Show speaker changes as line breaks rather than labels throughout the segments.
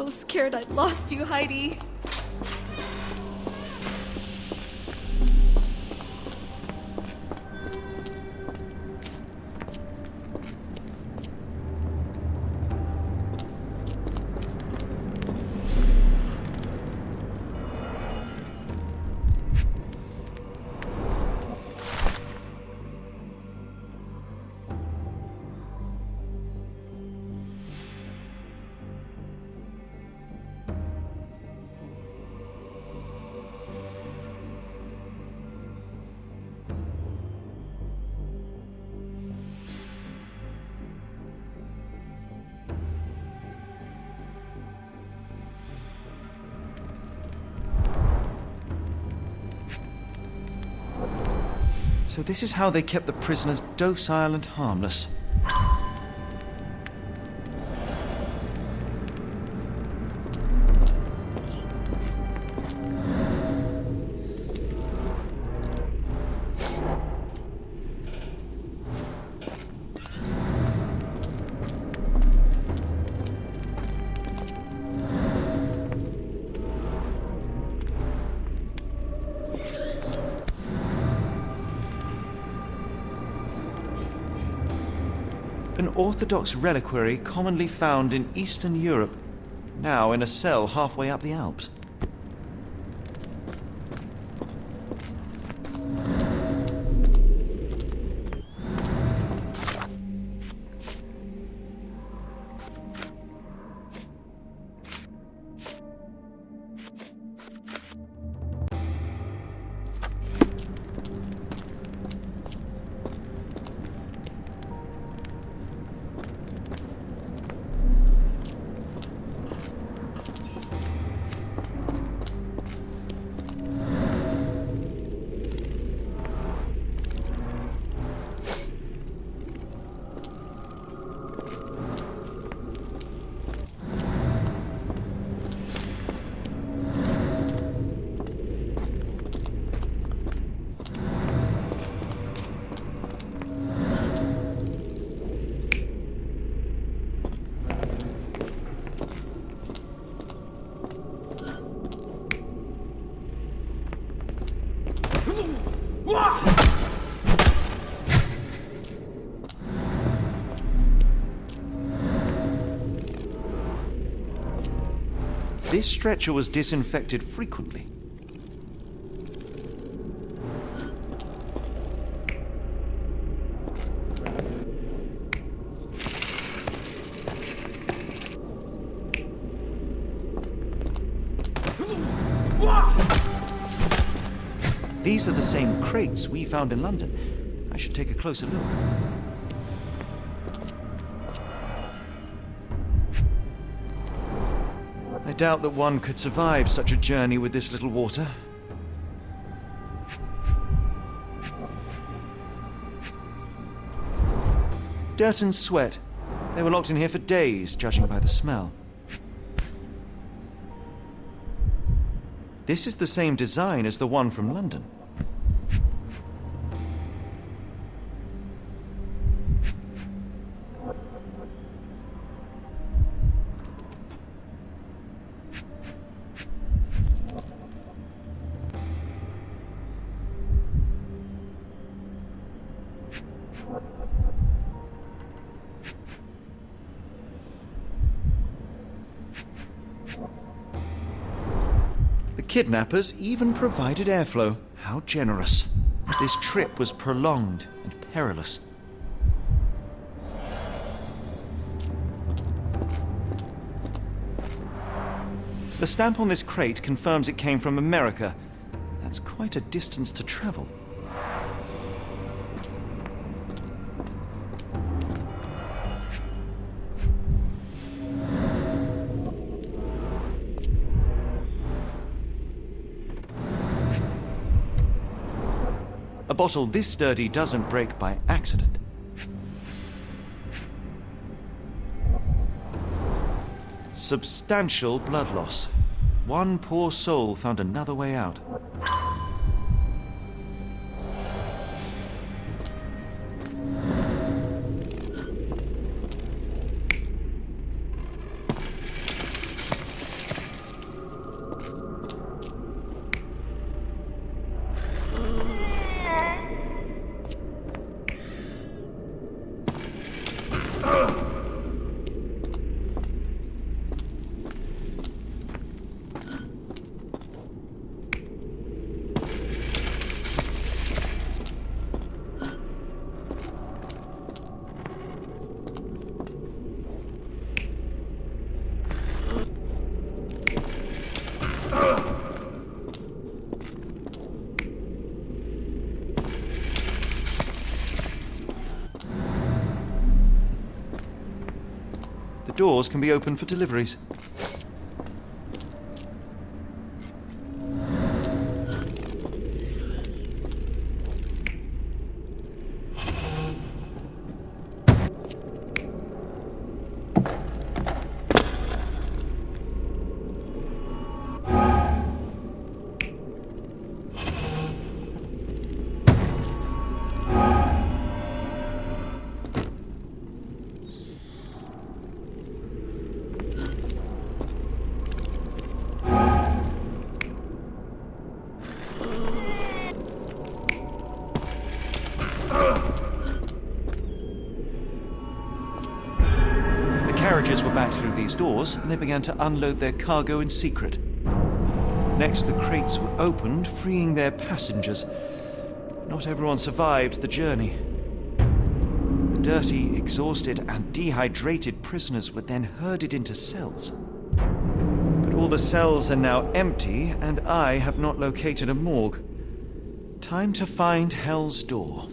so scared I'd lost you, Heidi.
So this is how they kept the prisoners docile and harmless. An Orthodox reliquary commonly found in Eastern Europe, now in a cell halfway up the Alps. This stretcher was disinfected frequently. These are the same crates we found in London. I should take a closer look. I doubt that one could survive such a journey with this little water. Dirt and sweat. They were locked in here for days, judging by the smell. This is the same design as the one from London. The kidnappers even provided airflow. How generous. This trip was prolonged and perilous. The stamp on this crate confirms it came from America. That's quite a distance to travel. A bottle this sturdy doesn't break by accident. Substantial blood loss. One poor soul found another way out. doors can be opened for deliveries. Carriages were backed through these doors, and they began to unload their cargo in secret. Next, the crates were opened, freeing their passengers. Not everyone survived the journey. The dirty, exhausted, and dehydrated prisoners were then herded into cells. But all the cells are now empty, and I have not located a morgue. Time to find Hell's Door.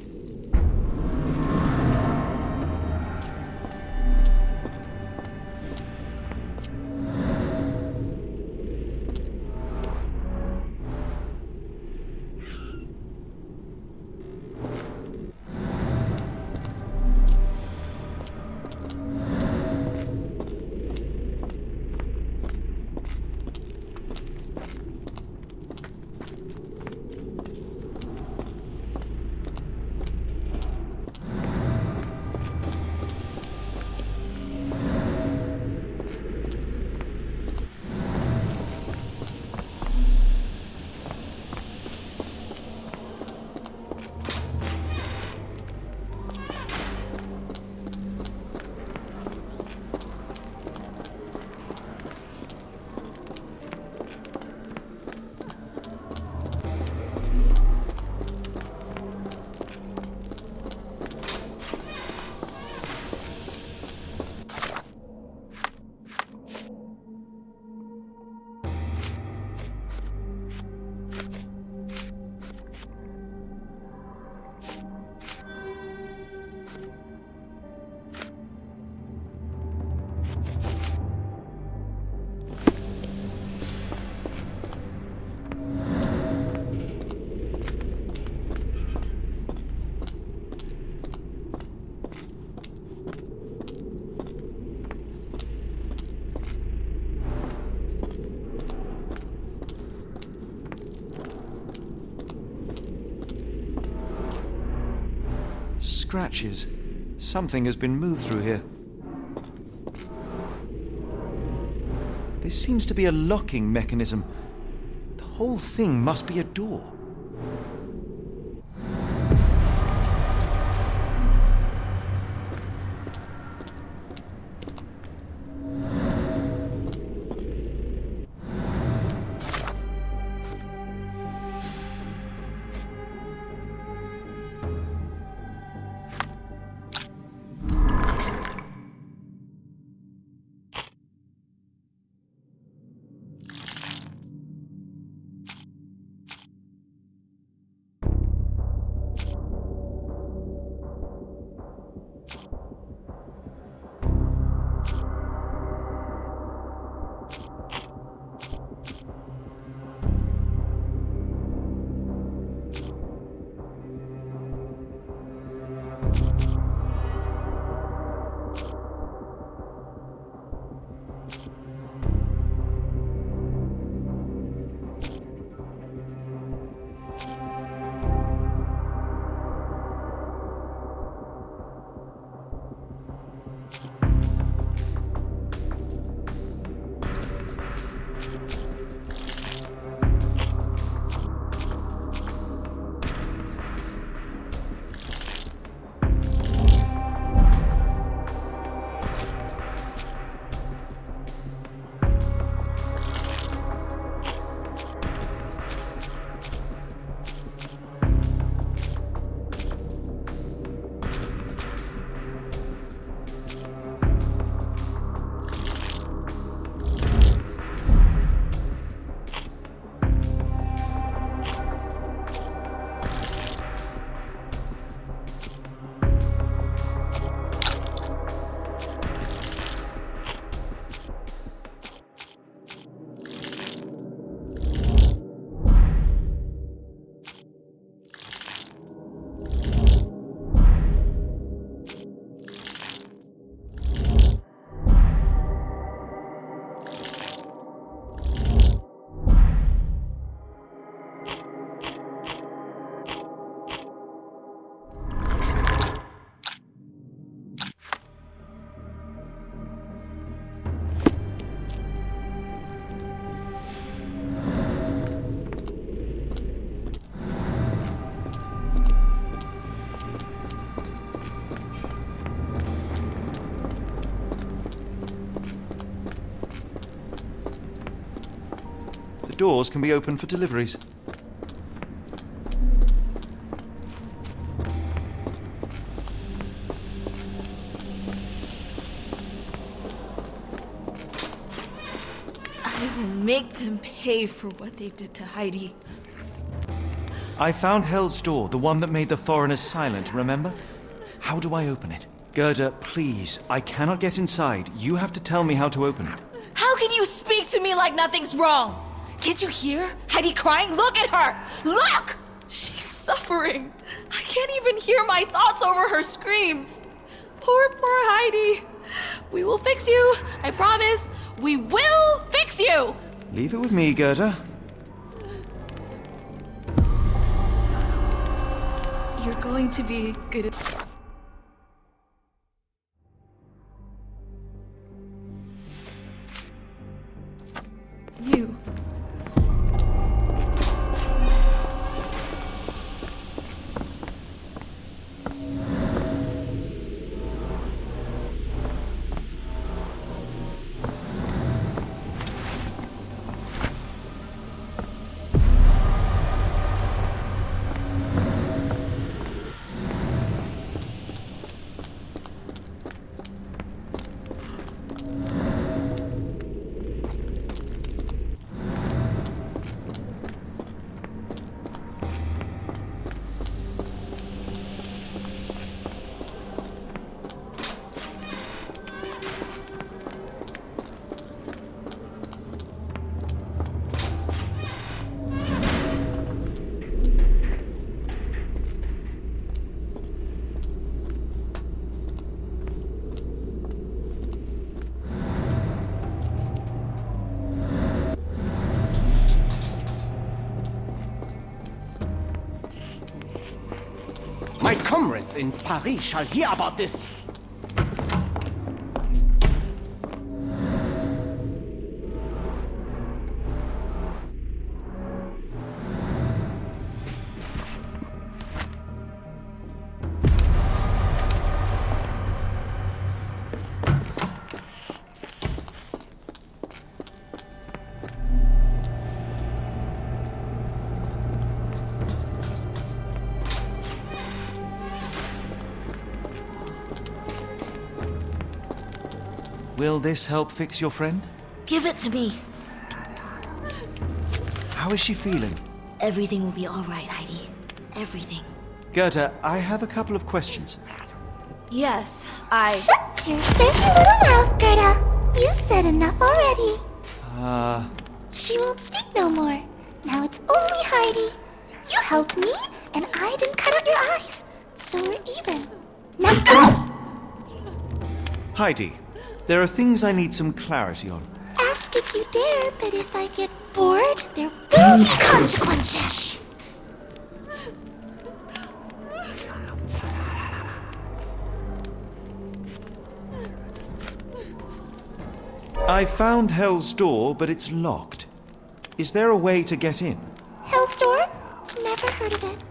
Scratches. Something has been moved through here. There seems to be a locking mechanism. The whole thing must be a door. doors can be opened for deliveries.
I will make them pay for what they did to Heidi.
I found Hell's Door, the one that made the foreigners silent, remember? How do I open it? Gerda, please, I cannot get inside. You have to tell me how to open it.
How can you speak to me like nothing's wrong? Can't you hear Heidi crying? Look at her! Look!
She's suffering. I can't even hear my thoughts over her screams. Poor Heidi.
We will fix you. I promise. We will fix you!
Leave it with me, Gerda.
You're going to be good at... It's you.
My comrades in Paris shall hear about this.
Will this help fix your friend?
Give it to me.
How is she feeling?
Everything will be all right, Heidi. Everything.
Gerda, I have a couple of questions.
Yes,
Shut your dirty little mouth, Gerda. You've said enough already. She won't speak no more. Now it's only Heidi. You helped me, and I didn't cut out your eyes. So we're even. Now go!
Heidi, there are things I need some clarity on.
Ask if you dare, but if I get bored, there will be consequences.
I found Hell's Door, but it's locked. Is there a way to get in?
Hell's Door? Never heard of it.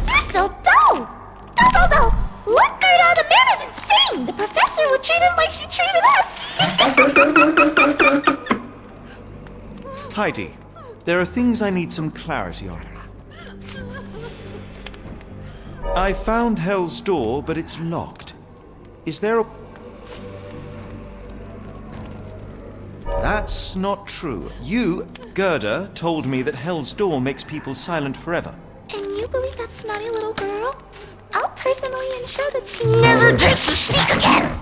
You're so dull! Dull! Look, Gerda, the man is insane! The professor would treat him like she treated us!
Heidi, there are things I need some clarity on. I found Hell's Door, but it's locked. Is there a... That's not true. You, Gerda, told me that Hell's Door makes people silent forever.
And you believe that snotty little girl? I'll personally ensure that she never dares to speak again!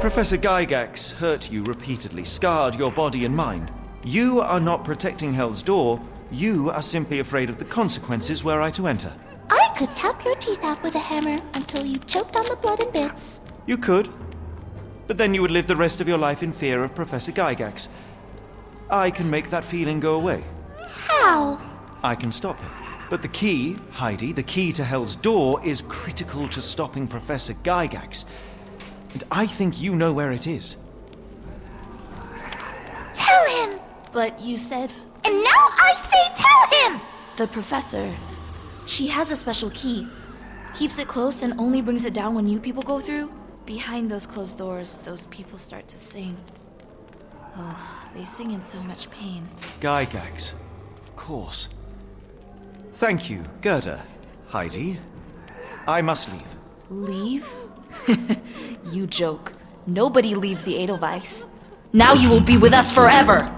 Professor Gygax hurt you repeatedly, scarred your body and mind. You are not protecting Hell's Door. You are simply afraid of the consequences were I to enter.
I could tap your teeth out with a hammer until you choked on the blood in bits.
You could, but then you would live the rest of your life in fear of Professor Gygax. I can make that feeling go away.
How?
I can stop it. But the key, Heidi, the key to Hell's Door is critical to stopping Professor Gygax. And I think you know where it is.
Tell him!
But you said
And now I say tell him!
the professor. She has a special key. Keeps it close and only brings it down when you people go through. Behind those closed doors, those people start to sing. Oh, they sing in so much pain.
Gygax. Of course. Thank you, Gerda. Heidi. I must leave.
Leave? You joke. Nobody leaves the Edelweiss. Now you will be with us forever!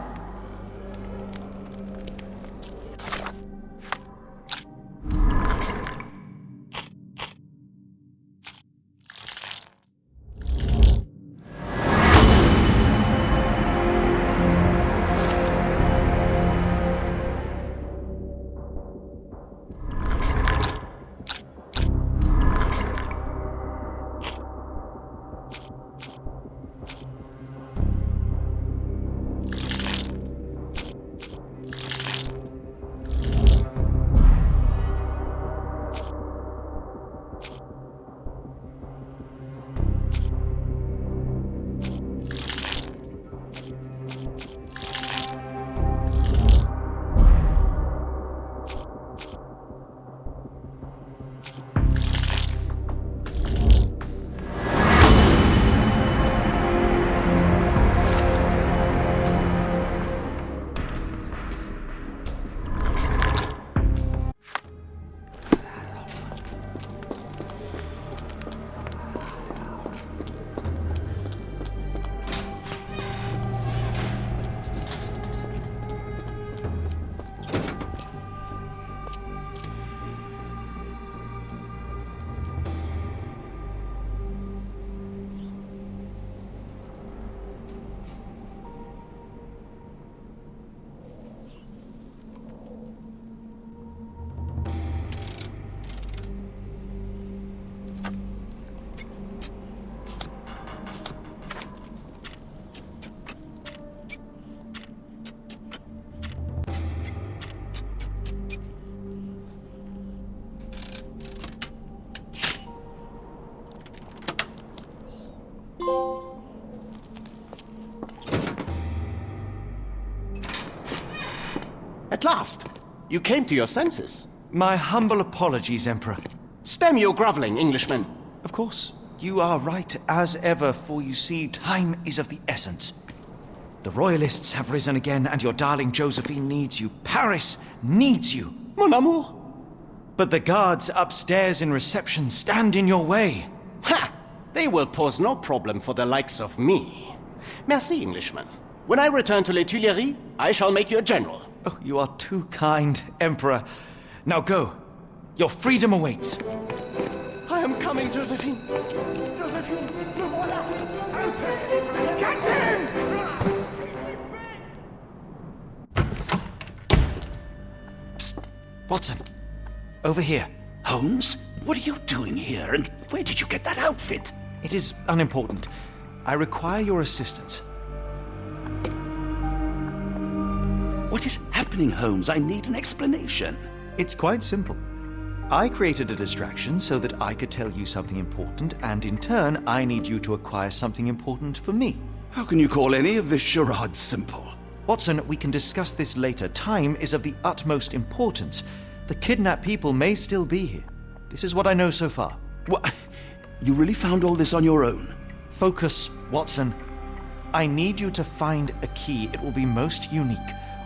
At last, you came to your senses.
My humble apologies, Emperor.
Spare me your groveling, Englishman.
Of course, you are right as ever, for you see, time is of the essence. The Royalists have risen again, and your darling Josephine needs you. Paris needs you.
Mon amour.
But the guards upstairs in reception stand in your way.
Ha! They will pose no problem for the likes of me. Merci, Englishman. When I return to Les Tuileries, I shall make you a general.
Oh, you are too kind, Emperor. Now go. Your freedom awaits.
I am coming, Josephine. Josephine, le voilà. Catch him!
Psst. Watson. Over here.
Holmes, what are you doing here, and where did you get that outfit?
It is unimportant. I require your assistance.
What is happening, Holmes? I need an explanation.
It's quite simple. I created a distraction so that I could tell you something important, and in turn, I need you to acquire something important for me.
How can you call any of this charade simple?
Watson, we can discuss this later. Time is of the utmost importance. The kidnapped people may still be here. This is what I know so far.
What? You really found all this on your own?
Focus, Watson. I need you to find a key. It will be most unique.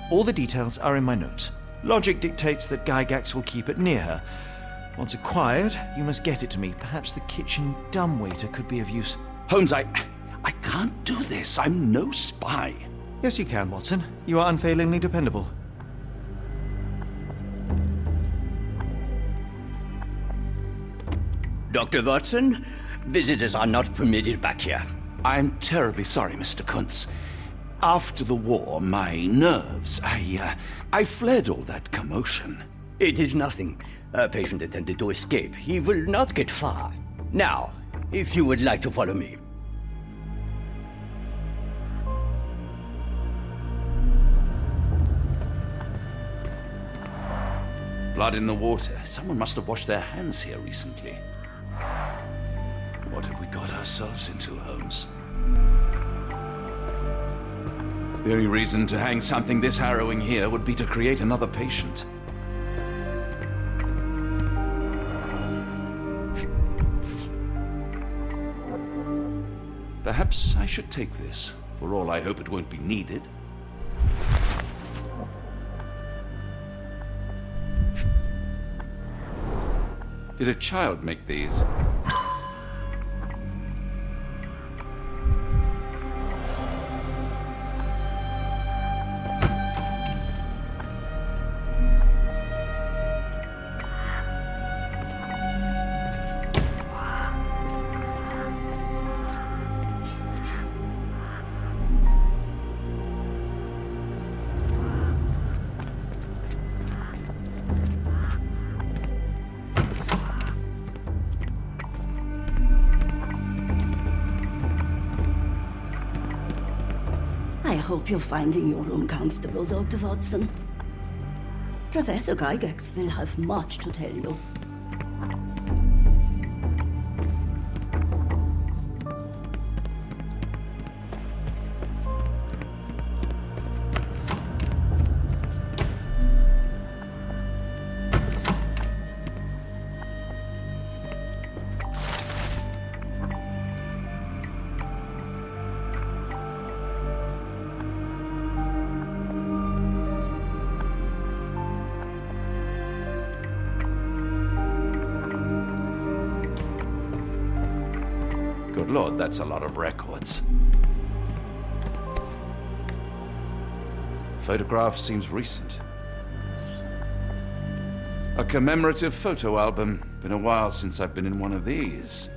All the details are in my notes. Logic dictates that Gygax will keep it near her. Once acquired, you must get it to me. Perhaps the kitchen dumbwaiter could be of use.
Holmes, I can't do this. I'm no spy.
Yes, you can, Watson. You are unfailingly dependable.
Dr. Watson, visitors are not permitted back here.
I'm terribly sorry, Mr. Kuntz. After the war, my nerves, I fled all that commotion.
It is nothing. A patient attempted to escape. He will not get far. Now, if you would like to follow me.
Blood in the water. Someone must have washed their hands here recently. What have we got ourselves into, Holmes? The only reason to hang something this harrowing here would be to create another patient. Perhaps I should take this. For all I hope it won't be needed. Did a child make these?
I hope you're finding your room comfortable, Dr. Watson. Professor Gygax will have much to tell you.
Good Lord, that's a lot of records. The photograph seems recent. A commemorative photo album. Been a while since I've been in one of these.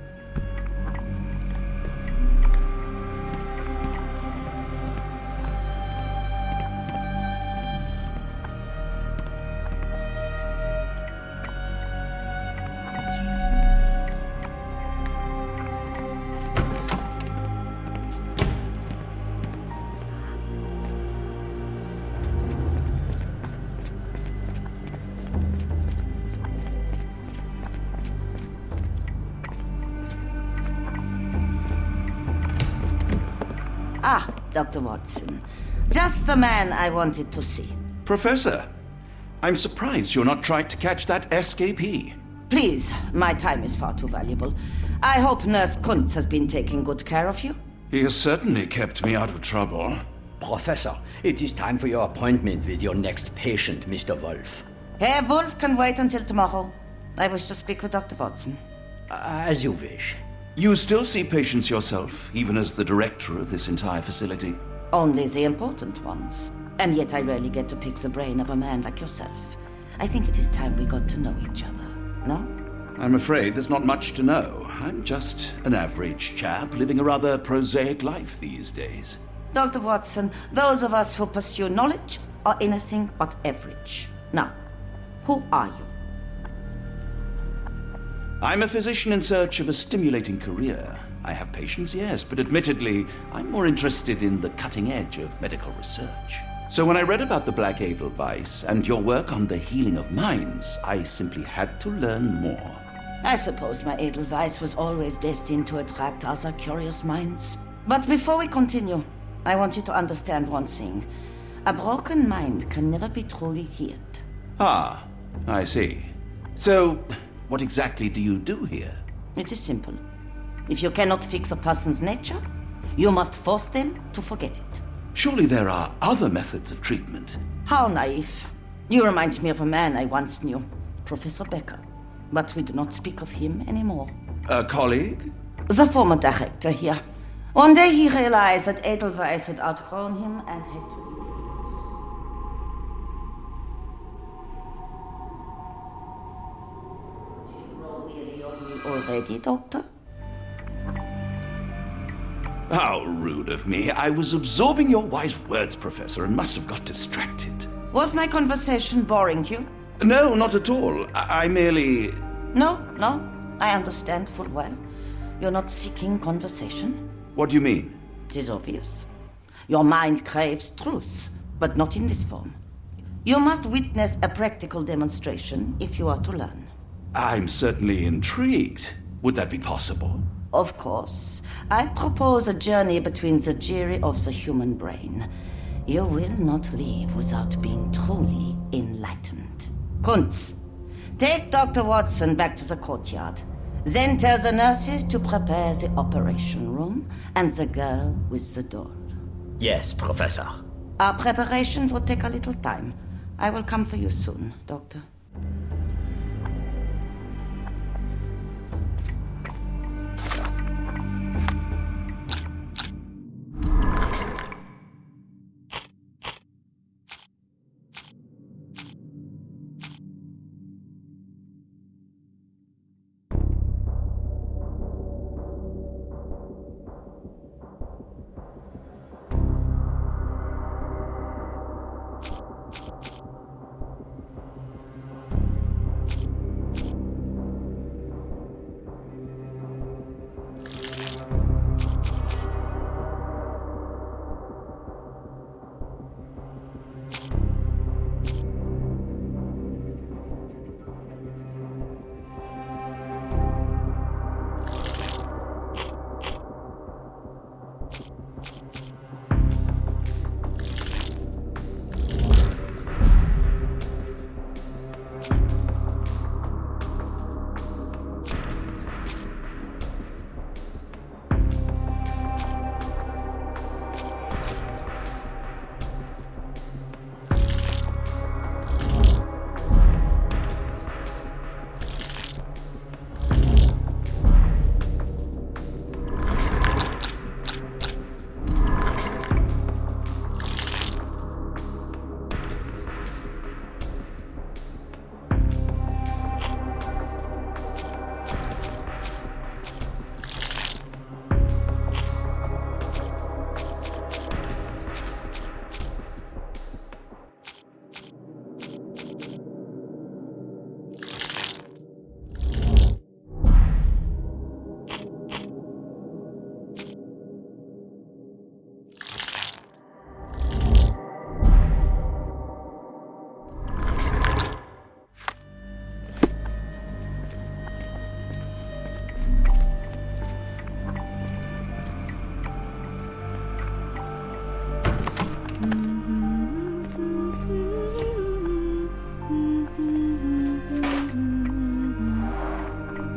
Ah, Dr. Watson. Just the man I wanted to see.
Professor, I'm surprised you're not trying to catch that escapee.
Please, my time is far too valuable. I hope Nurse Kuntz has been taking good care of you.
He has certainly kept me out of trouble.
Professor, it is time for your appointment with your next patient, Mr. Wolf.
Herr Wolf can wait until tomorrow. I wish to speak with Dr. Watson.
As you wish.
You still see patients yourself, even as the director of this entire facility?
Only the important ones. And yet I rarely get to pick the brain of a man like yourself. I think it is time we got to know each other, no?
I'm afraid there's not much to know. I'm just an average chap living a rather prosaic life these days.
Dr. Watson, those of us who pursue knowledge are anything but average. Now, who are you?
I'm a physician in search of a stimulating career. I have patients, yes, but admittedly, I'm more interested in the cutting edge of medical research. So when I read about the Black Edelweiss and your work on the healing of minds, I simply had to learn more.
I suppose my Edelweiss was always destined to attract other curious minds. But before we continue, I want you to understand one thing. A broken mind can never be truly healed.
Ah, I see. So, what exactly do you do here?
It is simple. If you cannot fix a person's nature, you must force them to forget it.
Surely there are other methods of treatment.
How naive. You remind me of a man I once knew, Professor Becker. But we do not speak of him anymore.
A colleague?
The former director here. One day he realized that Edelweiss had outgrown him and had to leave his house. Do you grow weary of me already, Doctor?
How rude of me. I was absorbing your wise words, Professor, and must have got distracted.
Was my conversation boring you?
No, not at all. I merely...
No, I understand full well. You're not seeking conversation.
What do you mean?
It is obvious. Your mind craves truth, but not in this form. You must witness a practical demonstration if you are to learn.
I'm certainly intrigued. Would that be possible?
Of course, I propose a journey between the jury of the human brain. You will not leave without being truly enlightened. Kuntz, take Dr. Watson back to the courtyard. Then tell the nurses to prepare the operation room and the girl with the doll.
Yes, Professor.
Our preparations will take a little time. I will come for you soon, Doctor.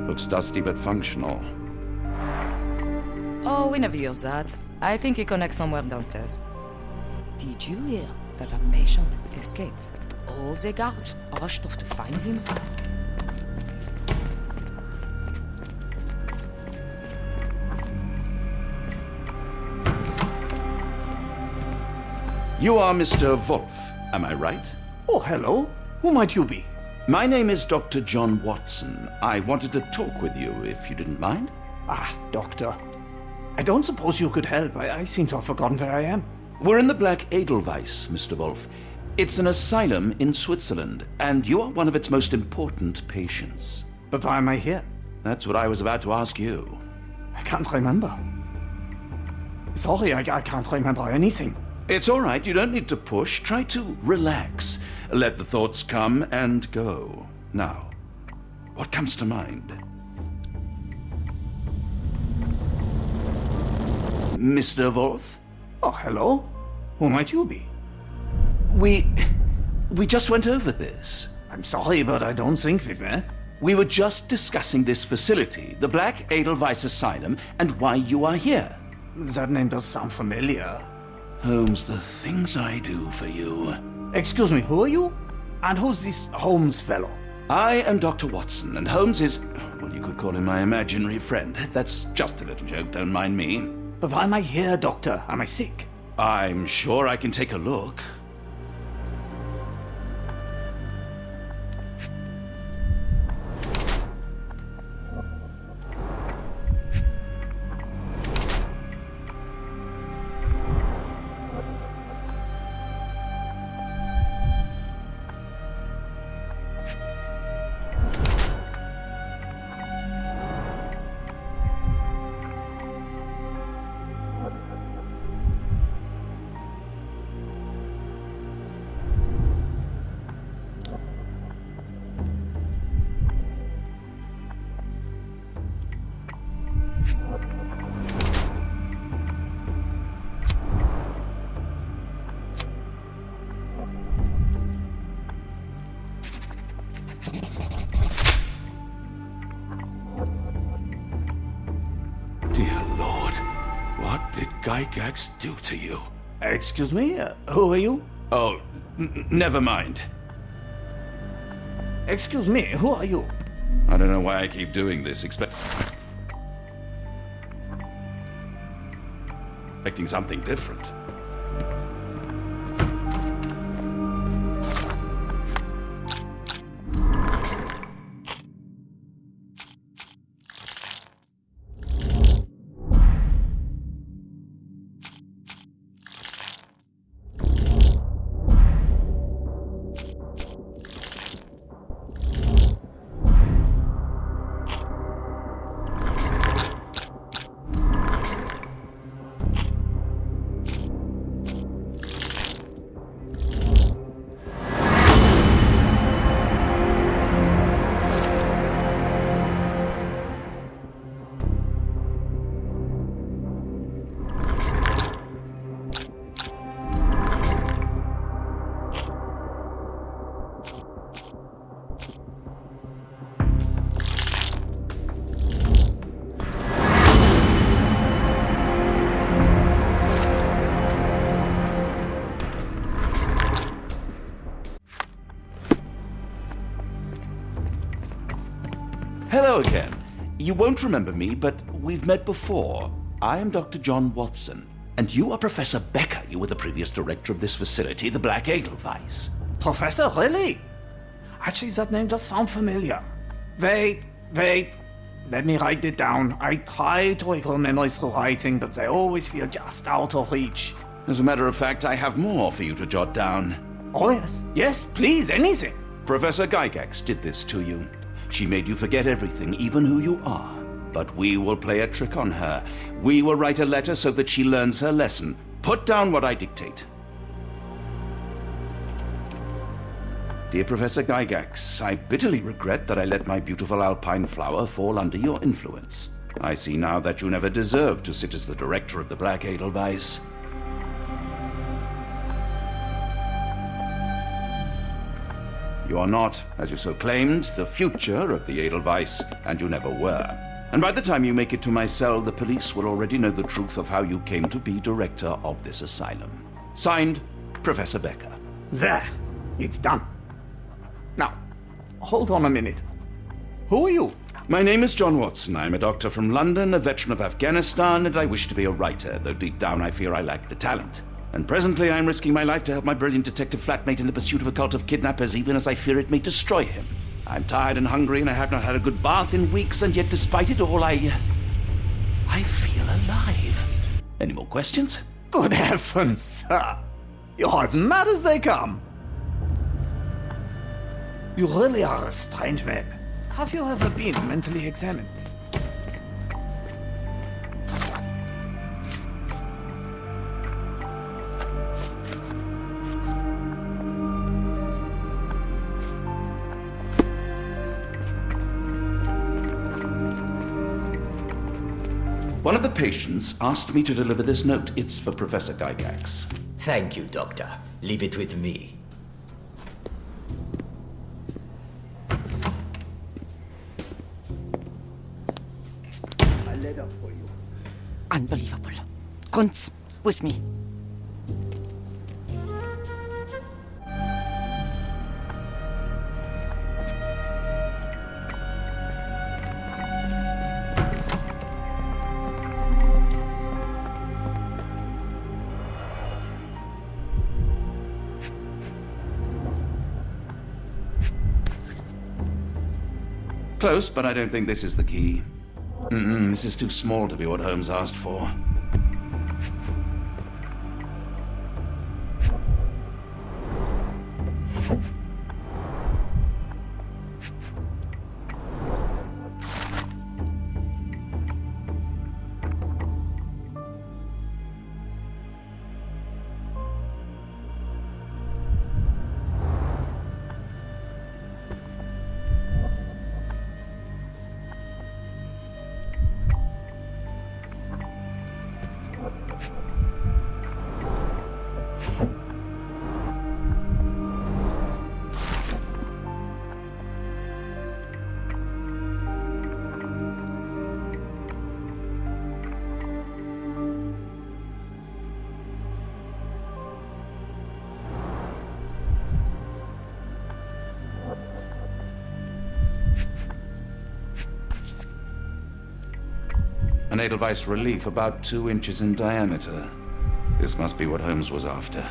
Looks dusty but functional.
Oh, we never use that. I think it connects somewhere downstairs. Did you hear that a patient escaped? All the guards rushed off to find him.
You are Mr. Wolf, am I right?
Oh, hello. Who might you be?
My name is Dr. John Watson. I wanted to talk with you, if you didn't mind.
Ah, doctor. I don't suppose you could help. I seem to have forgotten where I am.
We're in the Black Edelweiss, Mr. Wolf. It's an asylum in Switzerland, and you are one of its most important patients.
But why am I here?
That's what I was about to ask you.
I can't remember. Sorry, I can't remember anything.
It's all right, you don't need to push. Try to relax. Let the thoughts come and go. Now, what comes to mind? Mr. Wolf?
Oh, hello. Who might you be?
We just went over this.
I'm sorry, but I don't think we've met.
We were just discussing this facility, the Black Edelweiss Asylum, and why you are here.
That name does sound familiar.
Holmes, the things I do for you.
Excuse me, who are you? And who's this Holmes fellow?
I am Dr. Watson, and Holmes is, well, you could call him my imaginary friend. That's just a little joke, don't mind me.
But why am I here, doctor? Am I sick?
I'm sure I can take a look. Gygax do to you?
Excuse me? Who are you?
Oh, never mind.
Excuse me, who are you?
I don't know why I keep doing this, expecting something different. Hello again. You won't remember me, but we've met before. I am Dr. John Watson, and you are Professor Becker. You were the previous director of this facility, the Black Edelweiss.
Professor, really? Actually, that name does sound familiar. Wait. Let me write it down. I try to recall memories through writing, but they always feel just out of reach.
As a matter of fact, I have more for you to jot down.
Oh, yes. Yes, please, anything.
Professor Gygax did this to you. She made you forget everything, even who you are. But we will play a trick on her. We will write a letter so that she learns her lesson. Put down what I dictate. Dear Professor Gygax, I bitterly regret that I let my beautiful alpine flower fall under your influence. I see now that you never deserved to sit as the director of the Black Edelweiss. You are not, as you so claimed, the future of the Edelweiss, and you never were. And by the time you make it to my cell, the police will already know the truth of how you came to be director of this asylum. Signed, Professor Becker.
There. It's done. Now, hold on a minute. Who are you?
My name is John Watson. I'm a doctor from London, a veteran of Afghanistan, and I wish to be a writer, though deep down I fear I lack the talent. And presently I'm risking my life to help my brilliant detective flatmate in the pursuit of a cult of kidnappers, even as I fear it may destroy him. I'm tired and hungry, and I have not had a good bath in weeks, and yet despite it all, I feel alive. Any more questions?
Good heavens, sir. You're as mad as they come. You really are a strange man. Have you ever been mentally examined?
One of the patients asked me to deliver this note. It's for Professor Gygax.
Thank you, Doctor. Leave it with me.
A letter for you.
Unbelievable. Kunz, with me.
Close, but I don't think this is the key. This is too small to be what Holmes asked for. An Edelweiss relief about 2 inches in diameter. This must be what Holmes was after.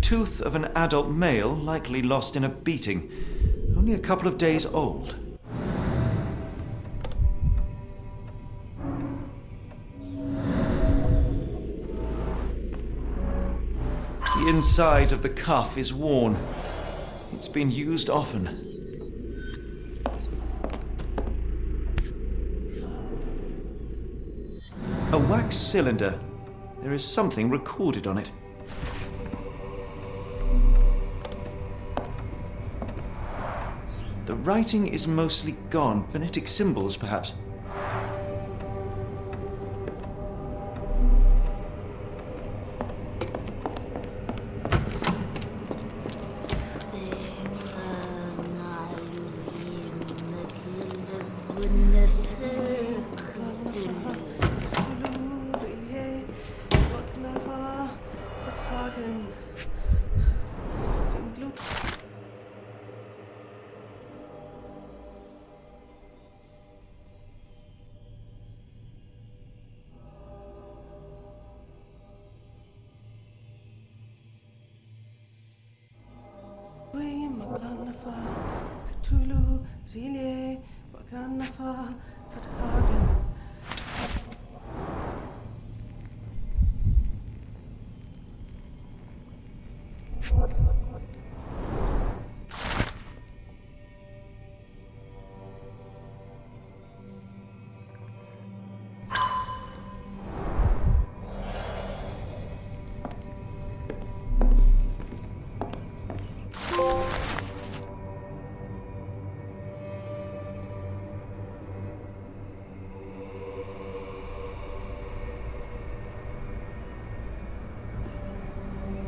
Tooth of an adult male, likely lost in a beating, only a couple of days old. The inside of the cuff is worn. It's been used often. A wax cylinder. There is something recorded on it. The writing is mostly gone. Phonetic symbols, perhaps.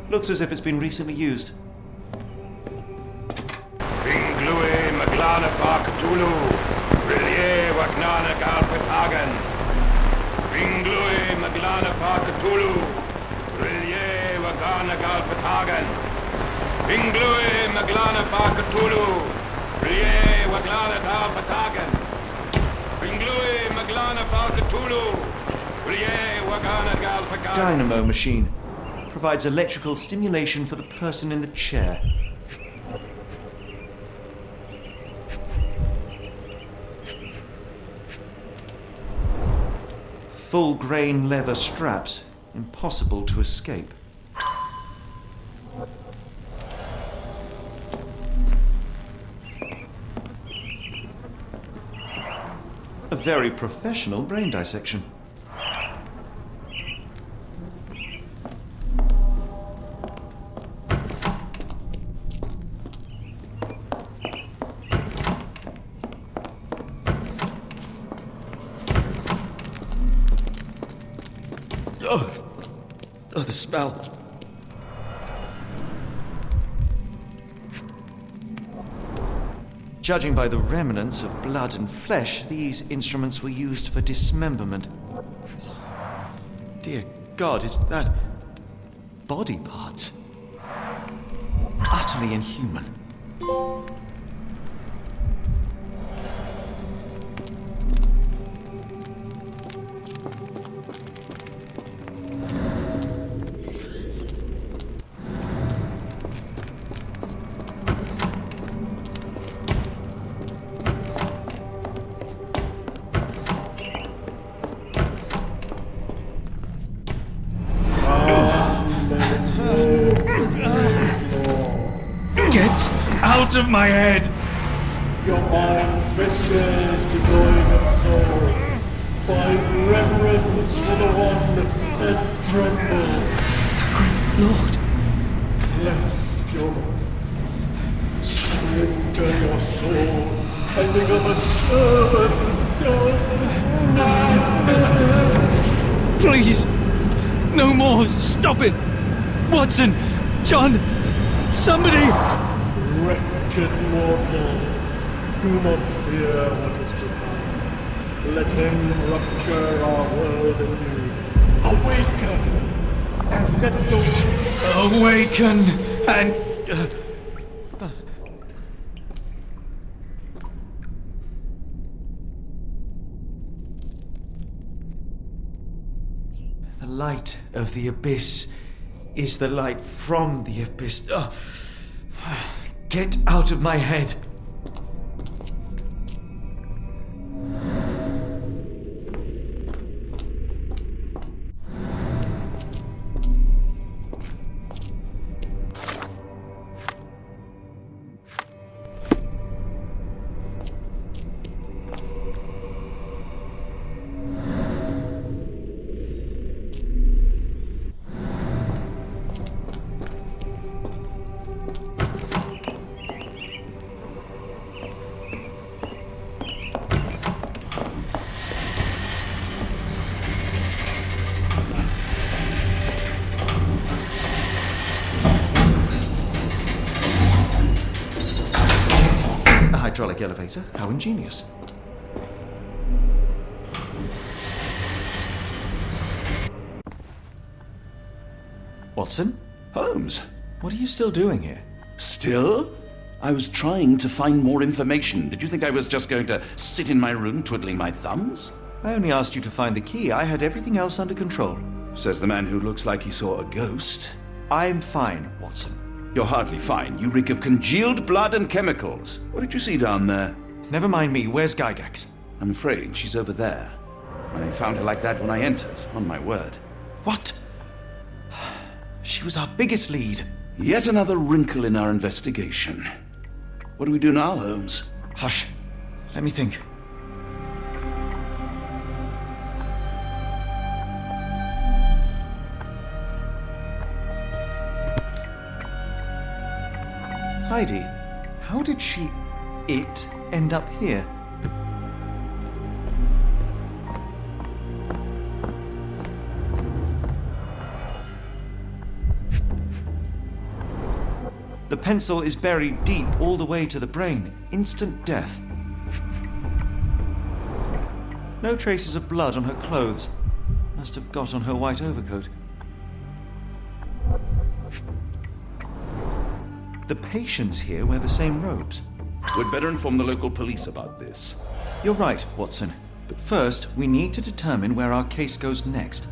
Looks as if it's been recently used.
Binglui Maglana Pakatulu, Relie Wagnana Galpatagan. Binglui Maglana Pakatulu, Relie Wagana Galpatagan. Binglui Maglana Pakatulu, Relie Waglana Galpatagan. Binglui Maglana Pakatulu, Relie Wagana Galpatagan.
Dynamo machine. Provides electrical stimulation for the person in the chair. Full-grain leather straps, impossible to escape. A very professional brain dissection.
Oh, the smell.
Judging by the remnants of blood and flesh, these instruments were used for dismemberment. Dear God, is that body parts? Utterly inhuman. out of my head!
Your iron fisters devoid of soul. Find reverence for the one that trembled.
Great Lord!
Left your surrender your soul and become a servant of
Please! No more! Stop it! Watson! John! Somebody!
wretched mortal. Do not fear what is to come. Let him rupture our world anew. Awaken! And let the...
Awaken and... The light of the abyss is the light from the abyss. Get out of my head. Hydraulic elevator. How ingenious. Watson?
Holmes?
What are you still doing here?
Still? I was trying to find more information. Did you think I was just going to sit in my room twiddling my thumbs?
I only asked you to find the key. I had everything else under control.
Says the man who looks like he saw a ghost.
I'm fine, Watson.
You're hardly fine. You reek of congealed blood and chemicals. What did you see down there?
Never mind me. Where's Gygax?
I'm afraid she's over there. I found her like that when I entered, on my word.
What? She was our biggest lead.
Yet another wrinkle in our investigation. What do we do now, Holmes?
Hush. Let me think. Heidi, how did it end up here? The pencil is buried deep all the way to the brain. Instant death. No traces of blood on her clothes. Must have got on her white overcoat. The patients here wear the same robes.
We'd better inform the local police about this.
You're right, Watson. But first, we need to determine where our case goes next.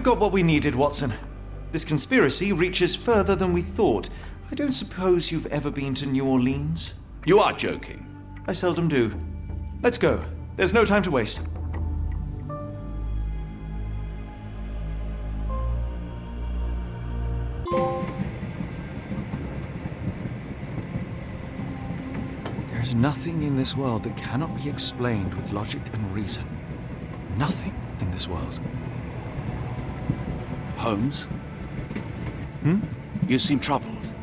We've got what we needed, Watson. This conspiracy reaches further than we thought. I don't suppose you've ever been to New Orleans?
You are joking.
I seldom do. Let's go. There's no time to waste.
There's
There's nothing in this world that cannot be explained with logic and reason. Nothing in this world.
Holmes?
Hmm?
You seem troubled.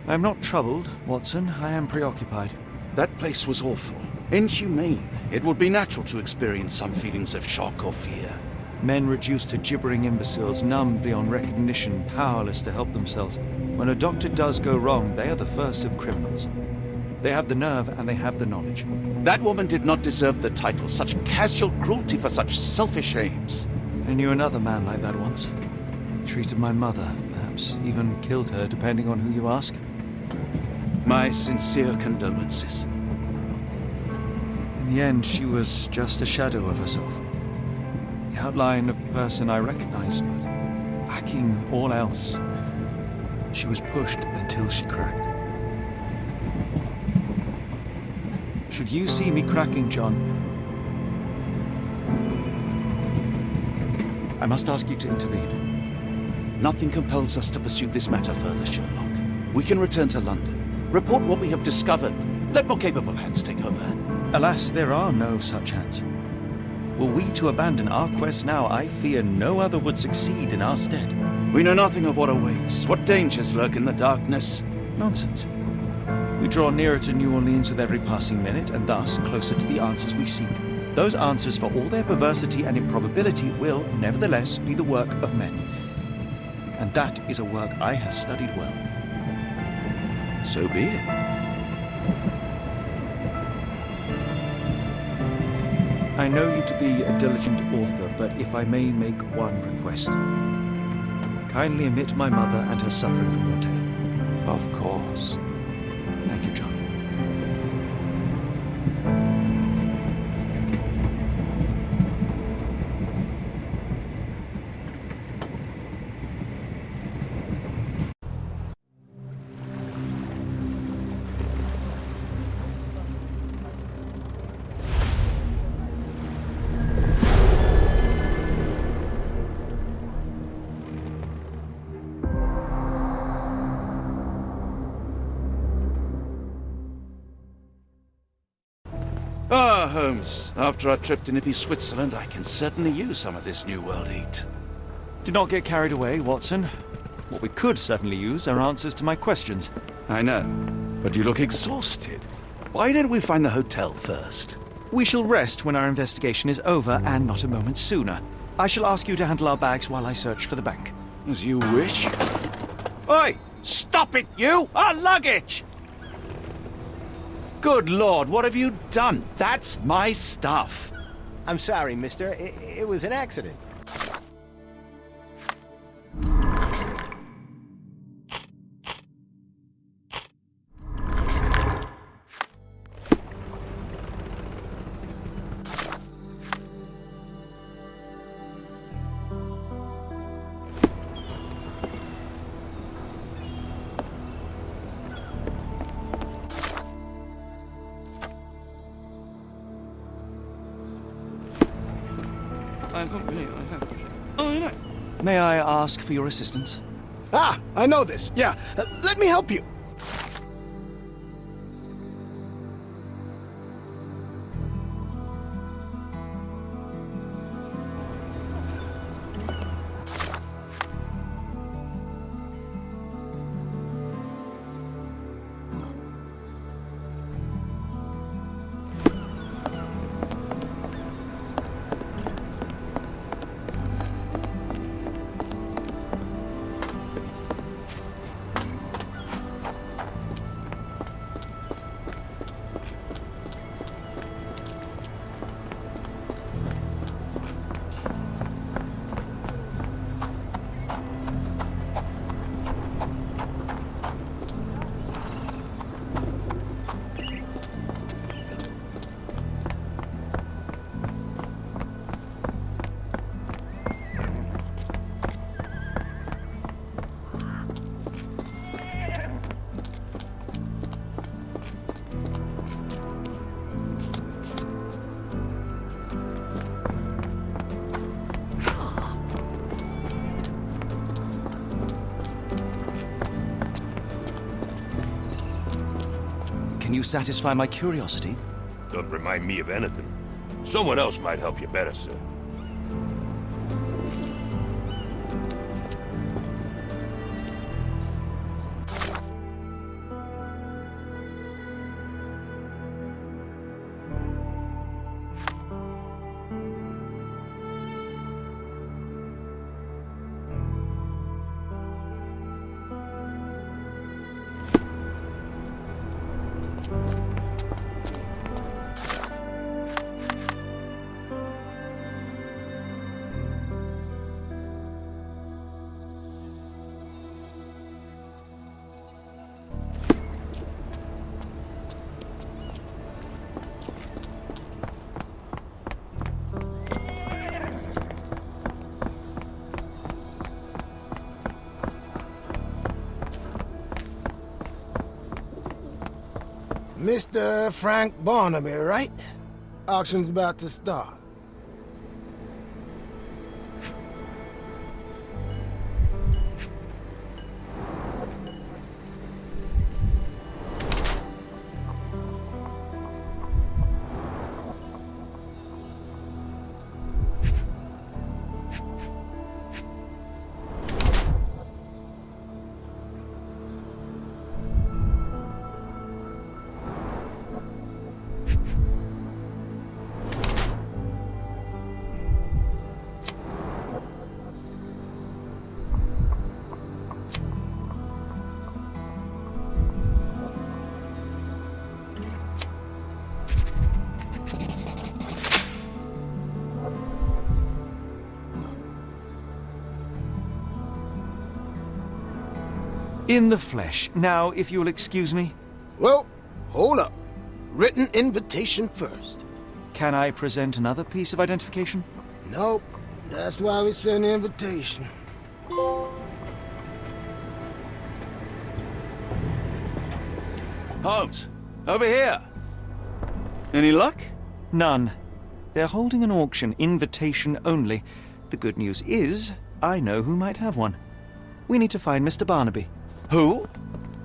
I'm not troubled, Watson. I am preoccupied.
That place was awful. Inhumane. It would be natural to experience some feelings of shock or fear.
Men reduced to gibbering imbeciles, numb beyond recognition, powerless to help themselves. When a doctor does go wrong, they are the first of criminals. They have the nerve and they have the knowledge.
That woman did not deserve the title. Such casual cruelty for such selfish aims.
I knew another man like that once. He treated my mother, perhaps even killed her, depending on who you ask.
My sincere condolences.
In the end, she was just a shadow of herself. The outline of the person I recognized, but lacking all else. She was pushed until she cracked. Should you see me cracking, John, I must ask you to intervene.
Nothing compels us to pursue this matter further, Sherlock. We can return to London, report what we have discovered. Let more capable hands take over.
Alas, there are no such hands. Were we to abandon our quest now, I fear no other would succeed in our stead.
We know nothing of what awaits, what dangers lurk in the darkness.
Nonsense. We draw nearer to New Orleans with every passing minute, and thus closer to the answers we seek. Those answers, for all their perversity and improbability, will, nevertheless, be the work of men. And that is a work I have studied well.
So be it.
I know you to be a diligent author, but if I may make one request. Kindly omit my mother and her suffering from your tale.
Of course.
Thank you, John.
Ah, Holmes. After our trip to nippy Switzerland, I can certainly use some of this New World heat.
Do not get carried away, Watson. What we could certainly use are answers to my questions.
I know, but you look exhausted. Why didn't we find the hotel first?
We shall rest when our investigation is over, and not a moment sooner. I shall ask you to handle our bags while I search for the bank.
As you wish. Oi! Stop it, you! Our luggage! Good Lord, what have you done? That's my stuff.
I'm sorry, mister. It was an accident.
May I ask for your assistance?
Ah, I know this. Yeah, let me help you.
Can you satisfy my curiosity?
Don't remind me of anything. Someone else might help you better, sir.
Mr. Frank Barnaby, right? Auction's about to start.
In the flesh. Now, if you'll excuse me.
Well, hold up. Written invitation first.
Can I present another piece of identification?
Nope. That's why we send the invitation.
Holmes, over here. Any luck?
None. They're holding an auction, invitation only. The good news is, I know who might have one. We need to find Mr. Barnaby.
Who?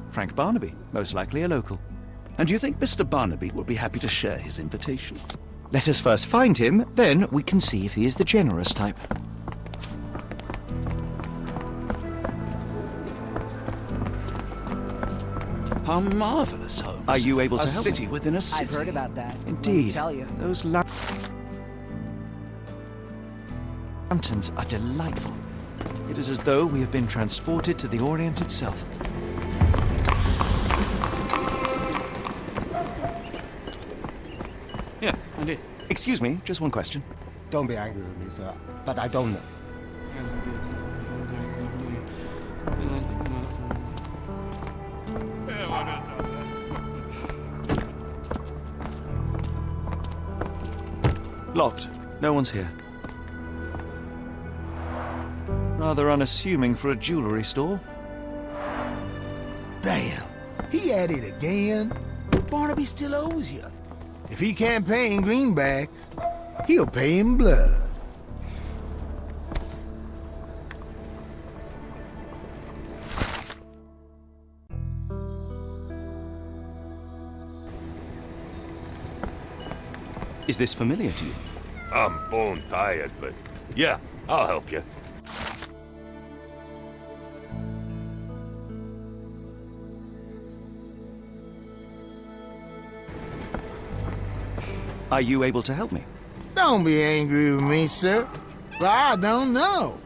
Frank Barnaby, most likely a local.
And you think Mr. Barnaby will be happy to share his invitation?
Let us first find him, then we can see if he is the generous type.
How marvelous, Holmes.
Are you able to
a
help
city
me?
within a city.
I've heard about that.
Indeed.
Let me tell you.
Those lanterns are delightful. It is as though we have been transported to the Orient itself.
Yeah, I did.
Excuse me, just one question.
Don't be angry with me, sir, but I don't know.
Locked. No one's here. Rather unassuming for a jewelry store.
Damn, he at it again. Barnaby still owes you. If he can't pay in greenbacks, he'll pay in blood.
Is this familiar to you?
I'm bone tired, but yeah, I'll help you.
Are you able to help me?
Don't be angry with me, sir, but I don't know.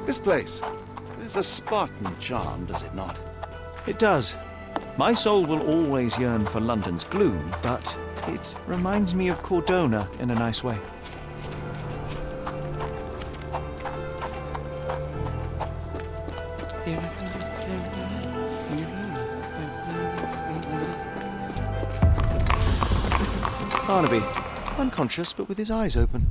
This place. There's a Spartan charm, does it not?
It does. My soul will always yearn for London's gloom, but it reminds me of Cordona in a nice way. Barnaby, unconscious but with his eyes open.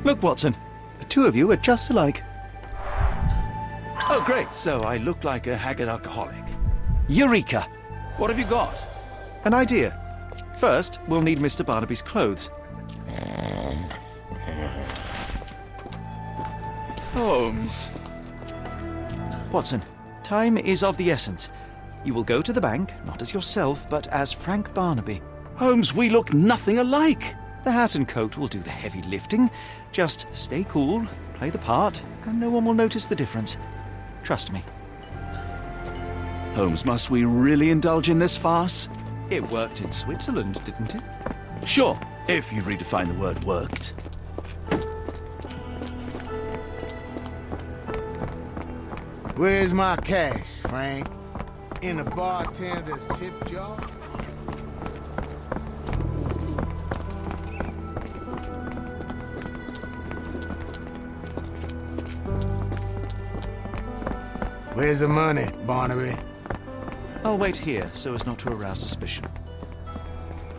Look, Watson. The two of you are just alike.
Oh, great. So I look like a haggard alcoholic.
Eureka!
What have you got?
An idea. First, we'll need Mr. Barnaby's clothes.
Holmes.
Watson, time is of the essence. You will go to the bank, not as yourself, but as Frank Barnaby.
Holmes, we look nothing alike.
The hat and coat will do the heavy lifting. Just stay cool, play the part, and no one will notice the difference. Trust me.
Holmes, must we really indulge in this farce?
It worked in Switzerland, didn't it?
Sure, if you redefine the word worked.
Where's my cash, Frank? In the bartender's tip jar? Where's the money, Barnaby?
I'll wait here so as not to arouse suspicion.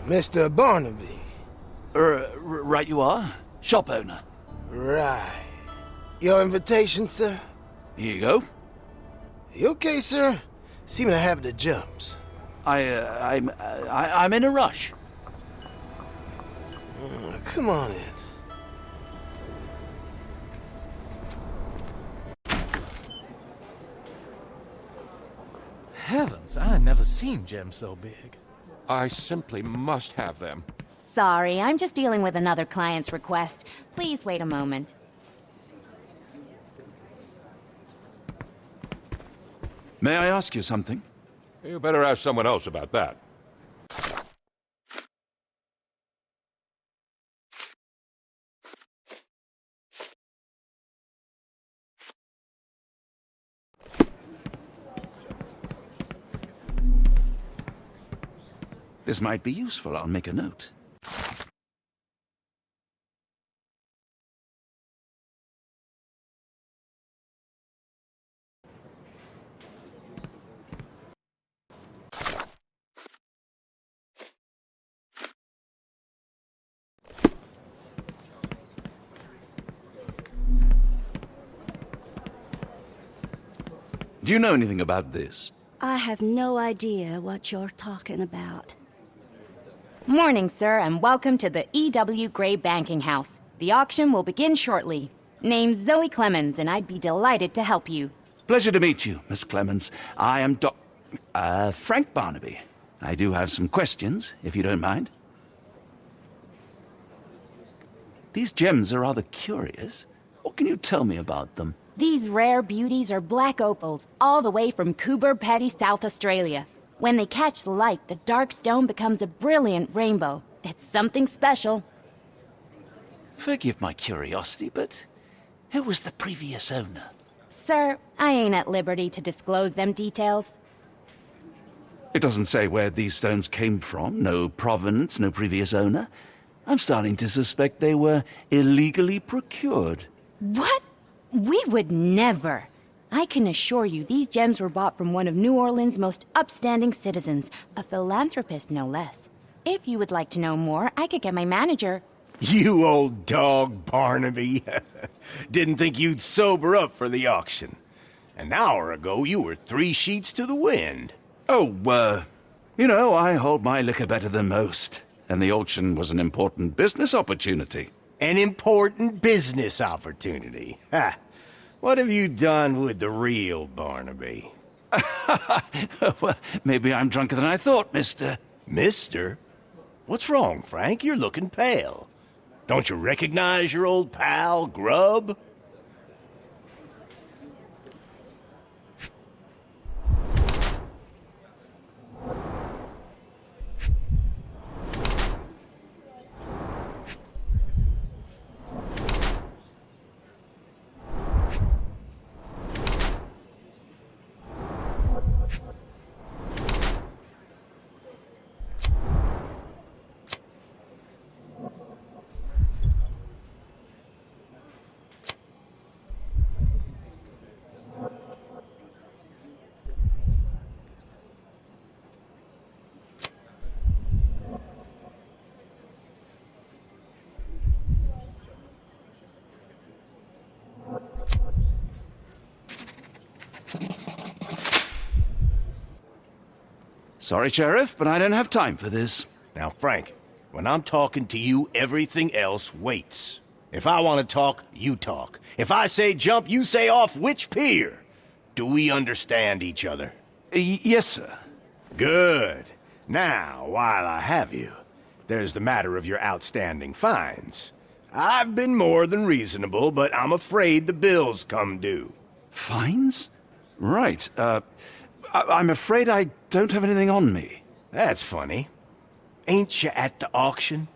Mr. Barnaby.
Right you are. Shop owner.
Right. Your invitation, sir?
Here you go.
You okay, sir? Seem to have the jumps.
I'm in a rush.
Come on in.
Heavens, I never seen gems so big.
I simply must have them.
Sorry, I'm just dealing with another client's request. Please wait a moment.
May I ask you something?
You better ask someone else about that.
This might be useful. I'll make a note. Do you know anything about this?
I have no idea what you're talking about.
Morning, sir, and welcome to the E.W. Gray Banking House. The auction will begin shortly. Name's Zoe Clemens, and I'd be delighted to help you.
Pleasure to meet you, Miss Clemens. I am Frank Barnaby. I do have some questions, if you don't mind. These gems are rather curious. What can you tell me about them?
These rare beauties are black opals, all the way from Coober Pedy, South Australia. When they catch the light, the dark stone becomes a brilliant rainbow. It's something special.
Forgive my curiosity, but who was the previous owner?
Sir, I ain't at liberty to disclose them details.
It doesn't say where these stones came from, no provenance, no previous owner. I'm starting to suspect they were illegally procured.
What? We would never. I can assure you these gems were bought from one of New Orleans' most upstanding citizens, a philanthropist no less. If you would like to know more, I could get my manager.
You old dog, Barnaby. Didn't think you'd sober up for the auction. An hour ago, you were 3 sheets to the wind.
Oh, you know, I hold my liquor better than most. And the auction was an important business opportunity.
An important business opportunity. Ha! What have you done with the real Barnaby?
Well, maybe I'm drunker than I thought, mister.
Mister? What's wrong, Frank? You're looking pale. Don't you recognize your old pal, Grub?
Sorry, Sheriff, but I don't have time for this.
Now, Frank, when I'm talking to you, everything else waits. If I want to talk, you talk. If I say jump, you say off which pier. Do we understand each other?
Yes, sir.
Good. Now, while I have you, there's the matter of your outstanding fines. I've been more than reasonable, but I'm afraid the bills come due.
Fines? Right. I'm afraid I don't have anything on me.
That's funny. Ain't you at the auction?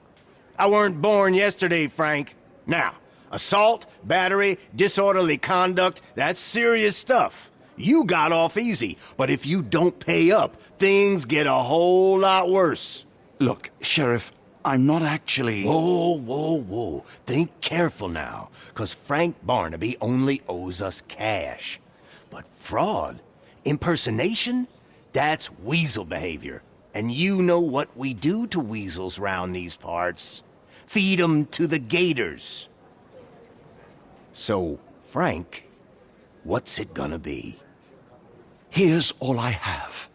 I weren't born yesterday, Frank. Now, assault, battery, disorderly conduct, that's serious stuff. You got off easy, but if you don't pay up, things get a whole lot worse.
Look, Sheriff, I'm not actually...
Whoa. Think careful now, 'cause Frank Barnaby only owes us cash. But fraud, impersonation, that's weasel behavior. And you know what we do to weasels round these parts. Feed 'em to the gators. So, Frank, what's it gonna be?
Here's all I have.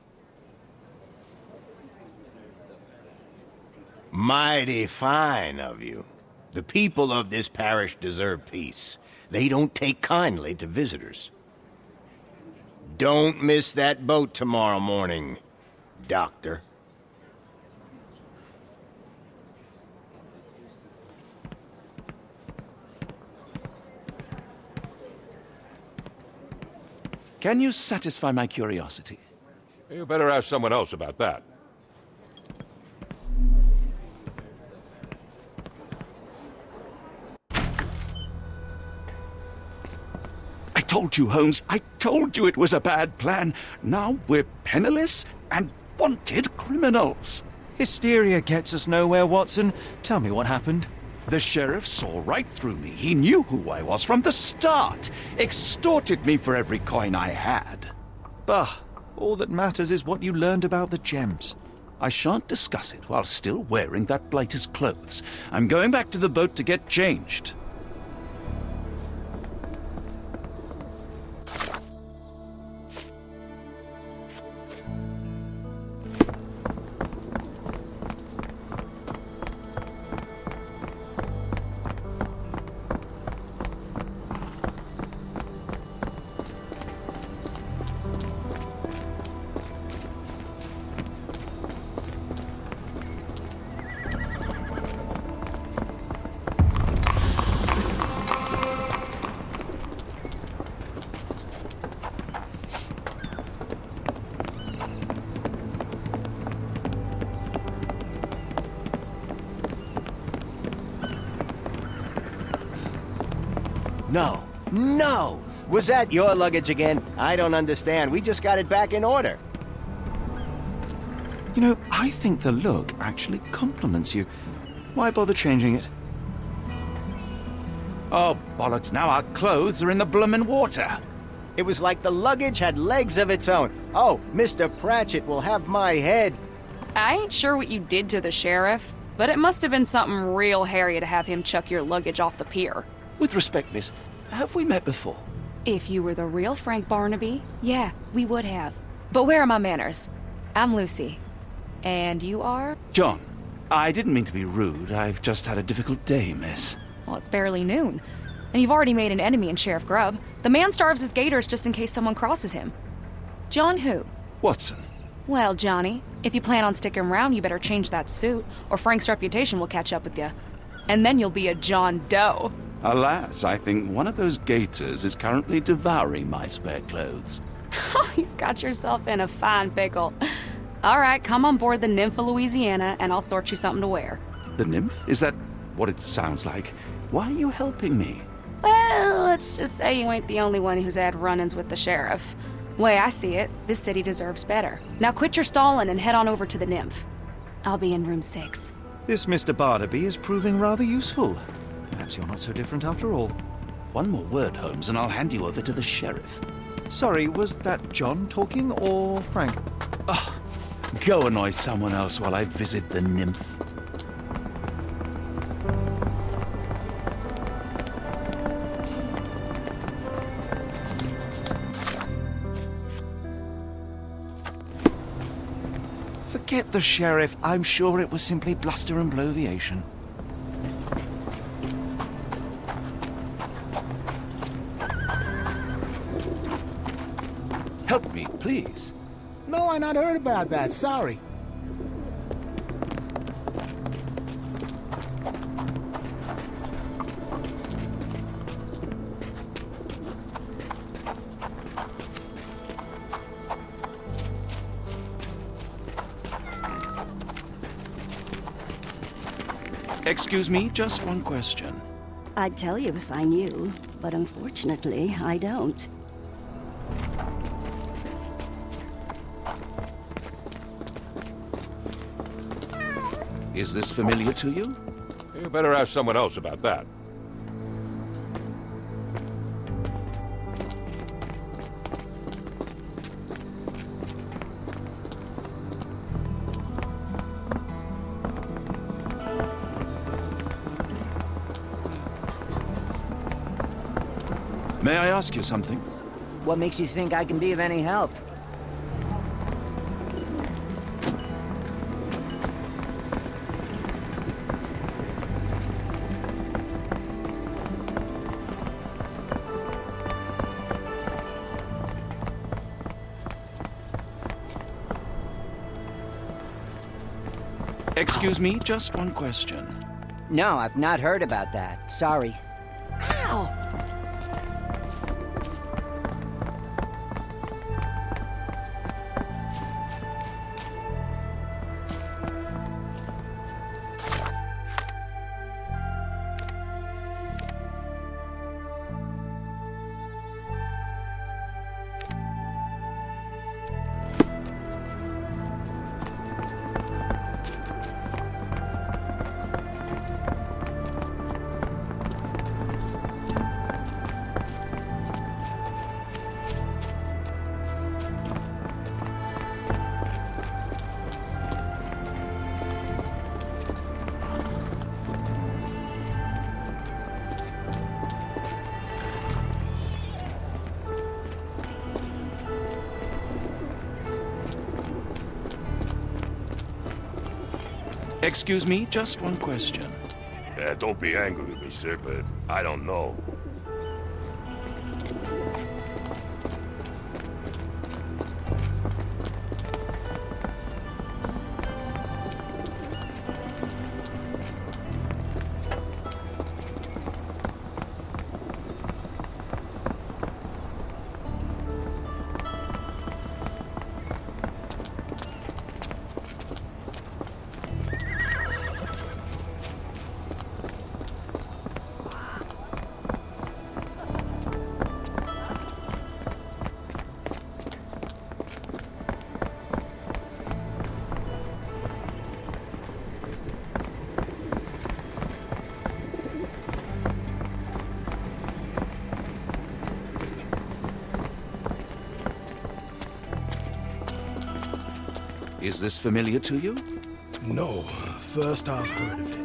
Mighty fine of you. The people of this parish deserve peace. They don't take kindly to visitors. Don't miss that boat tomorrow morning, Doctor.
Can you satisfy my curiosity?
You better ask someone else about that.
I told you, Holmes. I told you it was a bad plan. Now we're penniless and wanted criminals.
Hysteria gets us nowhere, Watson. Tell me what happened.
The sheriff saw right through me. He knew who I was from the start. Extorted me for every coin I had.
Bah, all that matters is what you learned about the gems.
I shan't discuss it while still wearing that blighter's clothes. I'm going back to the boat to get changed.
No! Was that your luggage again? I don't understand. We just got it back in order.
You know, I think the look actually compliments you. Why bother changing it?
Oh, bollocks, now our clothes are in the bloomin' water.
It was like the luggage had legs of its own. Oh, Mr. Pratchett will have my head.
I ain't sure what you did to the sheriff, but it must have been something real hairy to have him chuck your luggage off the pier.
With respect, miss, have we met before?
If you were the real Frank Barnaby, yeah, we would have. But where are my manners? I'm Lucy. And you are?
John. I didn't mean to be rude. I've just had a difficult day, miss.
Well, it's barely noon. And you've already made an enemy in Sheriff Grubb. The man starves his gators just in case someone crosses him. John who?
Watson.
Well, Johnny, if you plan on sticking around, you better change that suit, or Frank's reputation will catch up with you. And then you'll be a John Doe.
Alas, I think one of those gators is currently devouring my spare clothes.
You've got yourself in a fine pickle. All right, come on board the Nymph of Louisiana, and I'll sort you something to wear.
The nymph? Is that what it sounds like? Why are you helping me?
Well, let's just say you ain't the only one who's had run-ins with the sheriff. Way I see it, this city deserves better. Now quit your stalling and head on over to the Nymph. I'll be in room 6.
This Mr. Barnaby is proving rather useful. Perhaps you're not so different after all.
One more word, Holmes, and I'll hand you over to the sheriff.
Sorry, was that John talking or Frank?
Oh, go annoy someone else while I visit the nymph.
Forget the sheriff. I'm sure it was simply bluster and bloviation. Help me, please.
No, I not heard about that. Sorry.
Excuse me, just one question.
I'd tell you if I knew, but unfortunately, I don't.
Is this familiar to you?
You better ask someone else about that.
May I ask you something?
What makes you think I can be of any help?
Excuse me, just one question.
No, I've not heard about that. Sorry.
Ow!
Excuse me, just one question.
Yeah, don't be angry with me, sir, but I don't know.
Is this familiar to you?
No, first I've heard of it.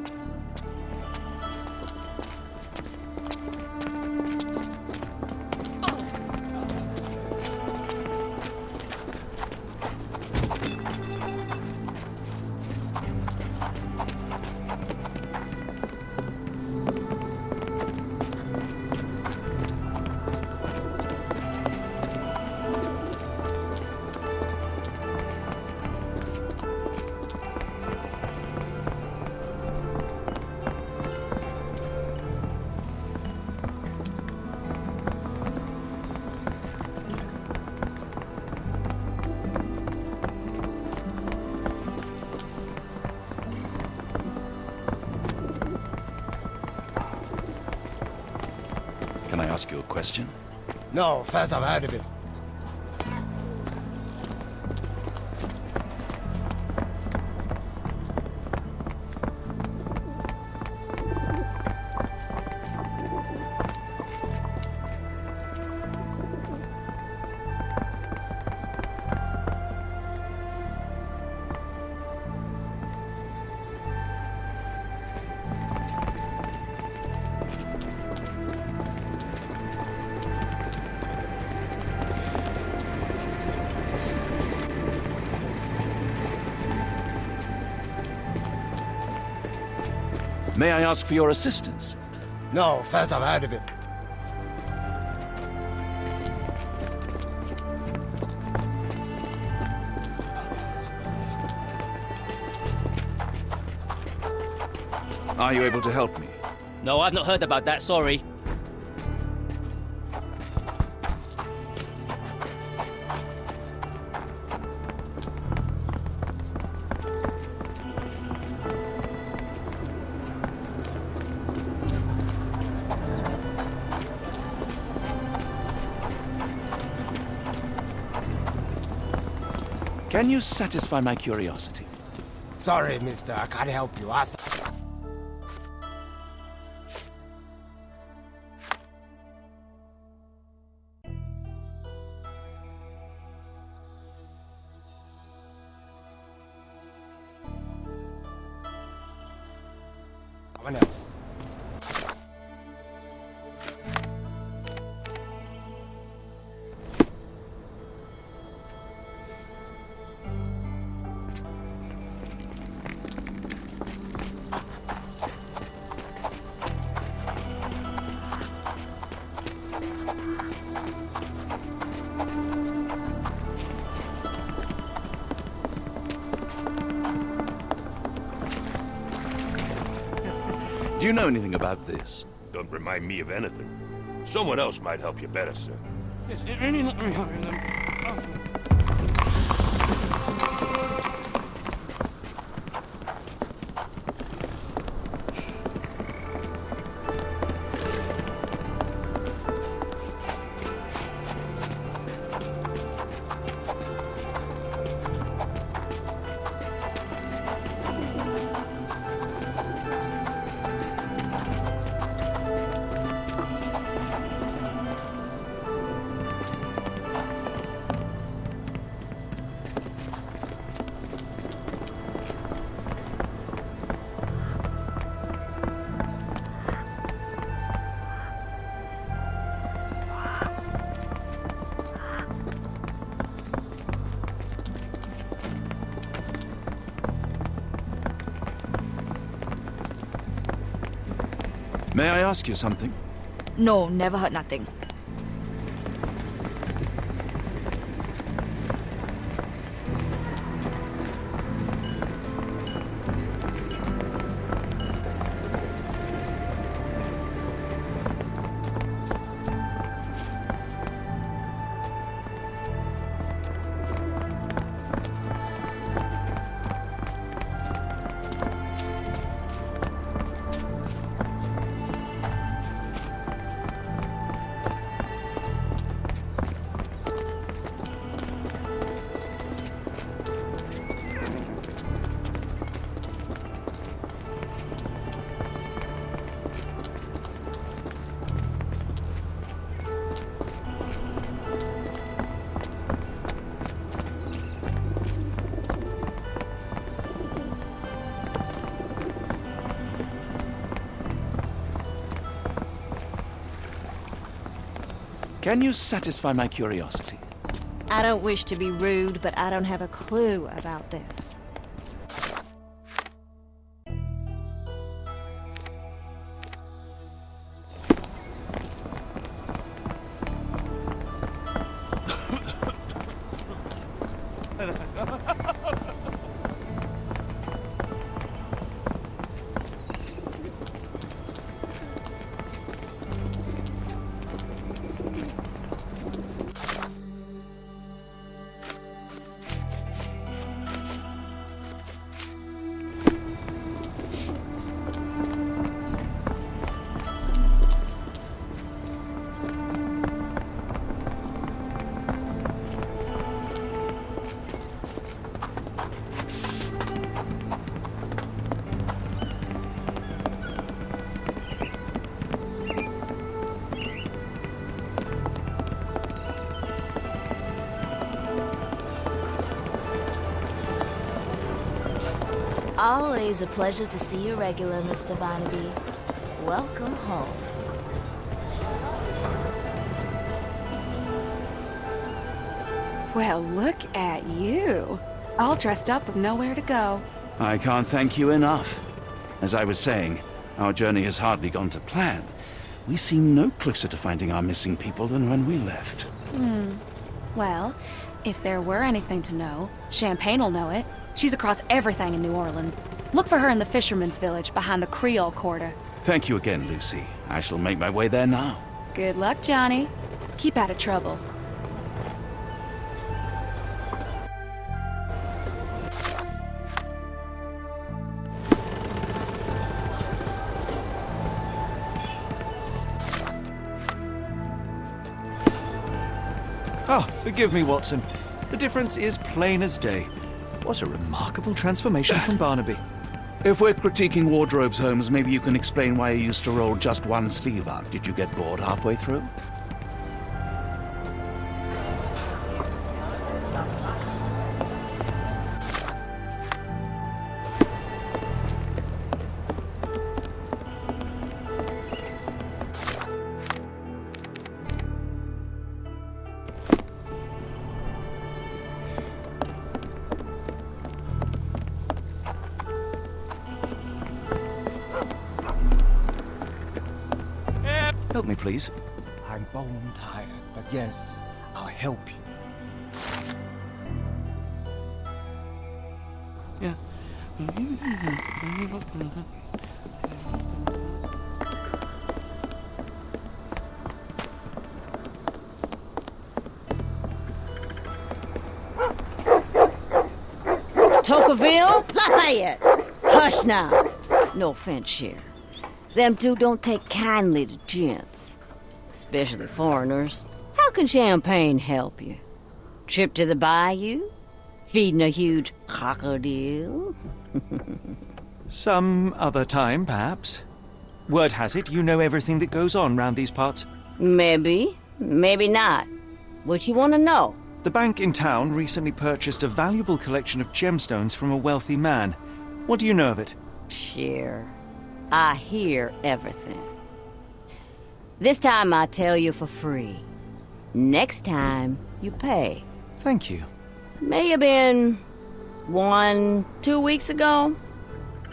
Can I ask you a question?
No, first I've heard of it.
May I ask for your assistance?
No, first I've heard of it.
Are you able to help me?
No, I've not heard about that, sorry.
Can you satisfy my curiosity?
Sorry, mister, I can't help you. Someone else.
Do you know anything about this?
Don't remind me of anything. Someone else might help you better, sir.
May I ask you something?
No, never hurt nothing.
Can you satisfy my curiosity?
I don't wish to be rude, but I don't have a clue about this.
Always a pleasure to see you regular, Mr. Barnaby. Welcome home.
Well, look at you. All dressed up with nowhere to go.
I can't thank you enough. As I was saying, Our journey has hardly gone to plan. We seem no closer to finding our missing people than when we left.
Well, if there were anything to know, Champagne will know it. She's across everything in New Orleans. Look for her in the fisherman's village behind the Creole Quarter.
Thank you again, Lucy. I shall make my way there now.
Good luck, Johnny. Keep out of trouble.
Ah, forgive me, Watson. The difference is plain as day. What a remarkable transformation from Barnaby.
If we're critiquing wardrobes, Holmes, maybe you can explain why you used to roll just one sleeve up. Did you get bored halfway through?
Help me, please.
I'm bone tired, but yes, I'll help you.
Yeah.
Tocqueville? Lafayette! Hush now. No offense, Sheriff. Them two don't take kindly to gents, especially foreigners. How can Champagne help you? Trip to the bayou? Feeding a huge crocodile?
Some other time, perhaps. Word has it you know everything that goes on round these parts.
Maybe, maybe not. What you want to know?
The bank in town recently purchased a valuable collection of gemstones from a wealthy man. What do you know of it?
Sure. I hear everything. This time I tell you for free. Next time, you pay.
Thank you.
May have been 1-2 weeks ago.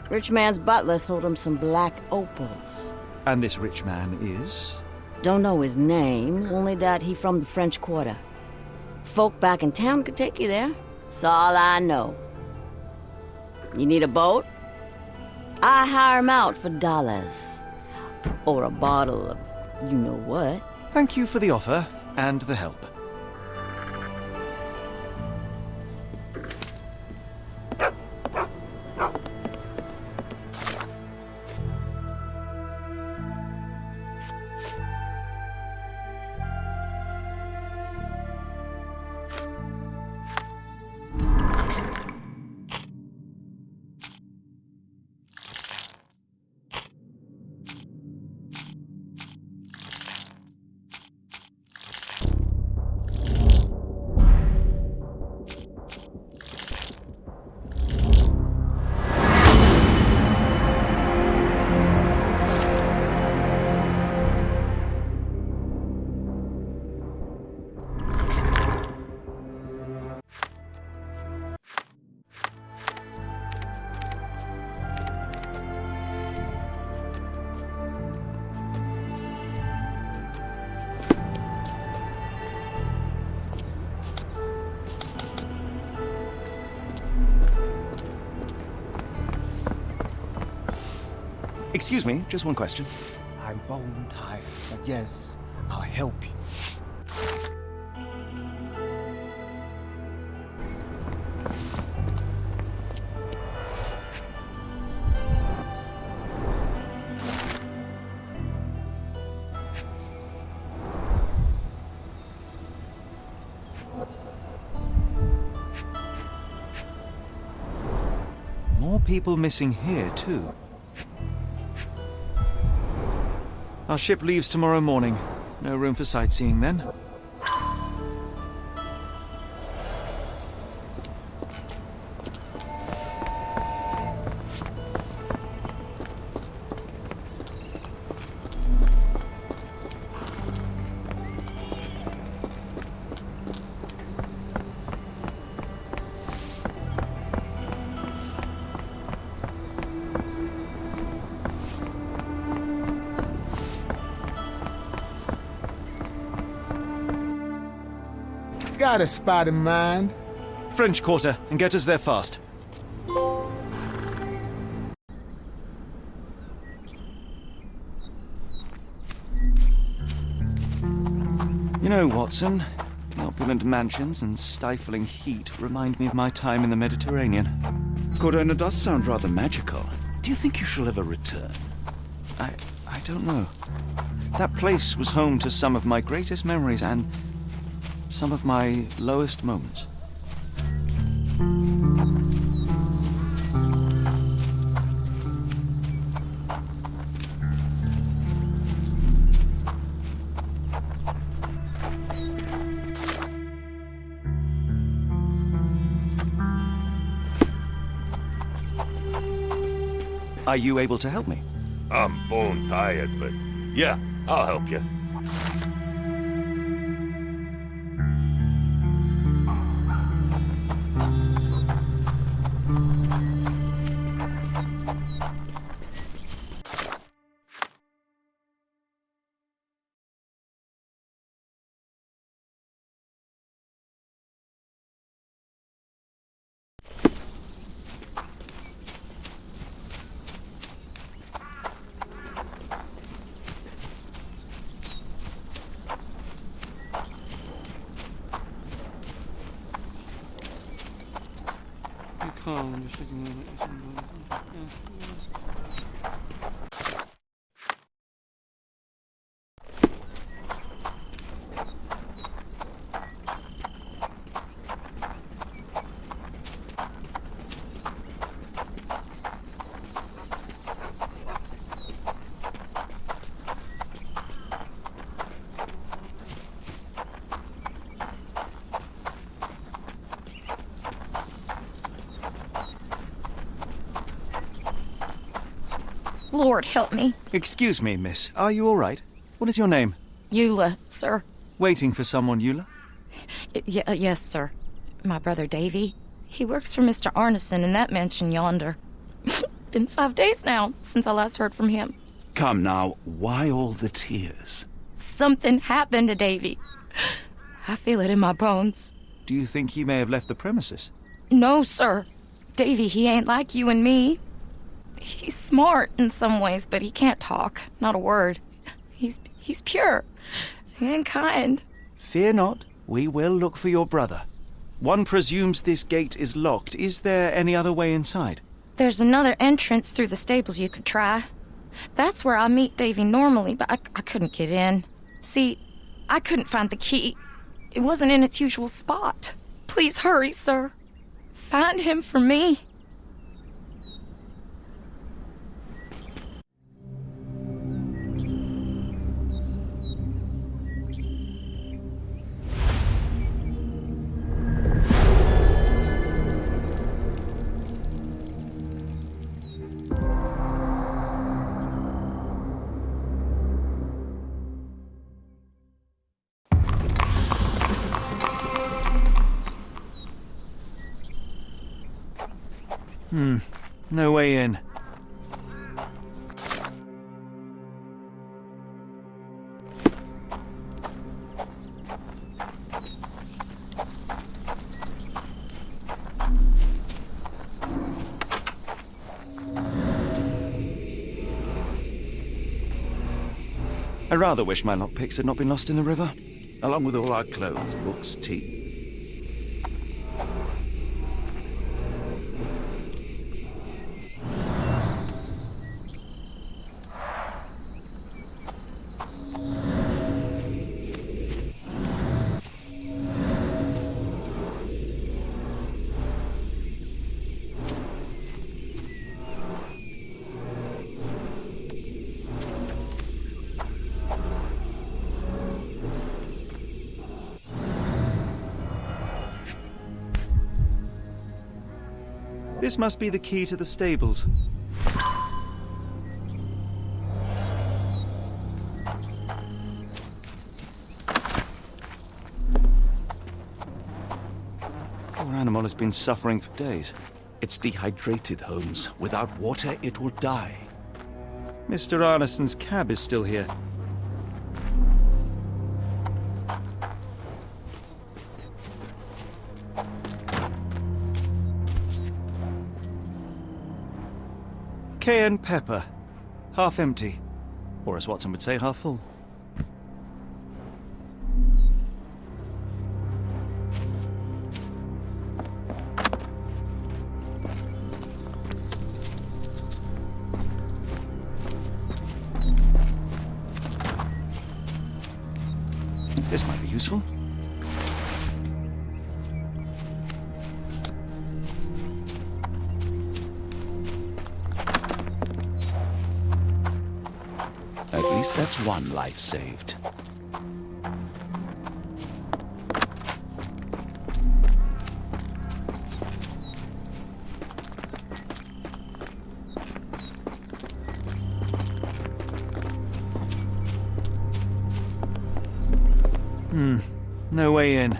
Rich man's butler sold him some black opals.
And this rich man is?
Don't know his name, only that he from the French Quarter. Folk back in town could take you there. That's all I know. You need a boat? I hire him out for dollars. Or a bottle of you-know-what.
Thank you for the offer and the help. Excuse me, just one question.
I'm bone tired, but yes, I'll help you.
More people missing here, too. Our ship leaves tomorrow morning. No room for sightseeing then.
I've got a spot in mind.
French Quarter, and get us there fast. You know, Watson, opulent mansions and stifling heat remind me of my time in the Mediterranean.
Corona does sound rather magical. Do you think you shall ever return?
I don't know. That place was home to some of my greatest memories and some of my lowest moments. Are you able to help me?
I'm bone tired, but yeah, I'll help you.
Lord help me.
Excuse me, miss. Are you all right? What is your name?
Eula, sir.
Waiting for someone, Eula?
Yes, sir. My brother Davy. He works for Mr. Arneson in that mansion yonder. Been 5 days now since I last heard from him.
Come now, why all the tears?
Something happened to Davy. I feel it in my bones.
Do you think he may have left the premises?
No, sir. Davy, he ain't like you and me. He's smart in some ways, but he can't talk. Not a word. He's pure and kind.
Fear not. We will look for your brother. One presumes this gate is locked. Is there any other way inside?
There's another entrance through the stables you could try. That's where I meet Davy normally, but I couldn't get in. See, I couldn't find the key. It wasn't in its usual spot. Please hurry, sir. Find him for me.
No way in. I rather wish my lockpicks had not been lost in the river.
Along with all our clothes, books, tea.
This must be the key to the stables. Poor animal has been suffering for days.
It's dehydrated, Holmes. Without water, it will die.
Mr. Arneson's cab is still here. cayenne pepper. Half empty. Or as Watson would say, half full. This might be useful.
At least that's one life saved.
No way in.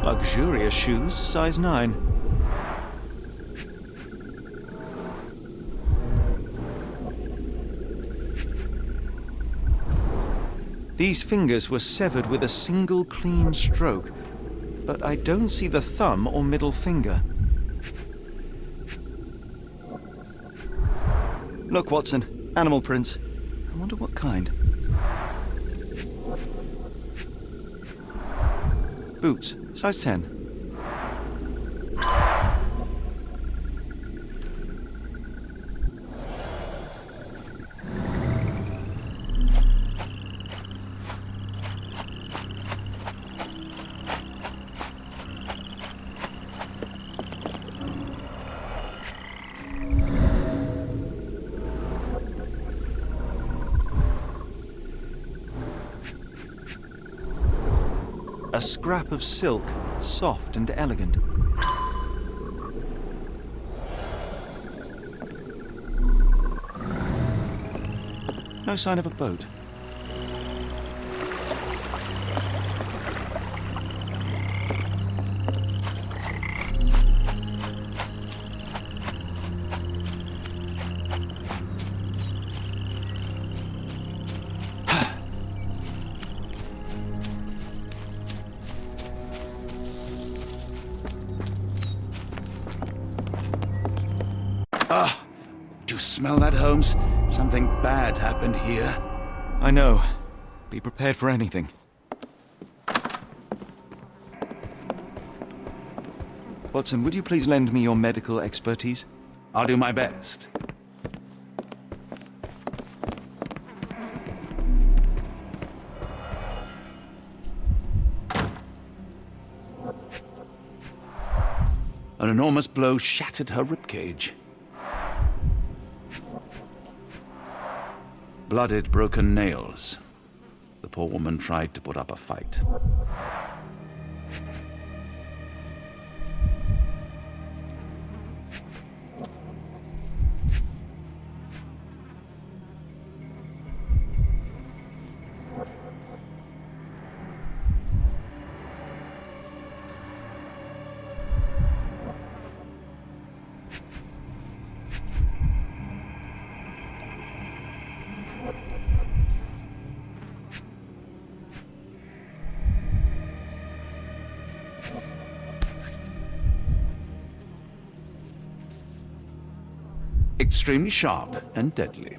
Luxurious shoes, size 9. These fingers were severed with a single clean stroke, but I don't see the thumb or middle finger. Look, Watson, animal prints. I wonder what kind. Boots, size 10. A scrap of silk, soft and elegant. No sign of a boat.
Ah! Do you smell that, Holmes? Something bad happened here.
I know. Be prepared for anything. Watson, would you please lend me your medical expertise?
I'll do my best. An enormous blow shattered her ribcage. Blooded, broken nails. The poor woman tried to put up a fight. Extremely sharp and deadly.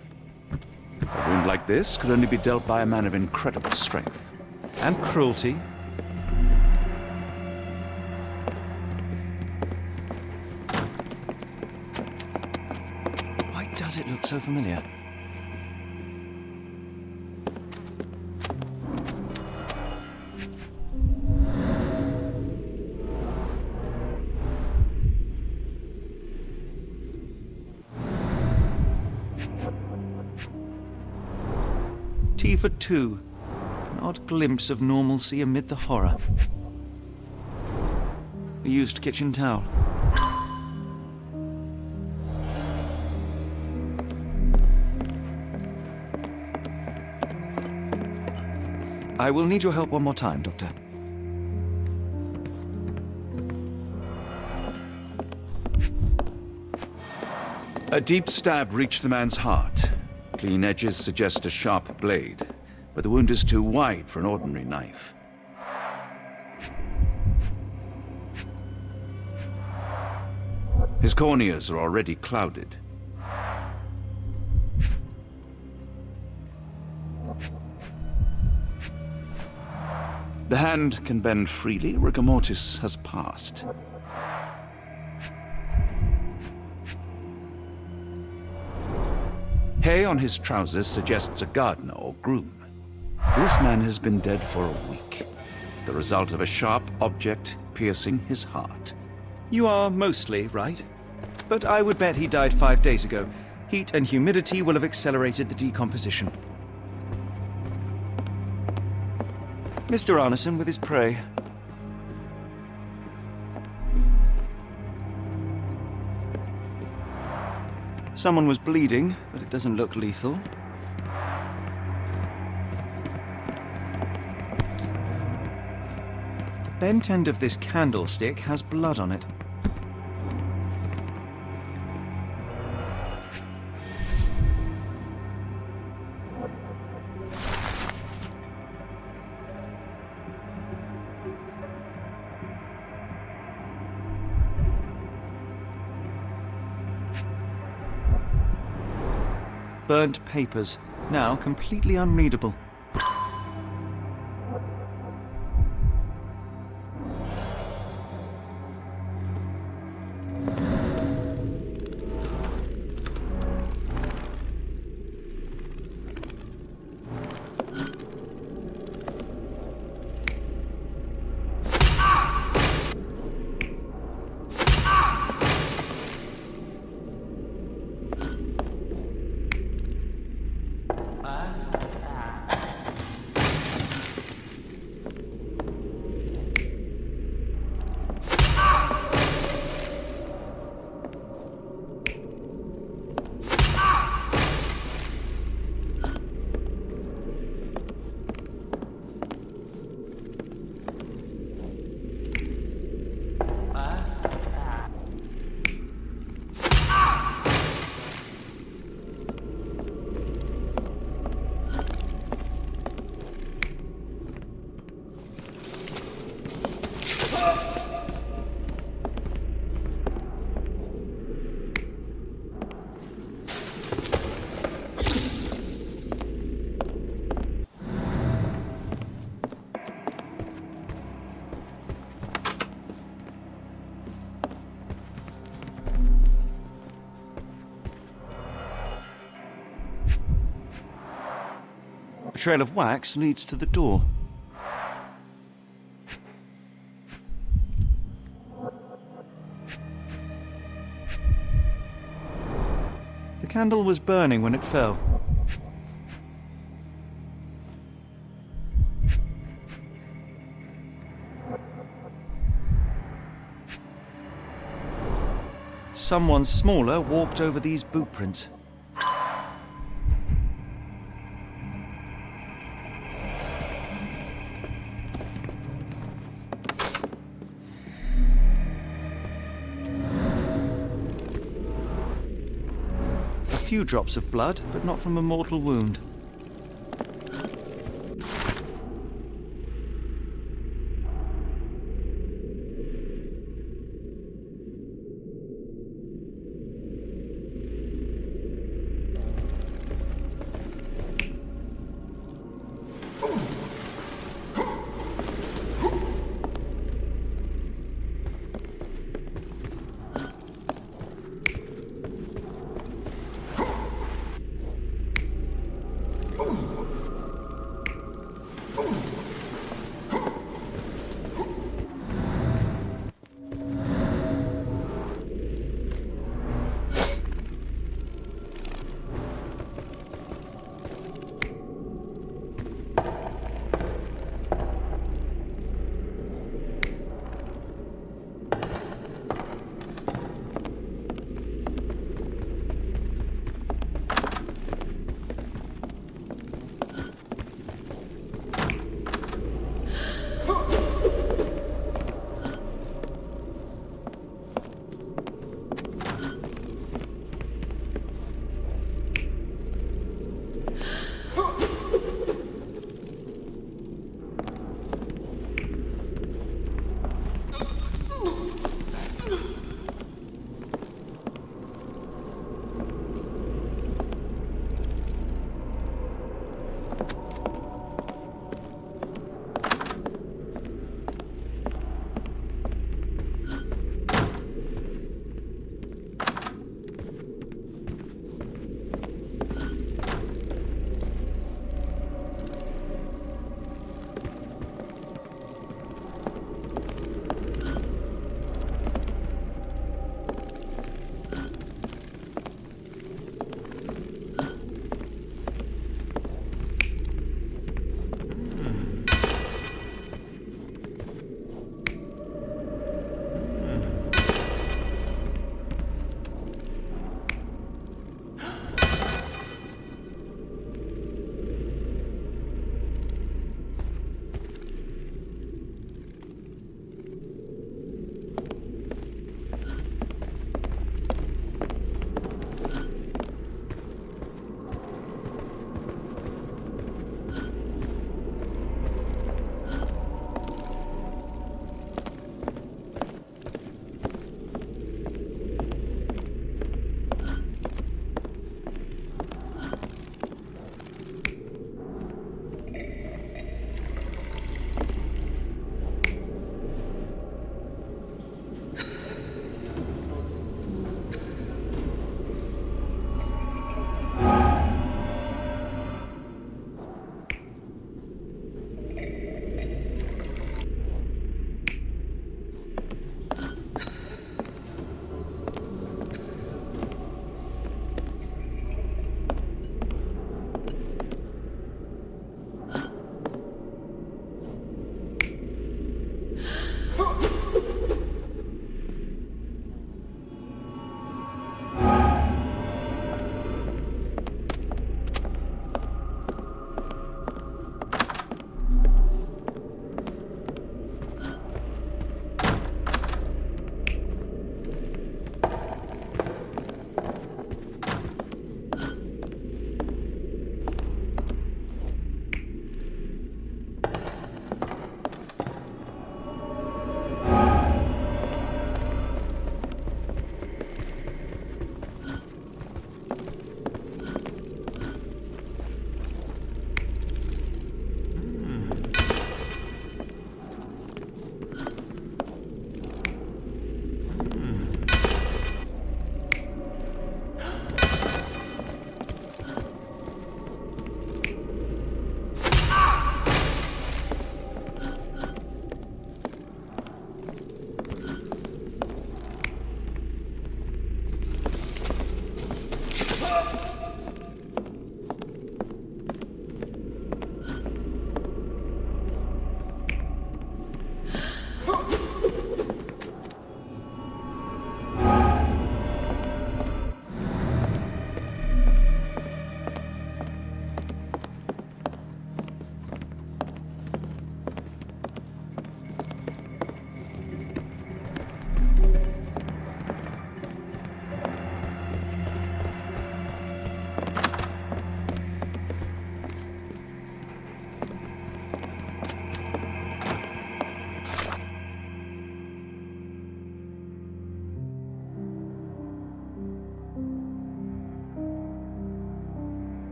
A wound like this could only be dealt by a man of incredible strength.
And cruelty. Why does it look so familiar? Tea for two. An odd glimpse of normalcy amid the horror. A used kitchen towel. I will need your help one more time, Doctor.
A deep stab reached the man's heart. Clean edges suggest a sharp blade, but the wound is too wide for an ordinary knife. His corneas are already clouded. The hand can bend freely. Rigor mortis has passed. Hay on his trousers suggests a gardener or groom. This man has been dead for a week, the result of a sharp object piercing his heart.
You are mostly right, but I would bet he died 5 days ago. Heat and humidity will have accelerated the decomposition. Mr. Arneson with his prey. Someone was bleeding, but it doesn't look lethal. The bent end of this candlestick has blood on it. Burnt papers, now completely unreadable. A trail of wax leads to the door. The candle was burning when it fell. Someone smaller walked over these boot prints. A few drops of blood, but not from a mortal wound.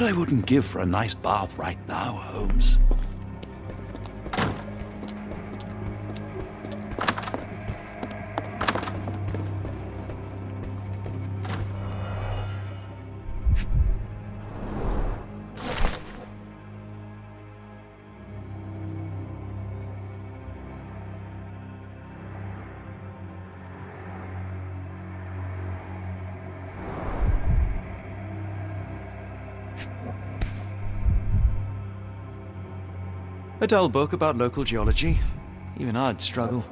I wouldn't give for a nice bath right now, Holmes.
A dull book about local geology. Even I'd struggle.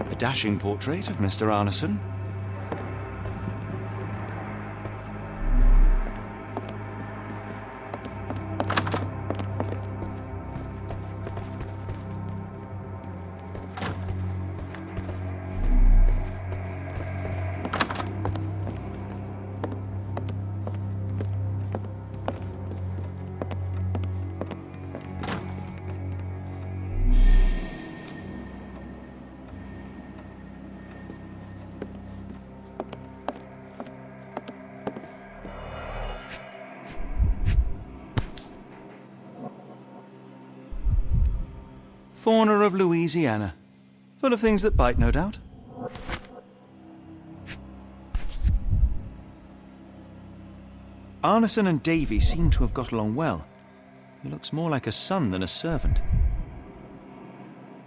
A dashing portrait of Mr. Arneson. Fauna of Louisiana. Full of things that bite, no doubt. Arneson and Davy seem to have got along well. He looks more like a son than a servant.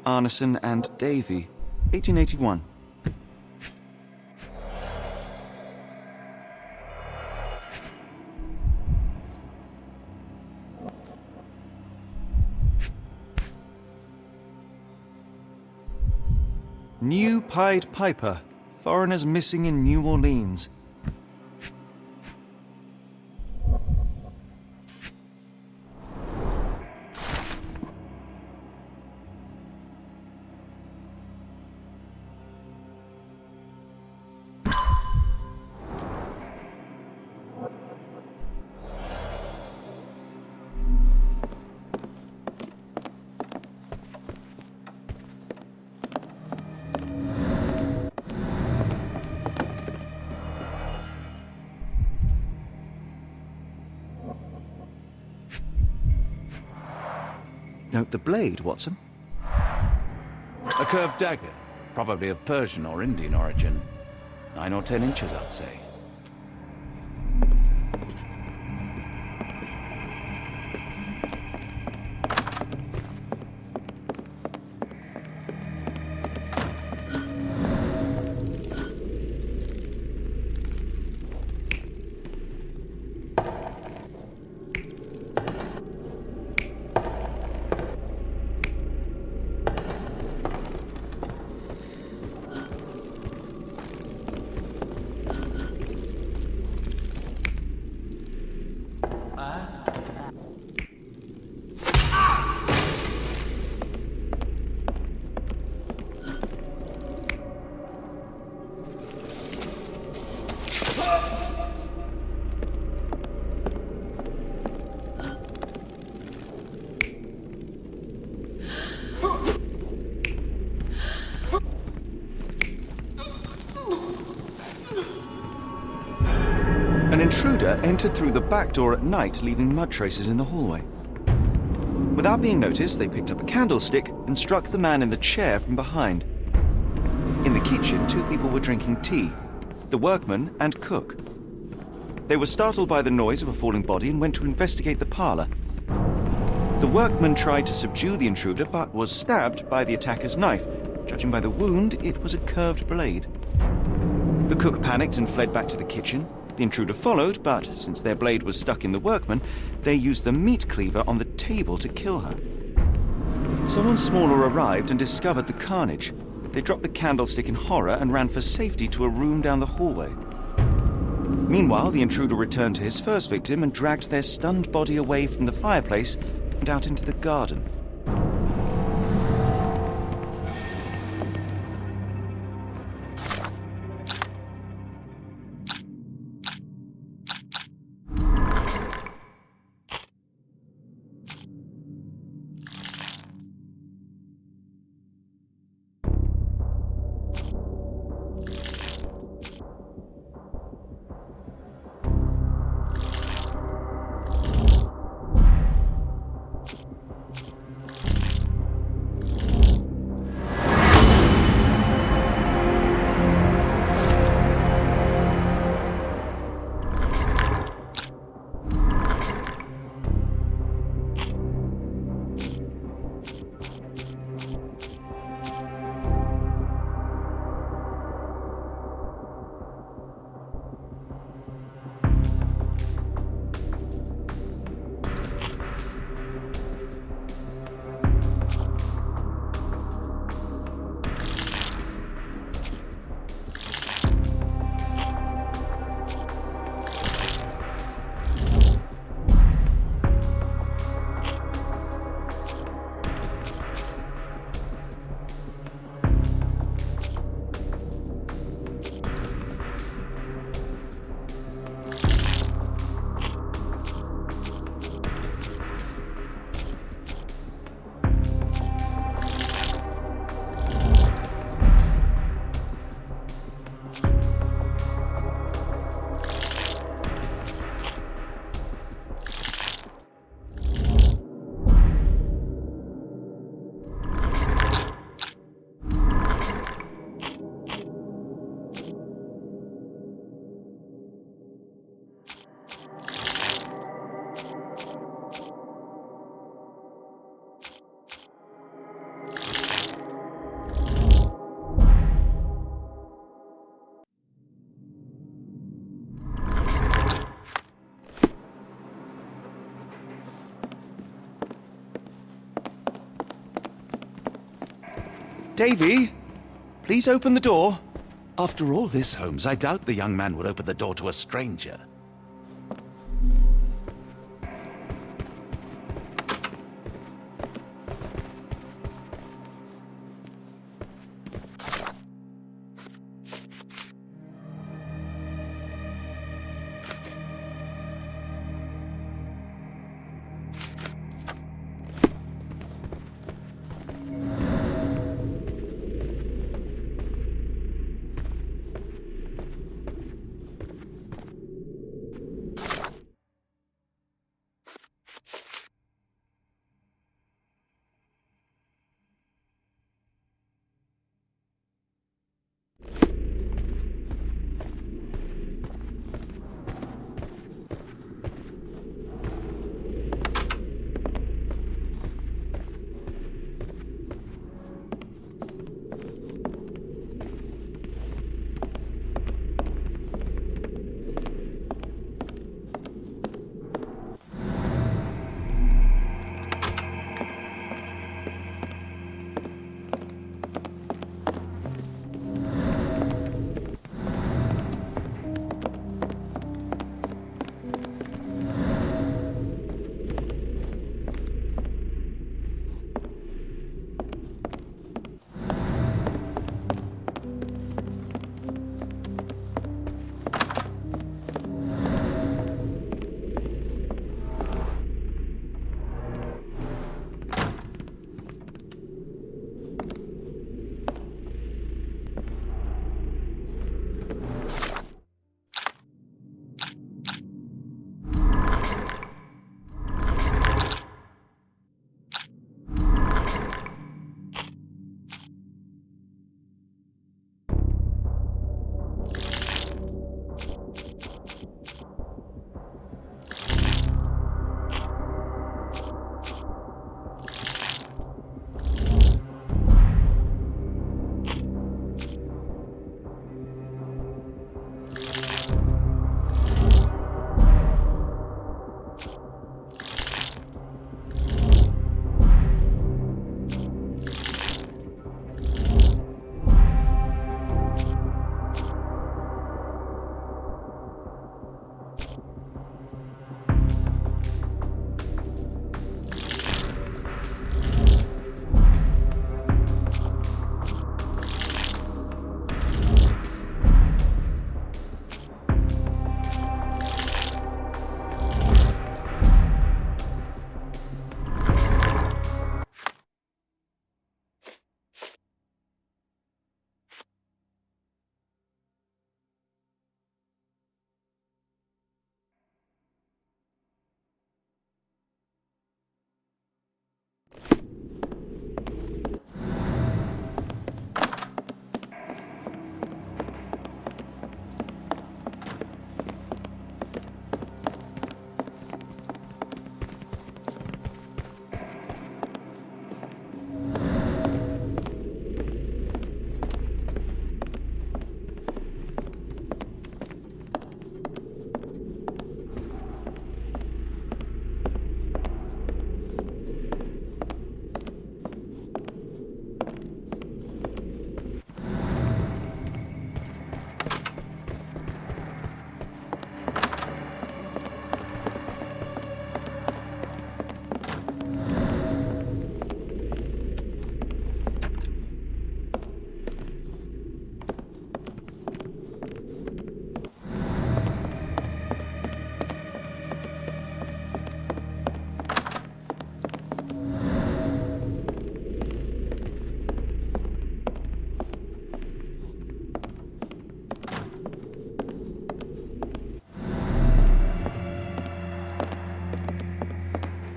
Arneson and Davy, 1881. New Pied Piper. Foreigners missing in New Orleans. Note the blade, Watson.
A curved dagger, probably of Persian or Indian origin. 9 or 10 inches, I'd say.
An intruder entered through the back door at night, leaving mud traces in the hallway. Without being noticed, they picked up a candlestick and struck the man in the chair from behind. In the kitchen, 2 people were drinking tea, the workman and cook. They were startled by the noise of a falling body and went to investigate the parlor. The workman tried to subdue the intruder but was stabbed by the attacker's knife. Judging by the wound, it was a curved blade. The cook panicked and fled back to the kitchen. The intruder followed, but since their blade was stuck in the workman, they used the meat cleaver on the table to kill her. Someone smaller arrived and discovered the carnage. They dropped the candlestick in horror and ran for safety to a room down the hallway. Meanwhile, the intruder returned to his first victim and dragged their stunned body away from the fireplace and out into the garden. Davy, please open the door.
After all this, Holmes, I doubt the young man would open the door to a stranger.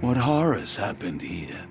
What horrors happened here?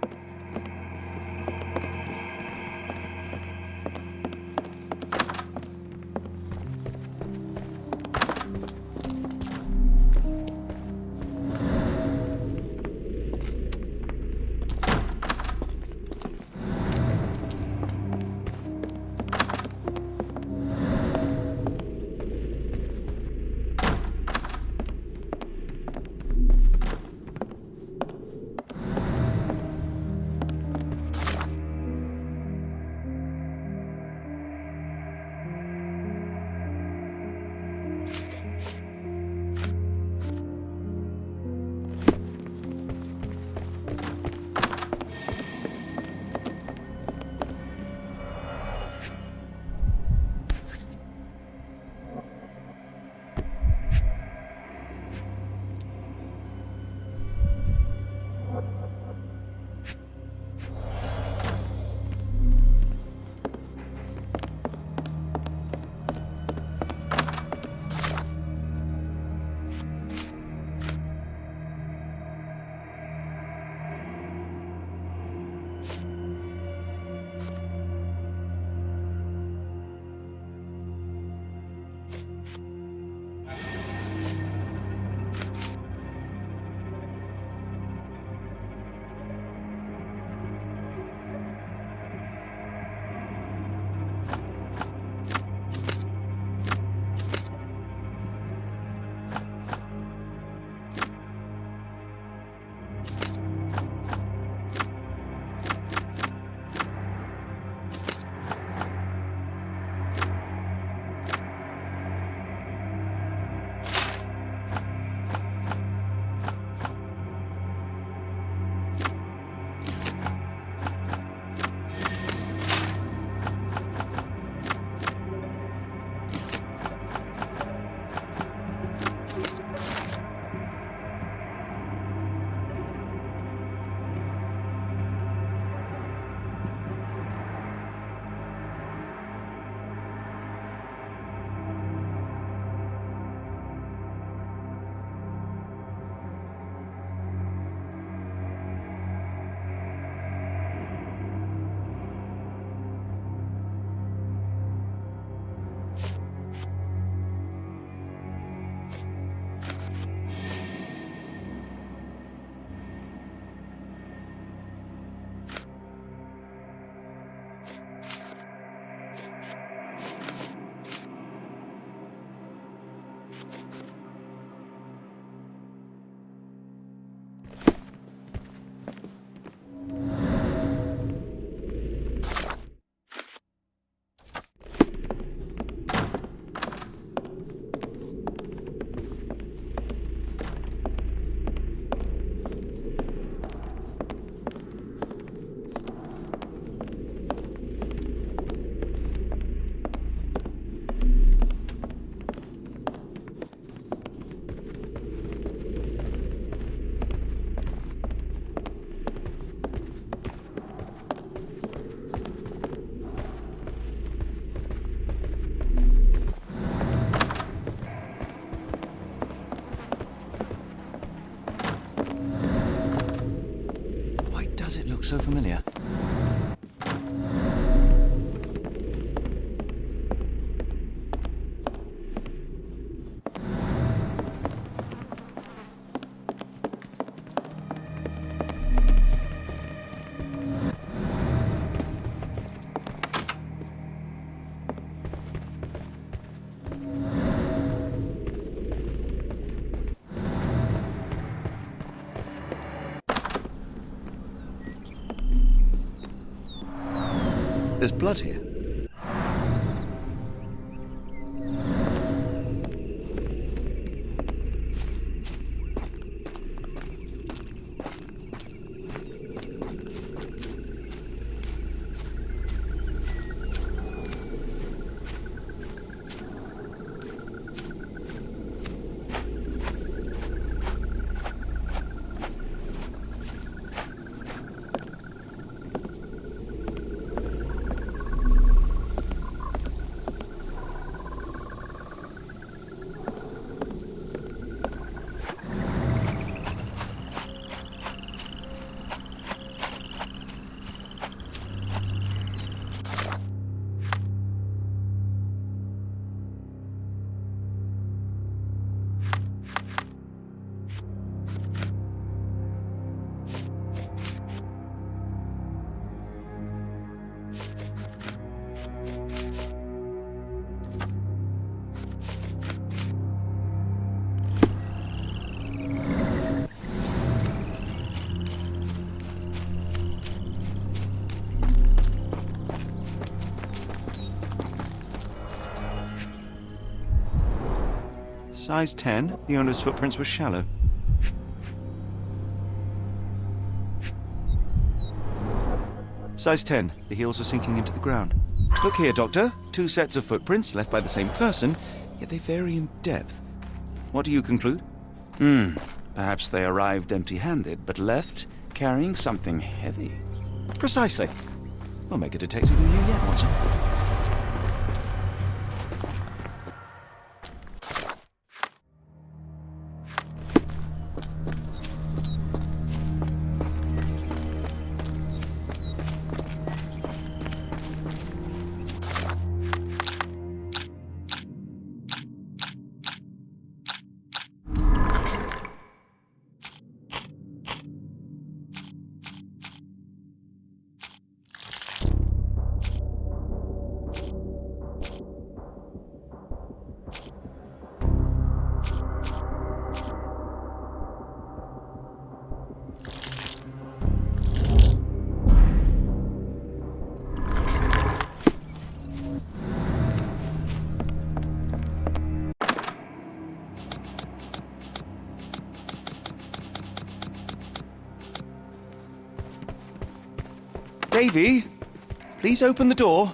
looks so familiar. There's blood here. Size 10, the owner's footprints were shallow. Size 10, the heels were sinking into the ground. Look here, Doctor. 2 sets of footprints left by the same person, yet they vary in depth. What do you conclude?
Perhaps they arrived empty-handed, but left carrying something heavy.
Precisely. We'll make a detective of you yet, Watson. Davy, please open the door.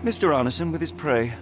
Mr. Arneson with his prey.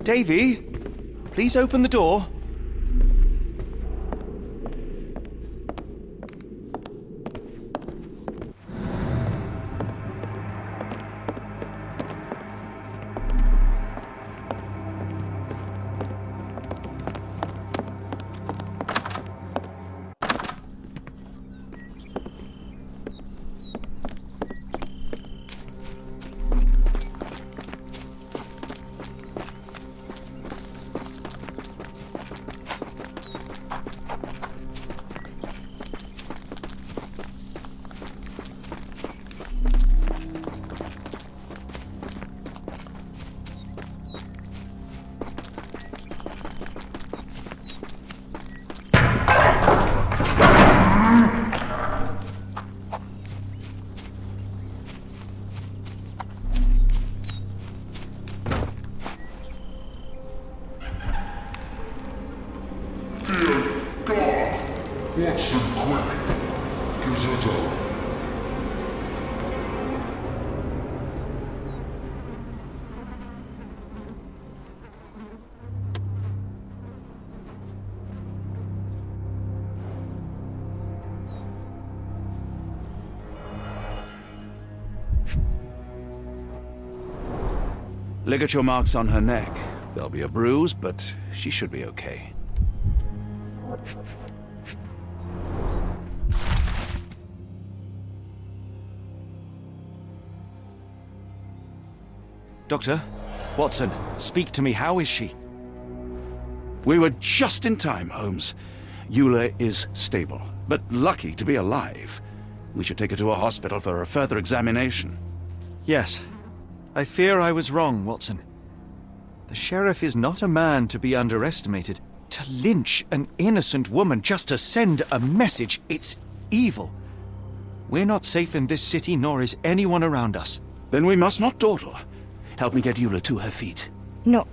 Davy, please open the door.
Watson, quick! Get her down.
Ligature marks on her neck. There'll be a bruise, but she should be okay.
Doctor, Watson, speak to me. How is she?
We were just in time, Holmes. Eula is stable, but lucky to be alive. We should take her to a hospital for a further examination.
Yes. I fear I was wrong, Watson. The sheriff is not a man to be underestimated. To lynch an innocent woman just to send a message, it's evil. We're not safe in this city, nor is anyone around us.
Then we must not dawdle. Help me get Eula to her feet.
No.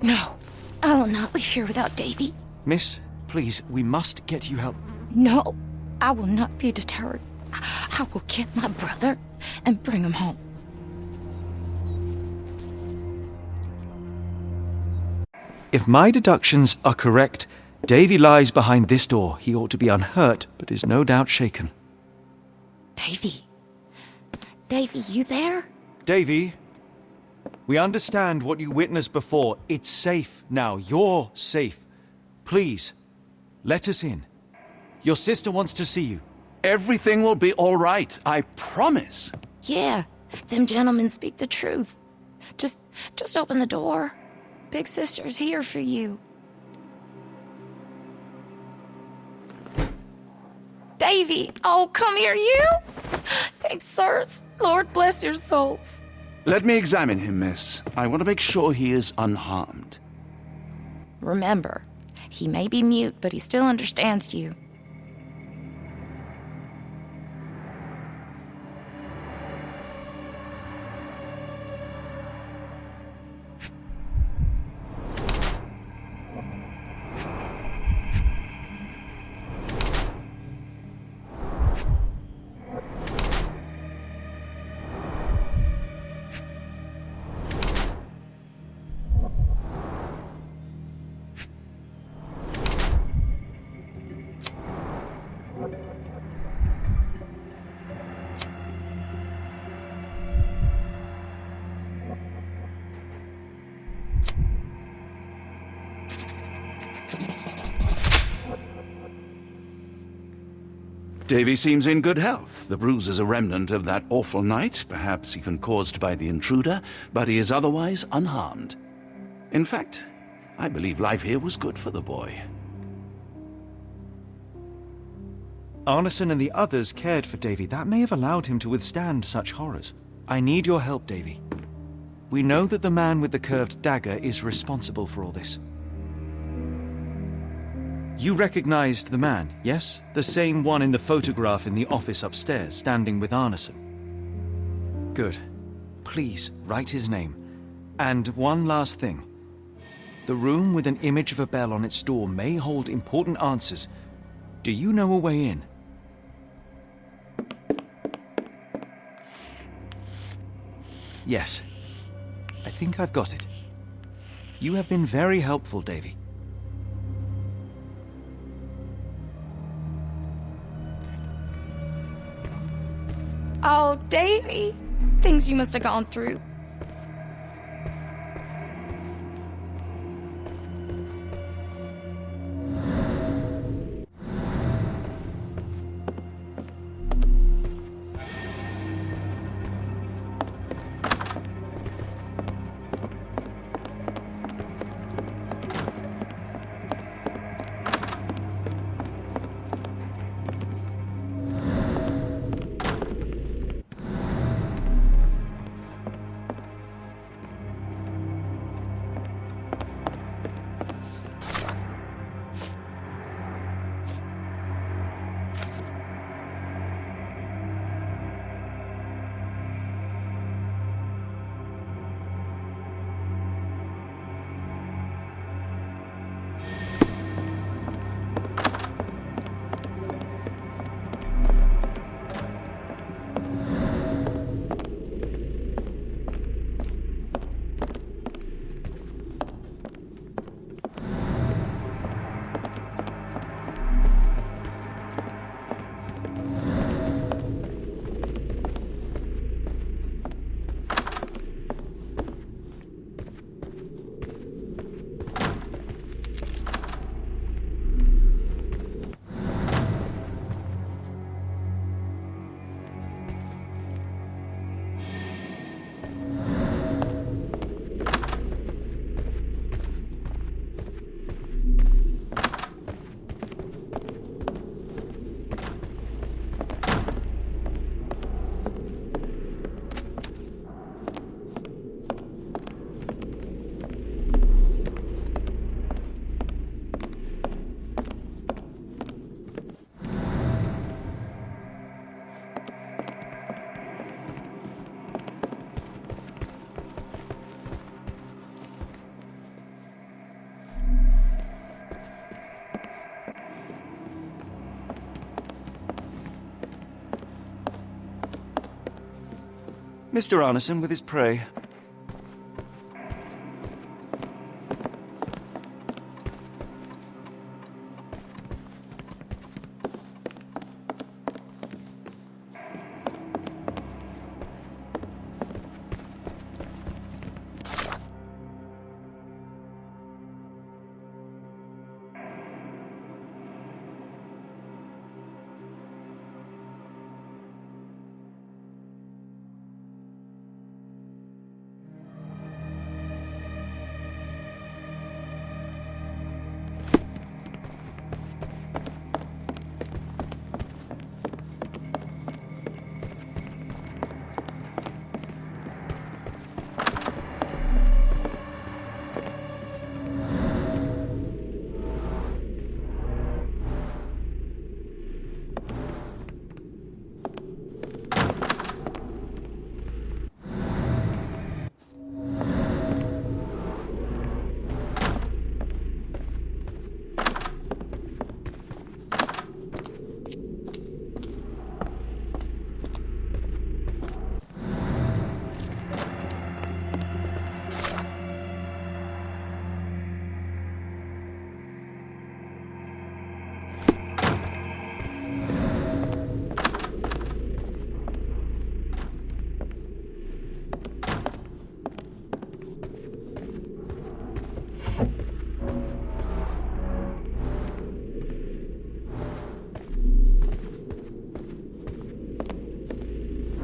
I will not leave here without Davy.
Miss, please, we must get you help.
No, I will not be deterred. I will get my brother and bring him home.
If my deductions are correct, Davy lies behind this door. He ought to be unhurt, but is no doubt shaken.
Davy, you there?
Davy, we understand what you witnessed before. It's safe now. You're safe. Please, let us in. Your sister wants to see you.
Everything will be all right, I promise.
Yeah, them gentlemen speak the truth. Just open the door. Big sister's here for you. Davy, oh, come here, you. Thanks, sirs. Lord bless your souls.
Let me examine him, miss. I want to make sure he is unharmed.
Remember, he may be mute, but he still understands you.
Davy seems in good health. The bruise is a remnant of that awful night, perhaps even caused by the intruder, but he is otherwise unharmed. In fact, I believe life here was good for the boy.
Arneson and the others cared for Davy. That may have allowed him to withstand such horrors. I need your help, Davy. We know that the man with the curved dagger is responsible for all this. You recognized the man, yes? The same one in the photograph in the office upstairs, standing with Arneson. Good. Please, write his name. And one last thing. The room with an image of a bell on its door may hold important answers. Do you know a way in? Yes. I think I've got it. You have been very helpful, Davy.
Oh, Davy. Things you must have gone through.
Mr. Arneson with his prey.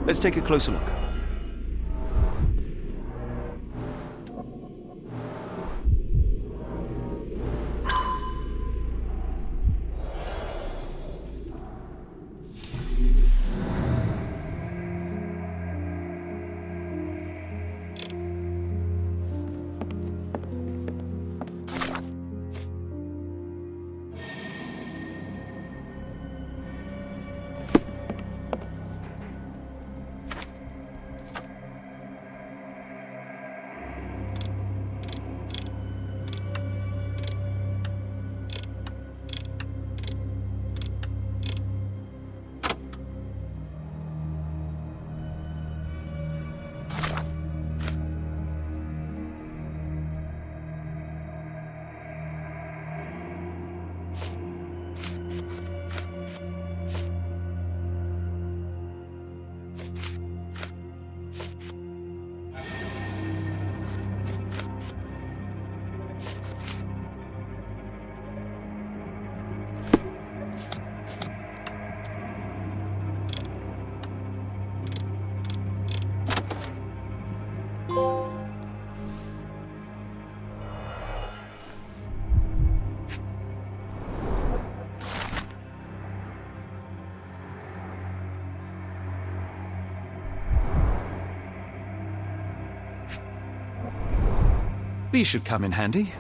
Let's take a closer look. These should come in handy.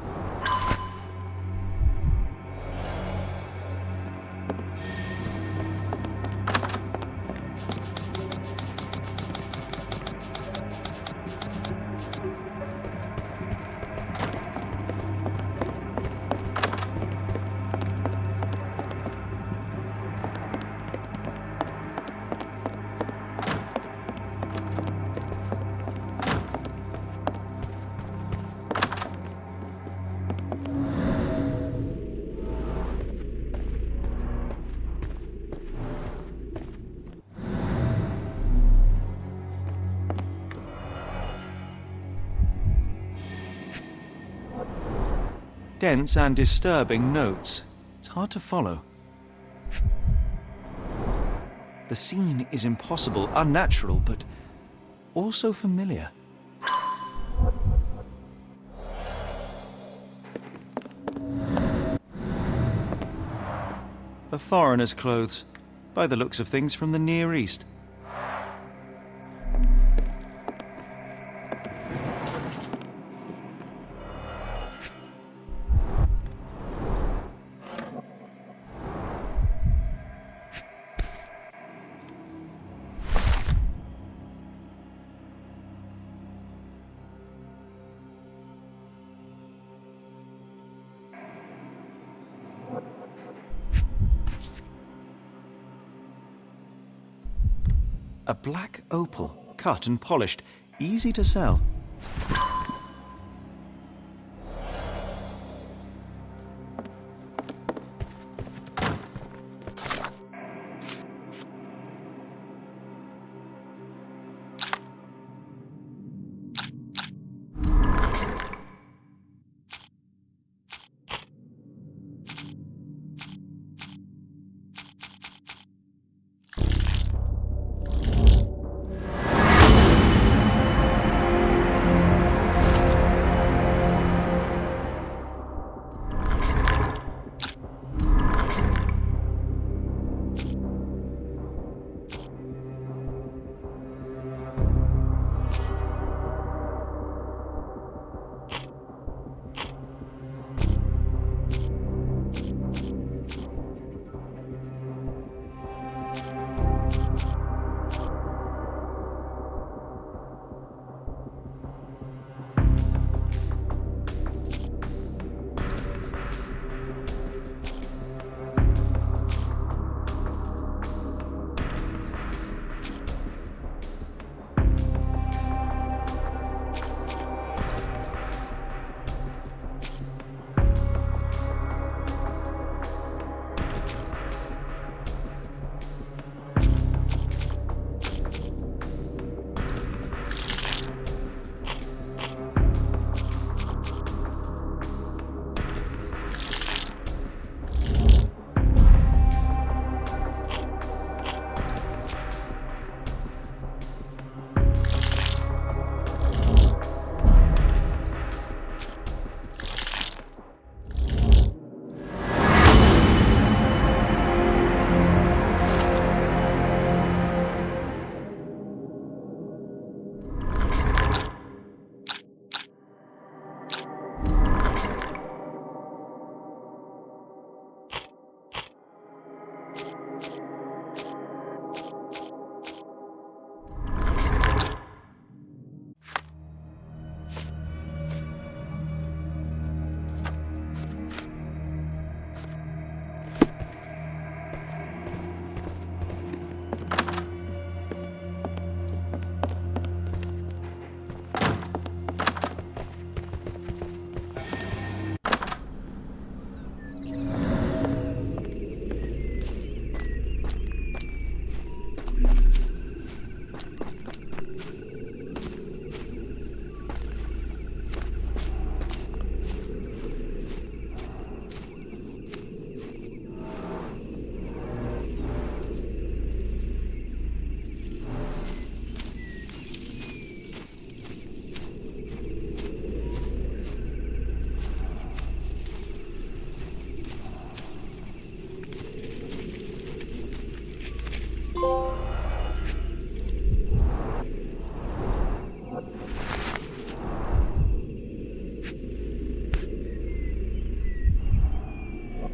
Dense and disturbing notes. It's hard to follow. The scene is impossible, unnatural, but also familiar. A foreigner's clothes, by the looks of things from the Near East. A black opal, cut and polished, easy to sell.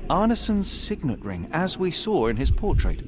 Arneson's signet ring, as we saw in his portrait.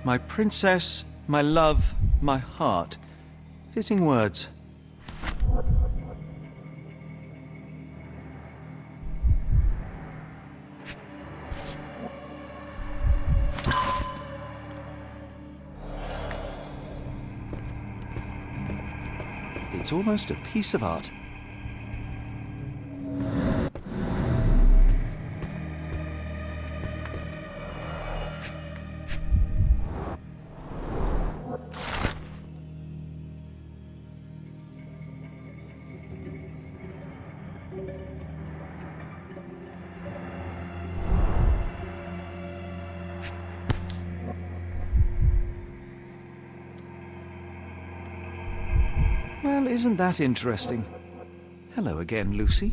My princess, my love, my heart. Fitting words. It's almost a piece of art. Well, isn't that interesting? Hello again, Lucy.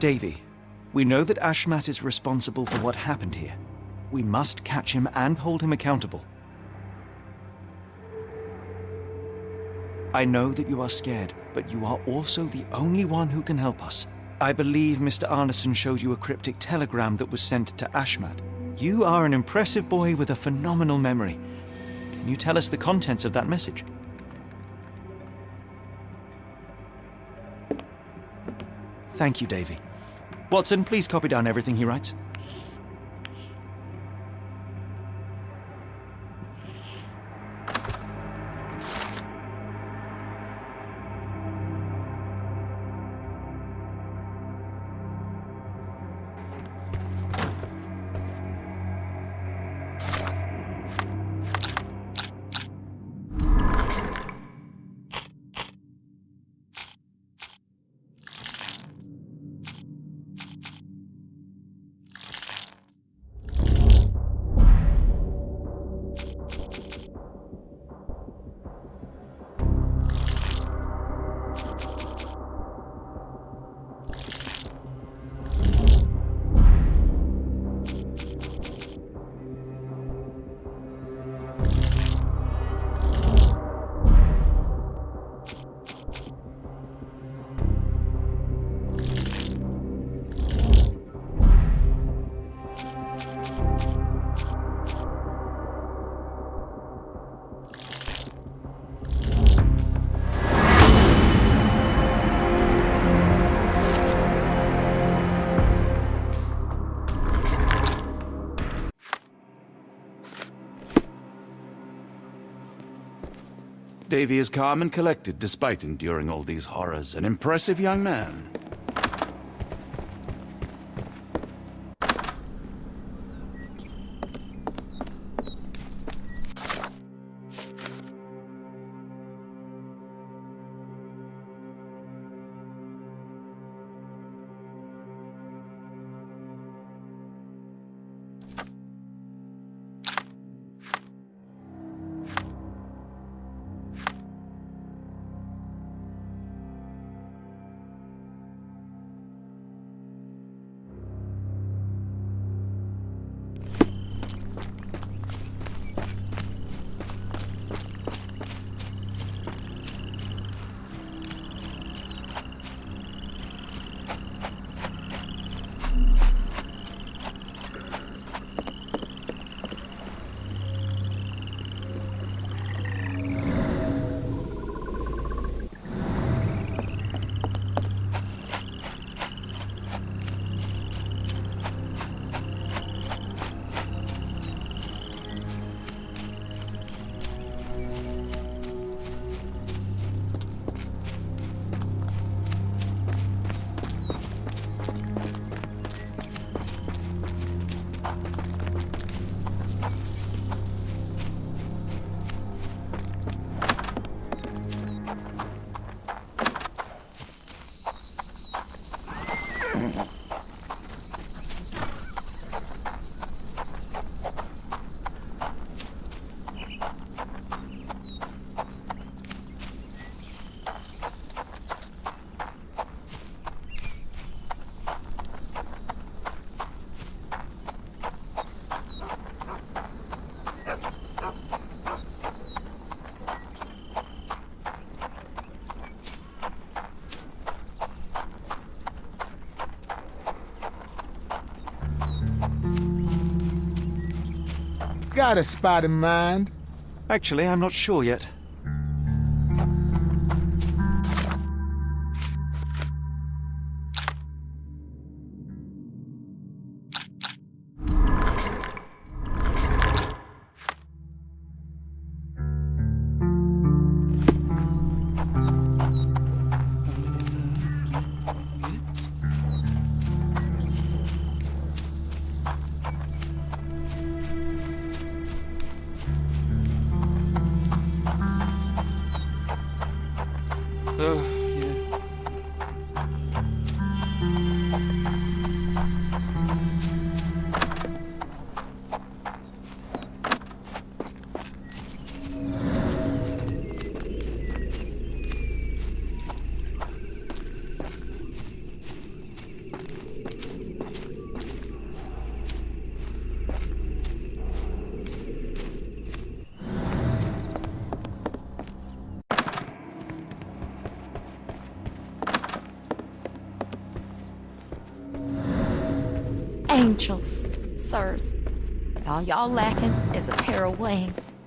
Davy, we know that Ashmat is responsible for what happened here. We must catch him and hold him accountable. I know that you are scared, but you are also the only one who can help us. I believe Mr. Arneson showed you a cryptic telegram that was sent to Ashmat. You are an impressive boy with a phenomenal memory. Can you tell us the contents of that message? Thank you, Davy. Watson, please copy down everything he writes.
Davy is calm and collected despite enduring all these horrors. An impressive young man.
Got a spot in mind?
Actually, I'm not sure yet.
Angels, sirs. All y'all lacking is a pair of wings.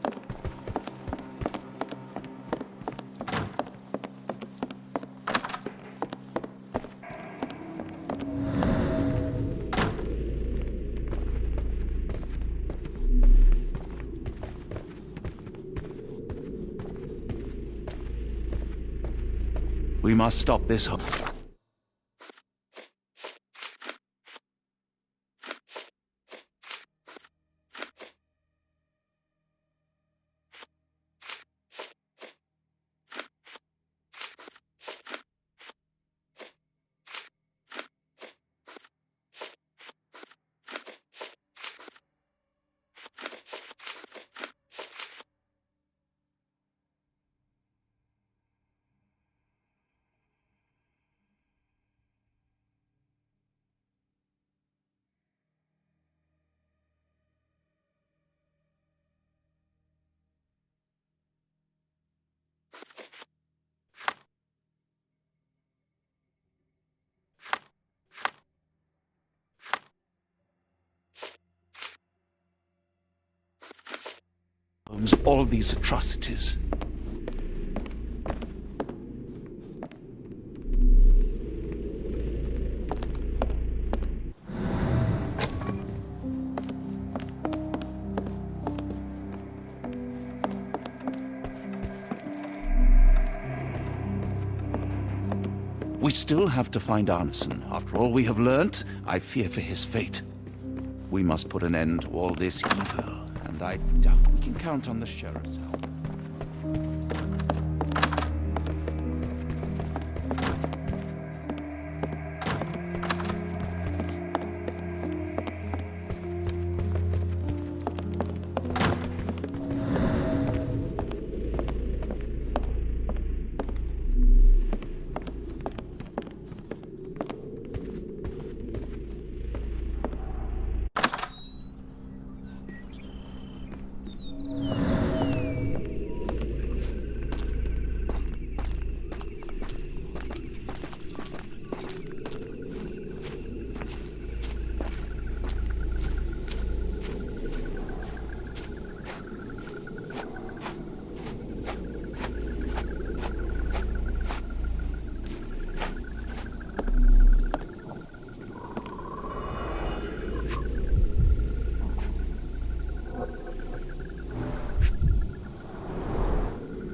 We must stop this. Holmes, all these atrocities. We still have to find Arneson. After all we have learnt, I fear for his fate. We must put an end to all this evil, and I doubt we can count on the sheriff's help.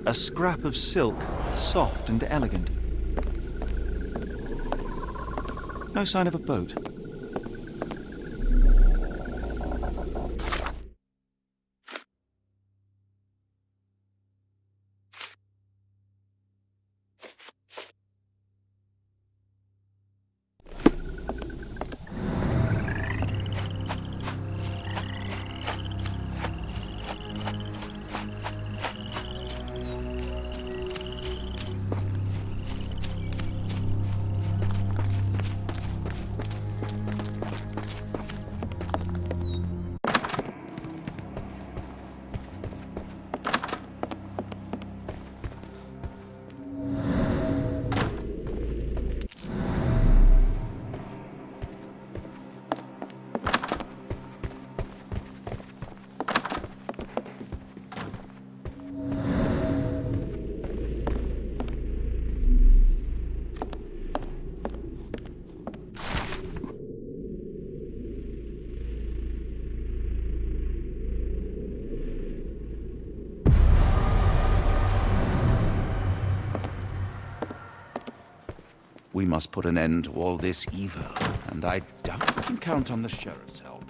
A scrap of silk, soft and elegant. No sign of a boat.
We must put an end to all this evil, and I doubt we can count on the sheriff's help.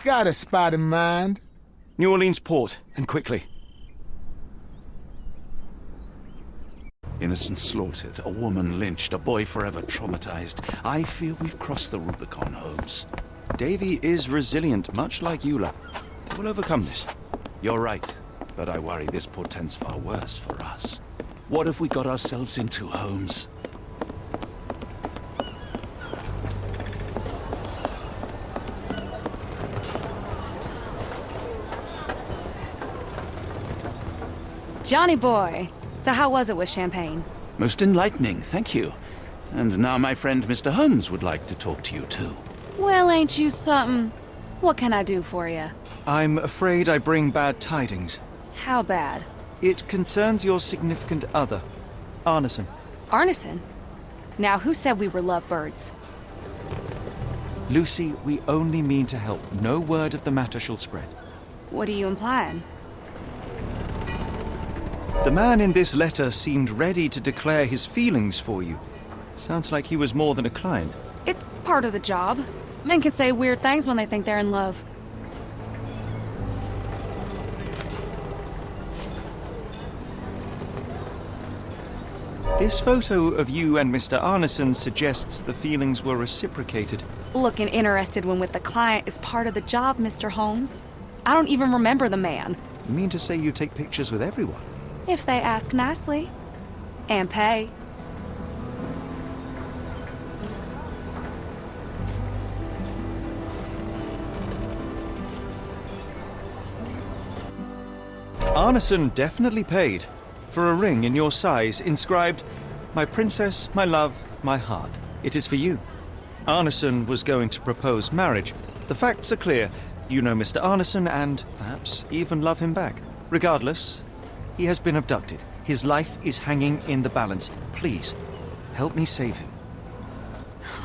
Got a spot in mind?
New Orleans port, and quickly.
Innocents slaughtered, a woman lynched, a boy forever traumatized. I fear we've crossed the Rubicon, Holmes.
Davy is resilient, much like Eula. They will overcome this.
You're right, but I worry this portends far worse for us. What have we got ourselves into, Holmes?
Johnny boy, so how was it with Champagne?
Most enlightening, thank you. And now my friend Mr. Holmes would like to talk to you too.
Well, ain't you something? What can I do for you?
I'm afraid I bring bad tidings.
How bad?
It concerns your significant other, Arneson.
Arneson? Now, who said we were lovebirds?
Lucy, we only mean to help. No word of the matter shall spread.
What are you implying?
The man in this letter seemed ready to declare his feelings for you. Sounds like he was more than a client.
It's part of the job. Men can say weird things when they think they're in love.
This photo of you and Mr. Arneson suggests the feelings were reciprocated.
Looking interested when with the client is part of the job, Mr. Holmes. I don't even remember the man.
You mean to say you take pictures with everyone?
If they ask nicely. And pay.
Arneson definitely paid for a ring in your size inscribed, "My princess, my love, my heart." It is for you. Arneson was going to propose marriage. The facts are clear. You know Mr. Arneson and, perhaps, even love him back. Regardless, he has been abducted. His life is hanging in the balance. Please, help me save him.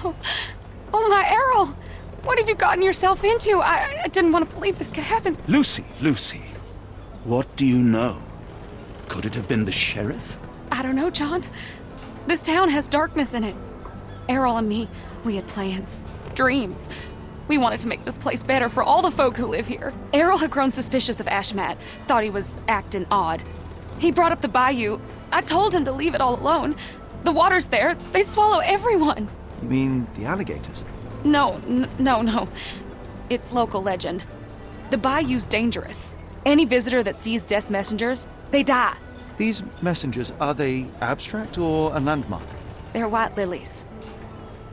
Oh my Errol! What have you gotten yourself into? I didn't want to believe this could happen.
Lucy, what do you know? Could it have been the sheriff?
I don't know, John. This town has darkness in it. Errol and me, we had plans, dreams. We wanted to make this place better for all the folk who live here. Errol had grown suspicious of Ashmat, thought he was acting odd. He brought up the Bayou. I told him to leave it all alone. The water's there. They swallow everyone.
You mean the alligators?
No. It's local legend. The Bayou's dangerous. Any visitor that sees Death's messengers, they die.
These messengers, are they abstract or a landmark?
They're white lilies.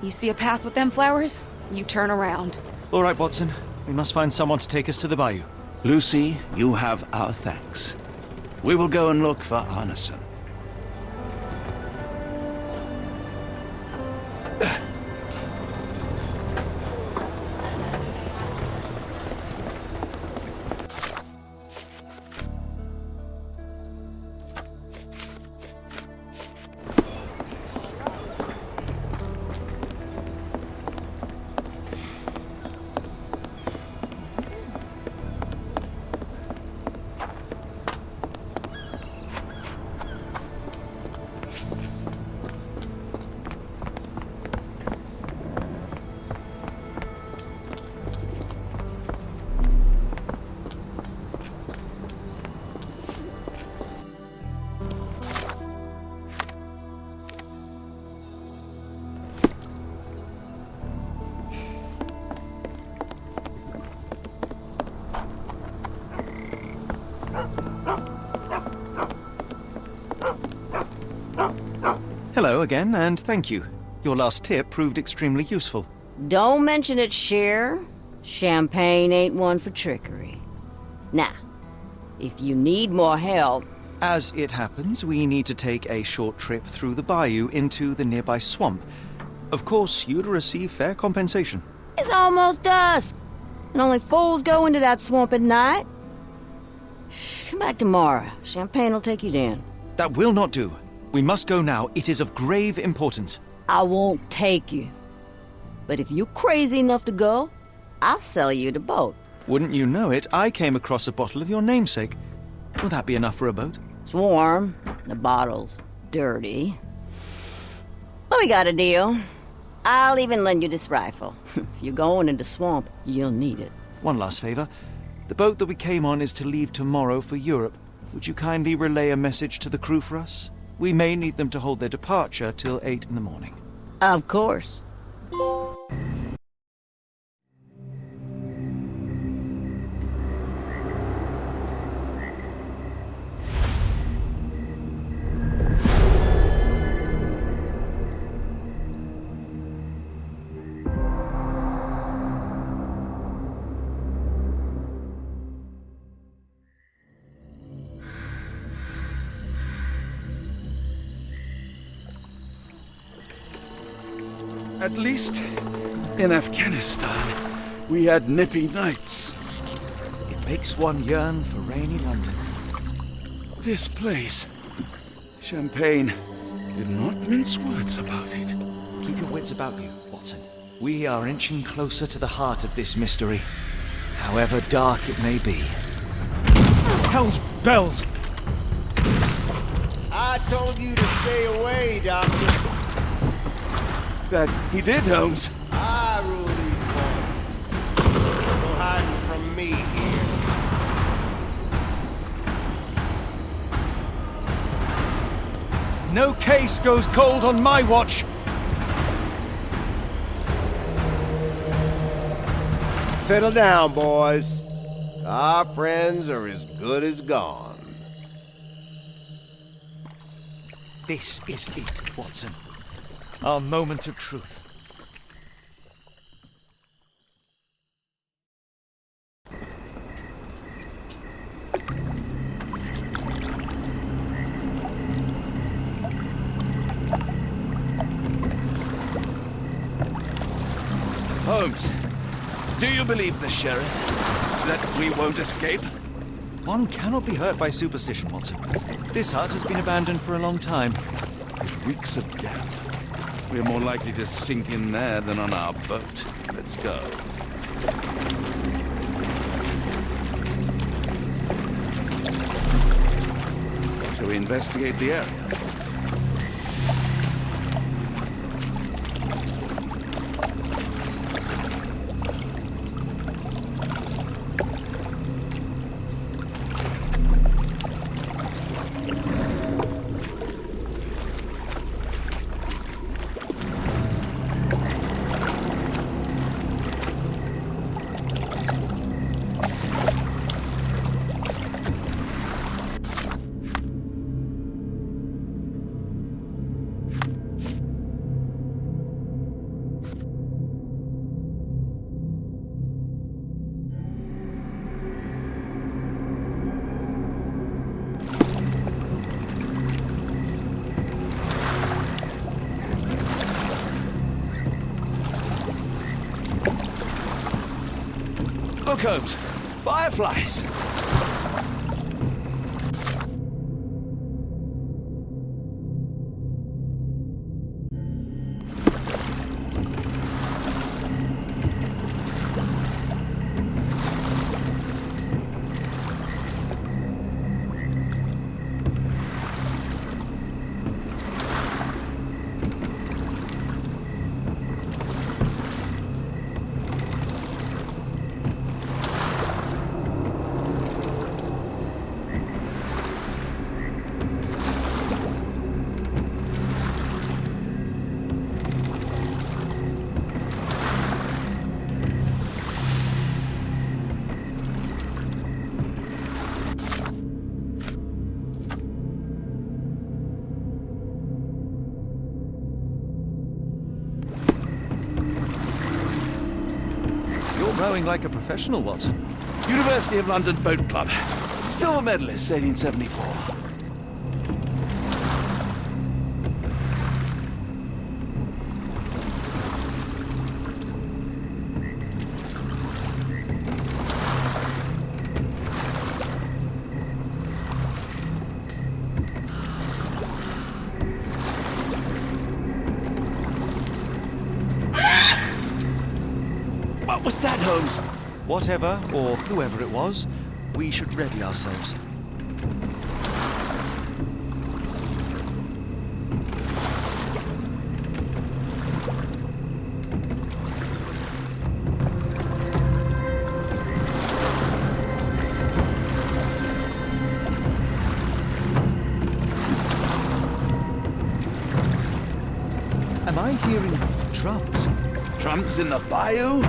You see a path with them flowers, you turn around.
All right, Watson. We must find someone to take us to the Bayou.
Lucy, you have our thanks. We will go and look for Arneson.
Hello again, and thank you. Your last tip proved extremely useful.
Don't mention it, Cher. Champagne ain't one for trickery. Now, if you need more help...
As it happens, we need to take a short trip through the bayou into the nearby swamp. Of course, you'd receive fair compensation.
It's almost dusk, and only fools go into that swamp at night. Come back tomorrow. Champagne will take you down.
That will not do. We must go now. It is of grave importance.
I won't take you. But if you're crazy enough to go, I'll sell you the boat.
Wouldn't you know it, I came across a bottle of your namesake. Will that be enough for a boat?
It's warm. The bottle's dirty. But we got a deal. I'll even lend you this rifle. If you're going into swamp, you'll need it.
One last favor. The boat that we came on is to leave tomorrow for Europe. Would you kindly relay a message to the crew for us? We may need them to hold their departure till 8 in the morning.
Of course.
At least in Afghanistan, we had nippy nights.
It makes one yearn for rainy London.
This place, Champagne, did not mince words about it.
Keep your wits about you, Watson. We are inching closer to the heart of this mystery, however dark it may be. Hell's bells!
I told you to stay away, Doctor.
That he did, Holmes.
I rule these boys. No hiding from me here.
No case goes cold on my watch!
Settle down, boys. Our friends are as good as gone.
This is it, Watson. Our moment of truth.
Holmes, do you believe the sheriff that we won't escape?
One cannot be hurt by superstition, Watson. This hut has been abandoned for a long time.
It reeks of damp. We're more likely to sink in there than on our boat. Let's go. Shall we investigate the area? Look, Holmes. Fireflies.
Rowing like a professional, Watson.
University of London Boat Club. Silver medalist, 1874. What was that, Holmes?
Whatever, or whoever it was, we should ready ourselves. Am I hearing drums?
Drums in the bayou?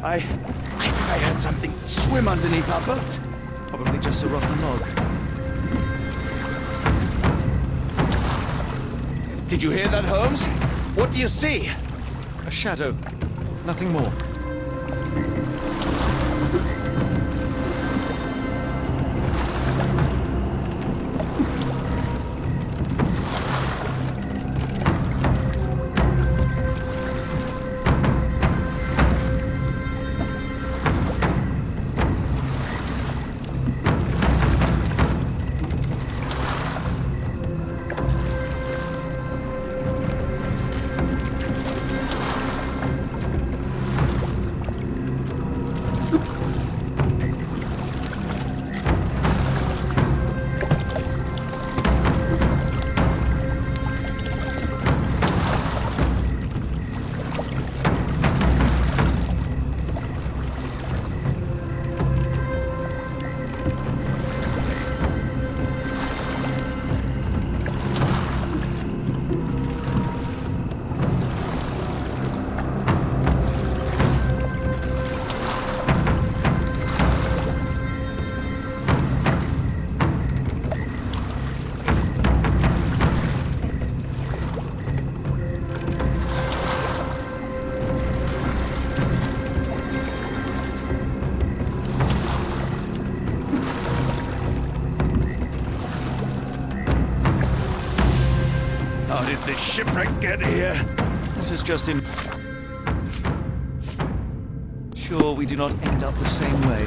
I think I heard something swim underneath our boat.
Probably just a rotten log.
Did you hear that, Holmes? What do you see?
A shadow. Nothing more.
this shipwreck get here?
Let us just sure we do not end up the same way.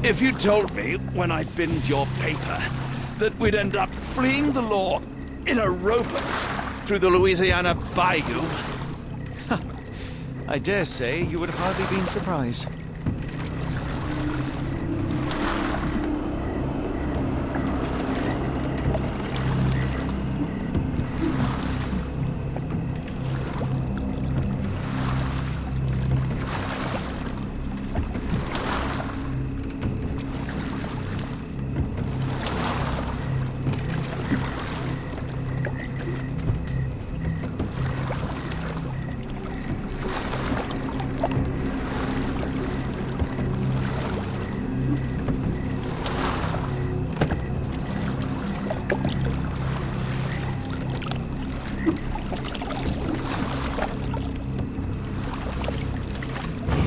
If you told me when I binned your paper that we'd end up fleeing the law in a rowboat through the Louisiana Bayou...
I dare say you would have hardly been surprised.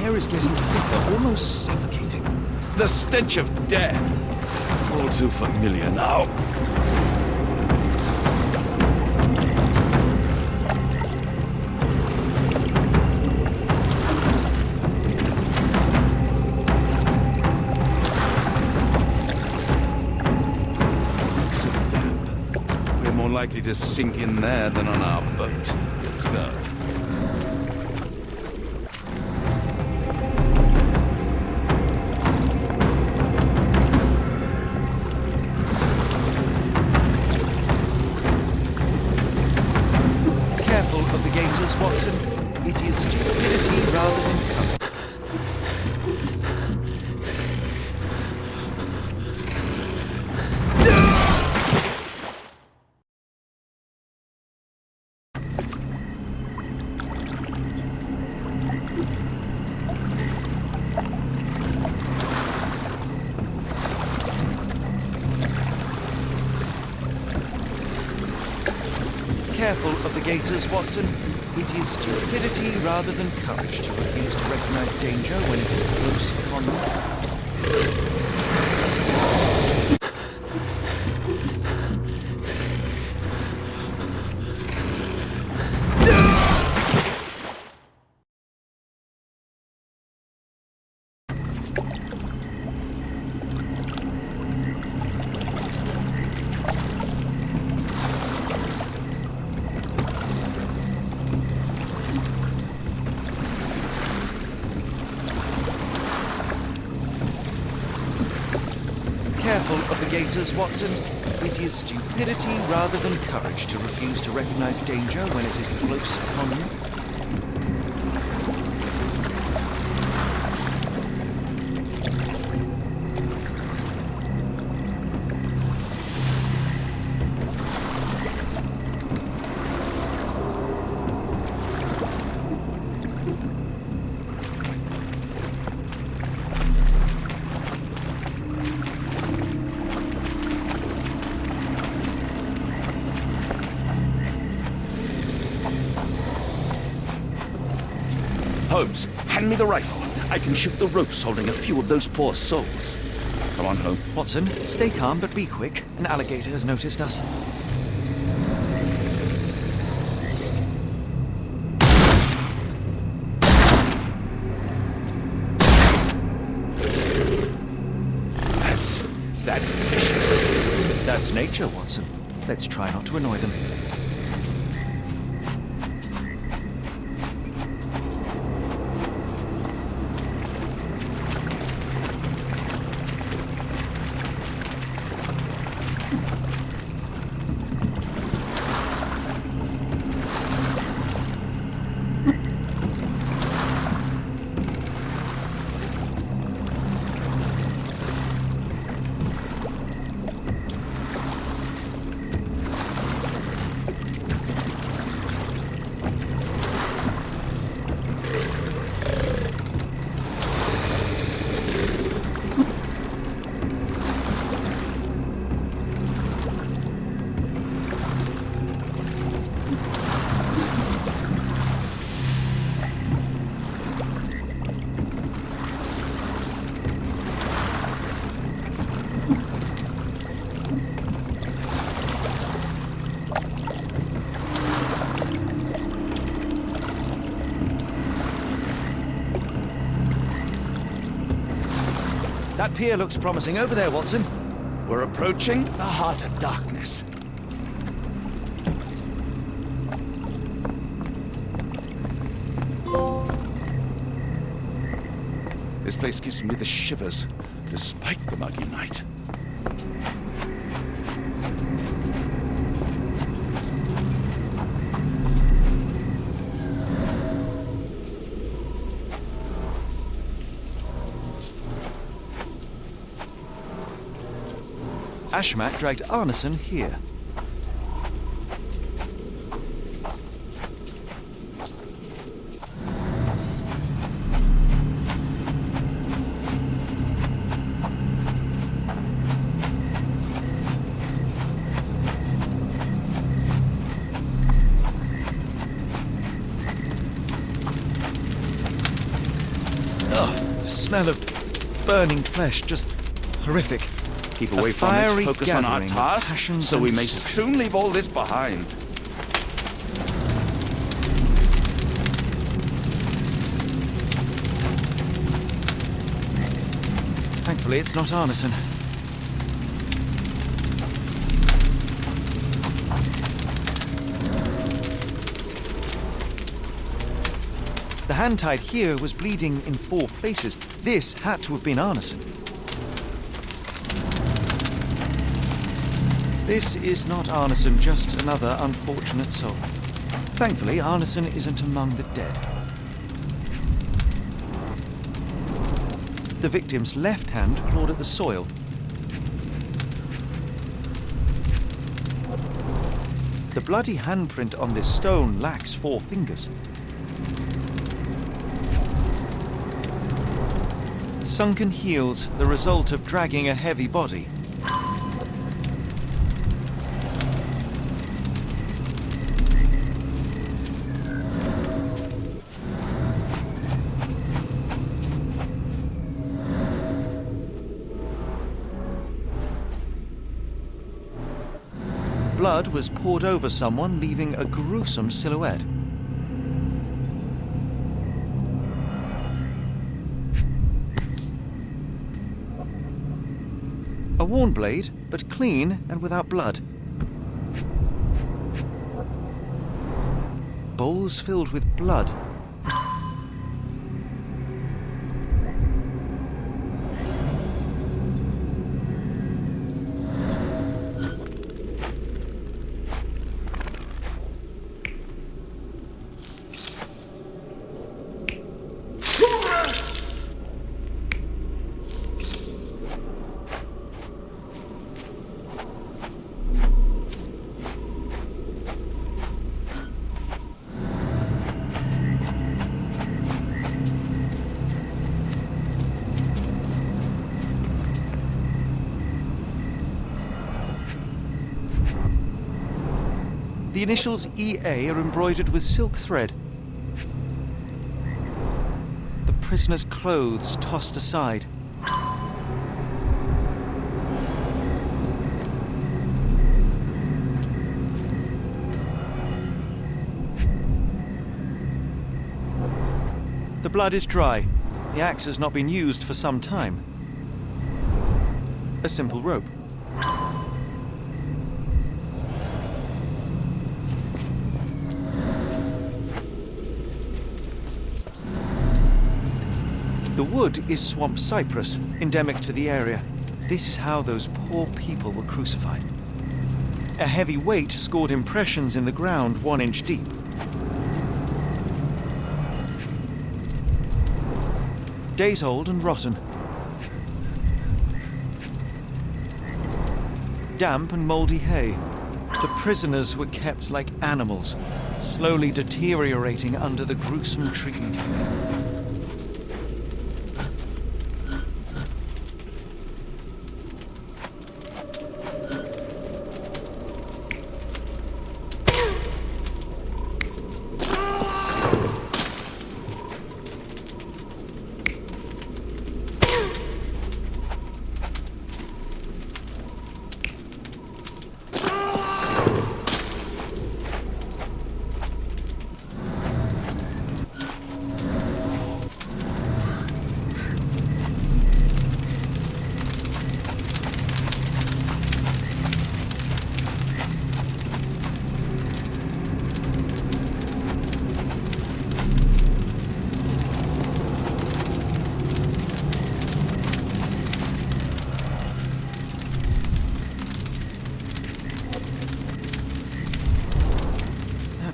air is getting thicker, almost suffocating.
The stench of death. All too familiar now. Likely to sink in there than on our boat. Let's go.
Careful of the gators, Watson. It is stupidity rather than courage. Careful of the gators, Watson. It is stupidity rather than courage to refuse to recognize danger when it is close upon you. Careful of the gators, Watson. It is stupidity rather than courage to refuse to recognize danger when it is close upon you.
Holmes, hand me the rifle. I can shoot the ropes holding a few of those poor souls. Come on, Holmes.
Watson, stay calm but be quick. An alligator has noticed us.
That's vicious.
That's nature, Watson. Let's try not to annoy them. That pier looks promising over there, Watson.
We're approaching the heart of darkness. This place gives me the shivers, despite the muggy night.
Ashmat dragged Arneson here. The smell of burning flesh, just horrific.
Keep
A
away from it,
fiery
focus on our
gathering of
task,
passions
so we
and
may
deception.
soon leave all this behind.
Thankfully, it's not Arneson. The hand tied here was bleeding in 4 places. This had to have been Arneson. This is not Arneson, just another unfortunate soul. Thankfully, Arneson isn't among the dead. The victim's left hand clawed at the soil. The bloody handprint on this stone lacks 4 fingers. Sunken heels, the result of dragging a heavy body. Blood was poured over someone, leaving a gruesome silhouette. A worn blade, but clean and without blood. Bowls filled with blood. The initials EA are embroidered with silk thread. The prisoner's clothes tossed aside. The blood is dry. The axe has not been used for some time. A simple rope. The wood is swamp cypress, endemic to the area. This is how those poor people were crucified. A heavy weight scored impressions in the ground 1 inch deep. Days old and rotten. Damp and mouldy hay. The prisoners were kept like animals, slowly deteriorating under the gruesome treatment.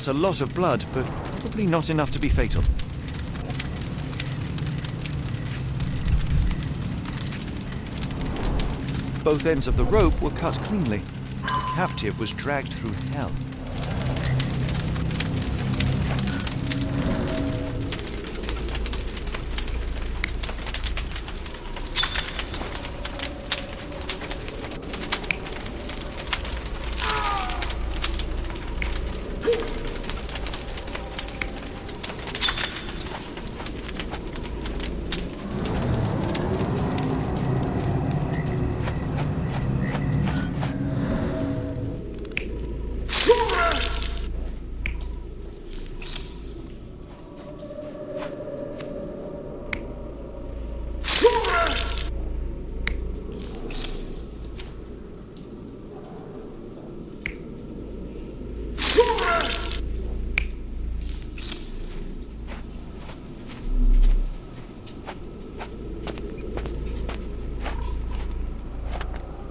That's a lot of blood, but probably not enough to be fatal. Both ends of the rope were cut cleanly. The captive was dragged through hell.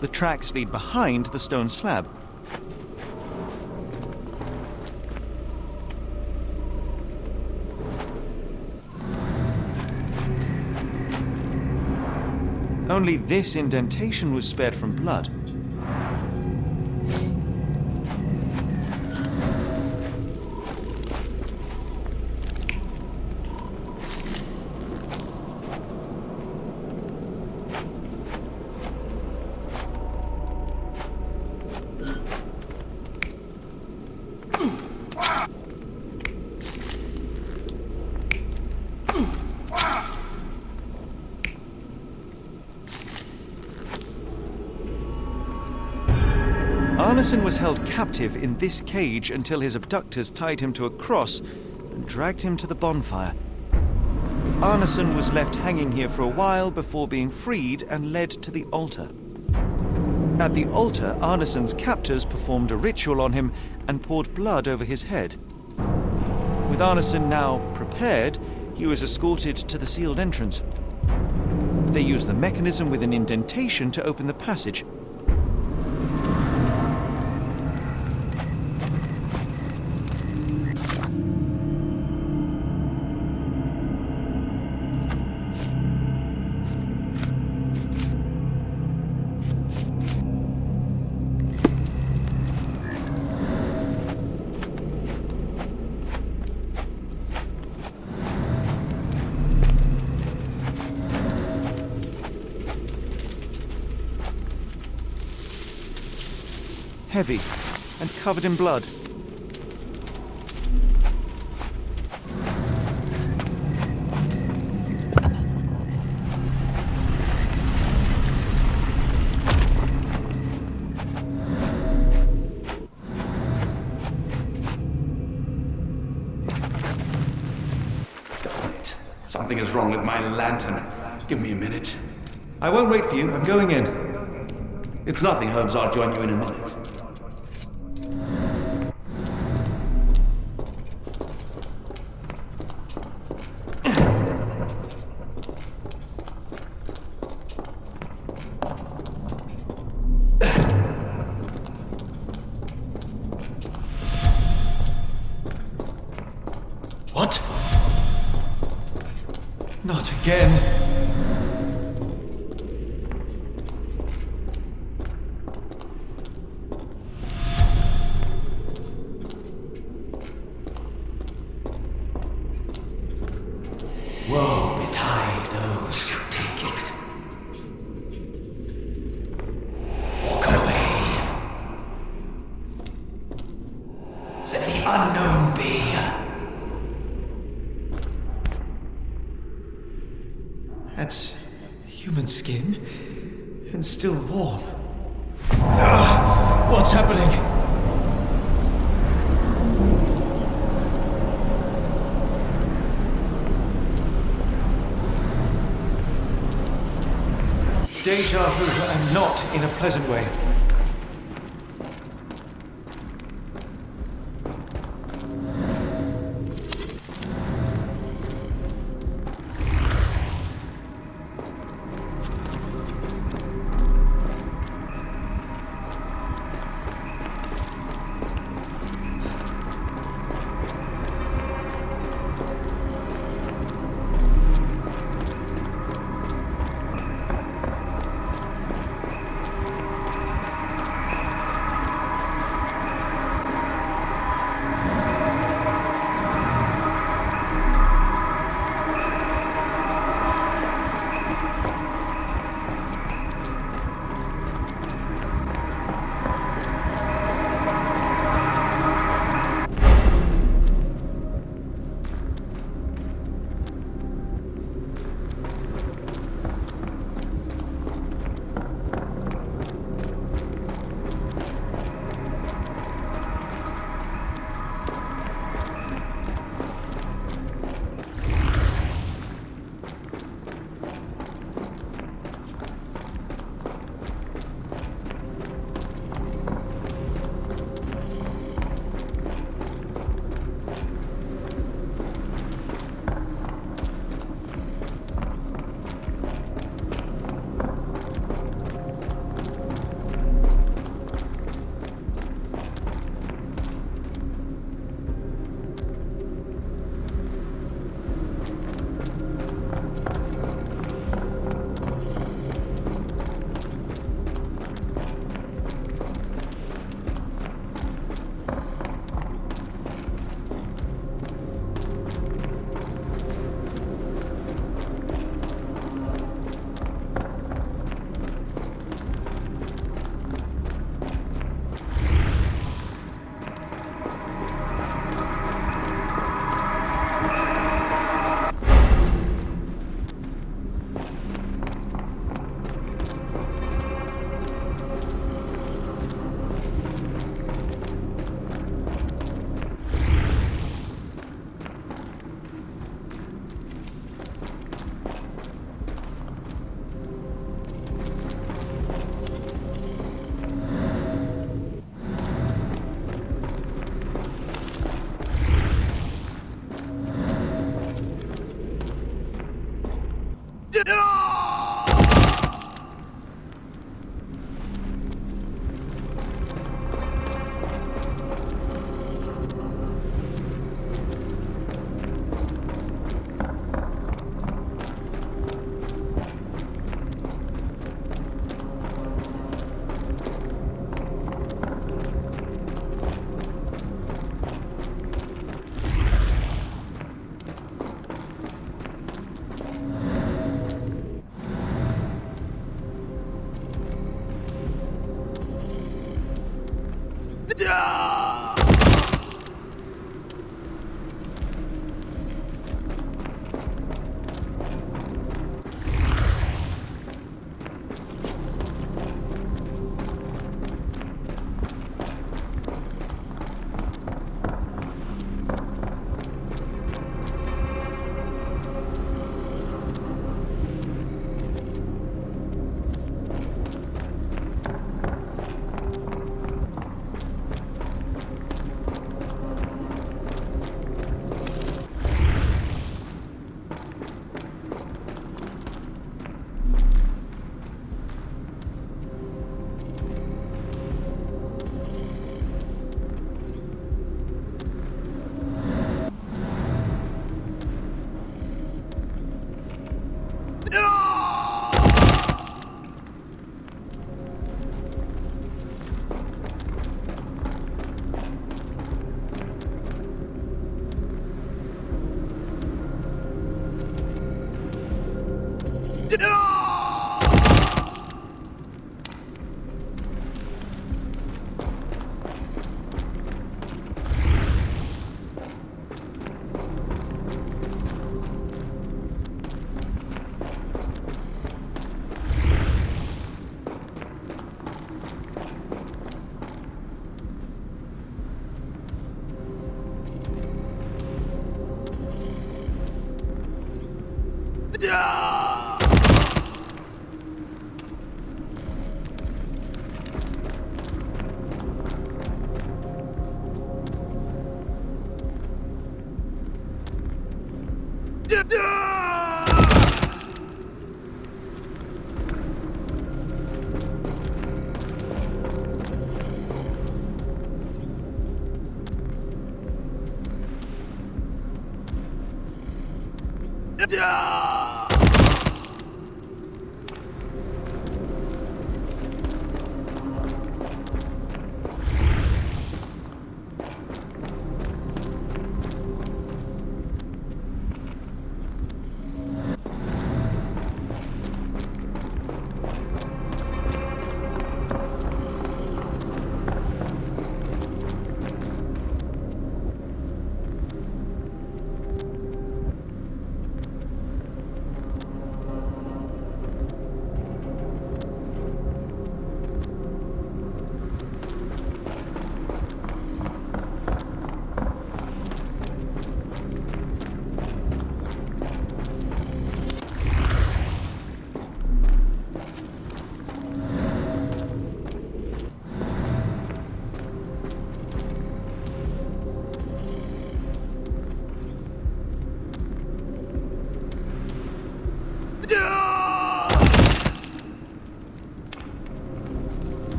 The tracks lead behind the stone slab. Only this indentation was spared from blood. Arneson was held captive in this cage until his abductors tied him to a cross and dragged him to the bonfire. Arneson was left hanging here for a while before being freed and led to the altar. At the altar, Arneson's captors performed a ritual on him and poured blood over his head. With Arneson now prepared, he was escorted to the sealed entrance. They used the mechanism with an indentation to open the passage. Heavy and covered in blood.
Damn it. Something is wrong with my lantern. Give me a minute.
I won't wait for you. I'm going in.
It's nothing, Holmes. I'll join you in a minute.
What? Not again.
Woe betide those who take it. Walk away. Let the unknown be.
That's human skin and still warm. What's happening? Deja vu, and not in a pleasant way.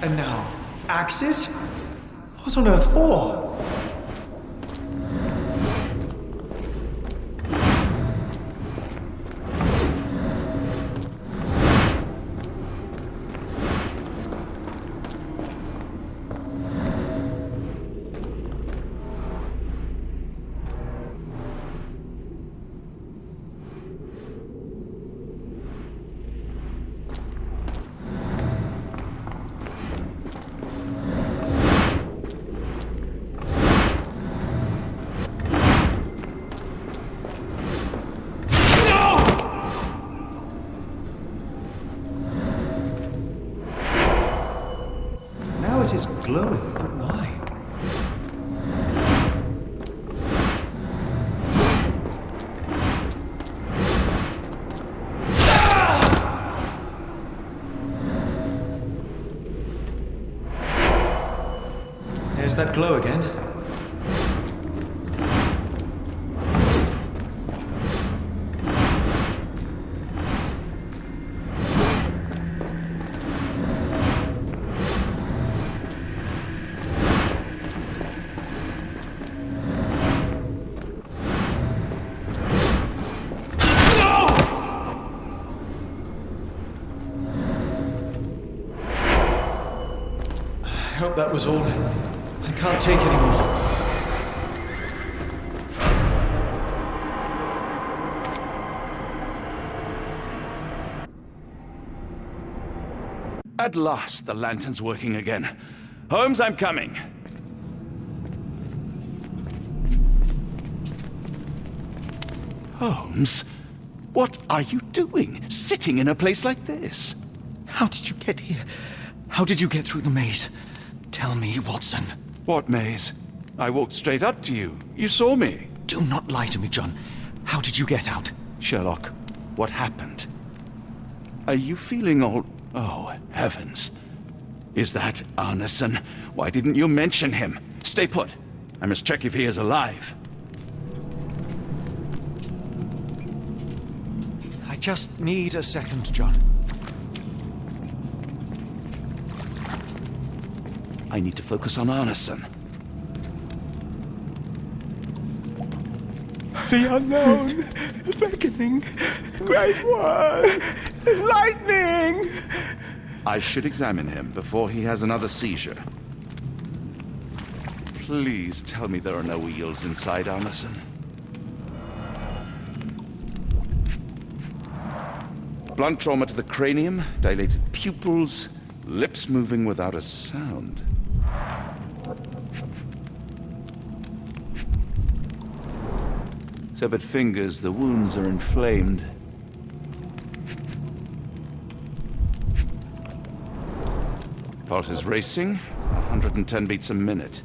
And now, axes? What on earth for? It is glowing, but why? There's that glow again. I hope that was all. I can't take anymore.
At last, the lantern's working again. Holmes, I'm coming. Holmes, what are you doing, sitting in a place like this?
How did you get here? How did you get through the maze? Tell me, Watson.
What maze? I walked straight up to you. You saw me.
Do not lie to me, John. How did you get out?
Sherlock, what happened? Are you feeling all... Oh, heavens. Is that Arneson? Why didn't you mention him? Stay put. I must check if he is alive.
I just need a second, John.
I need to focus on Arneson.
The unknown, beckoning, great one, lightning!
I should examine him before he has another seizure. Please tell me there are no eels inside Arneson. Blunt trauma to the cranium, dilated pupils, lips moving without a sound. Severed fingers, the wounds are inflamed. Pulse is racing, 110 beats a minute.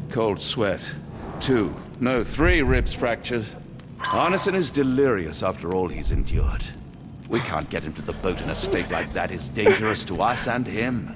Cold sweat. 2, no, 3 ribs fractured. Arneson is delirious after all he's endured. We can't get him to the boat in a state like that. It's dangerous to us and him.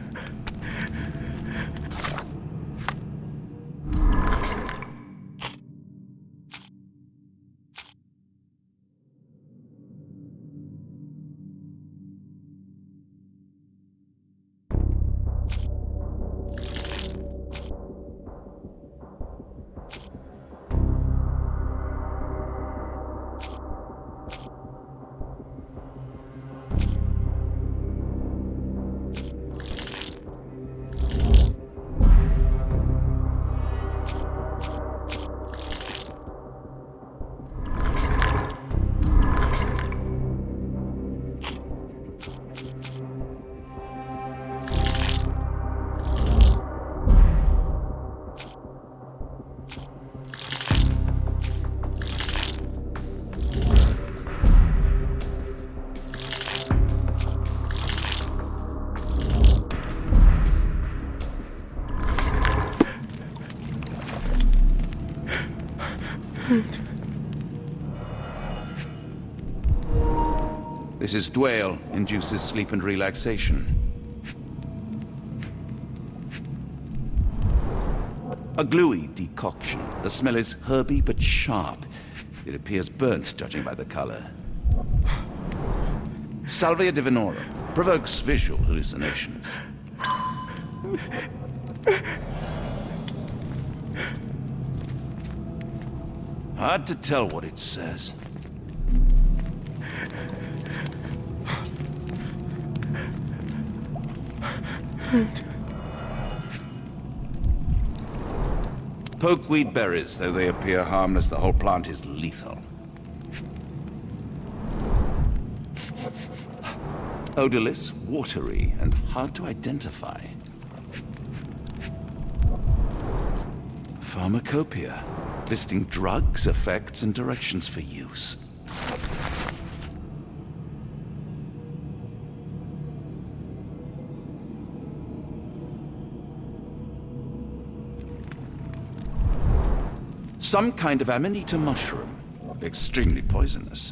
This is Dwale, induces sleep and relaxation. A gluey decoction. The smell is herby but sharp. It appears burnt, judging by the color. Salvia divinorum provokes visual hallucinations. Hard to tell what it says. Pokeweed berries, though they appear harmless, the whole plant is lethal. Odorless, watery, and hard to identify. Pharmacopoeia, listing drugs, effects, and directions for use. Some kind of amanita mushroom, extremely poisonous.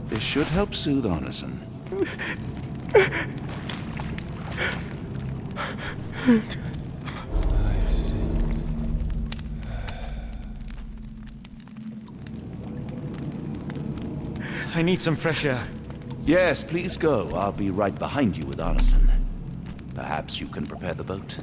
This should help soothe Arneson.
I see.
I need some fresh air.
Yes, please go. I'll be right behind you with Arneson. Perhaps you can prepare the boat.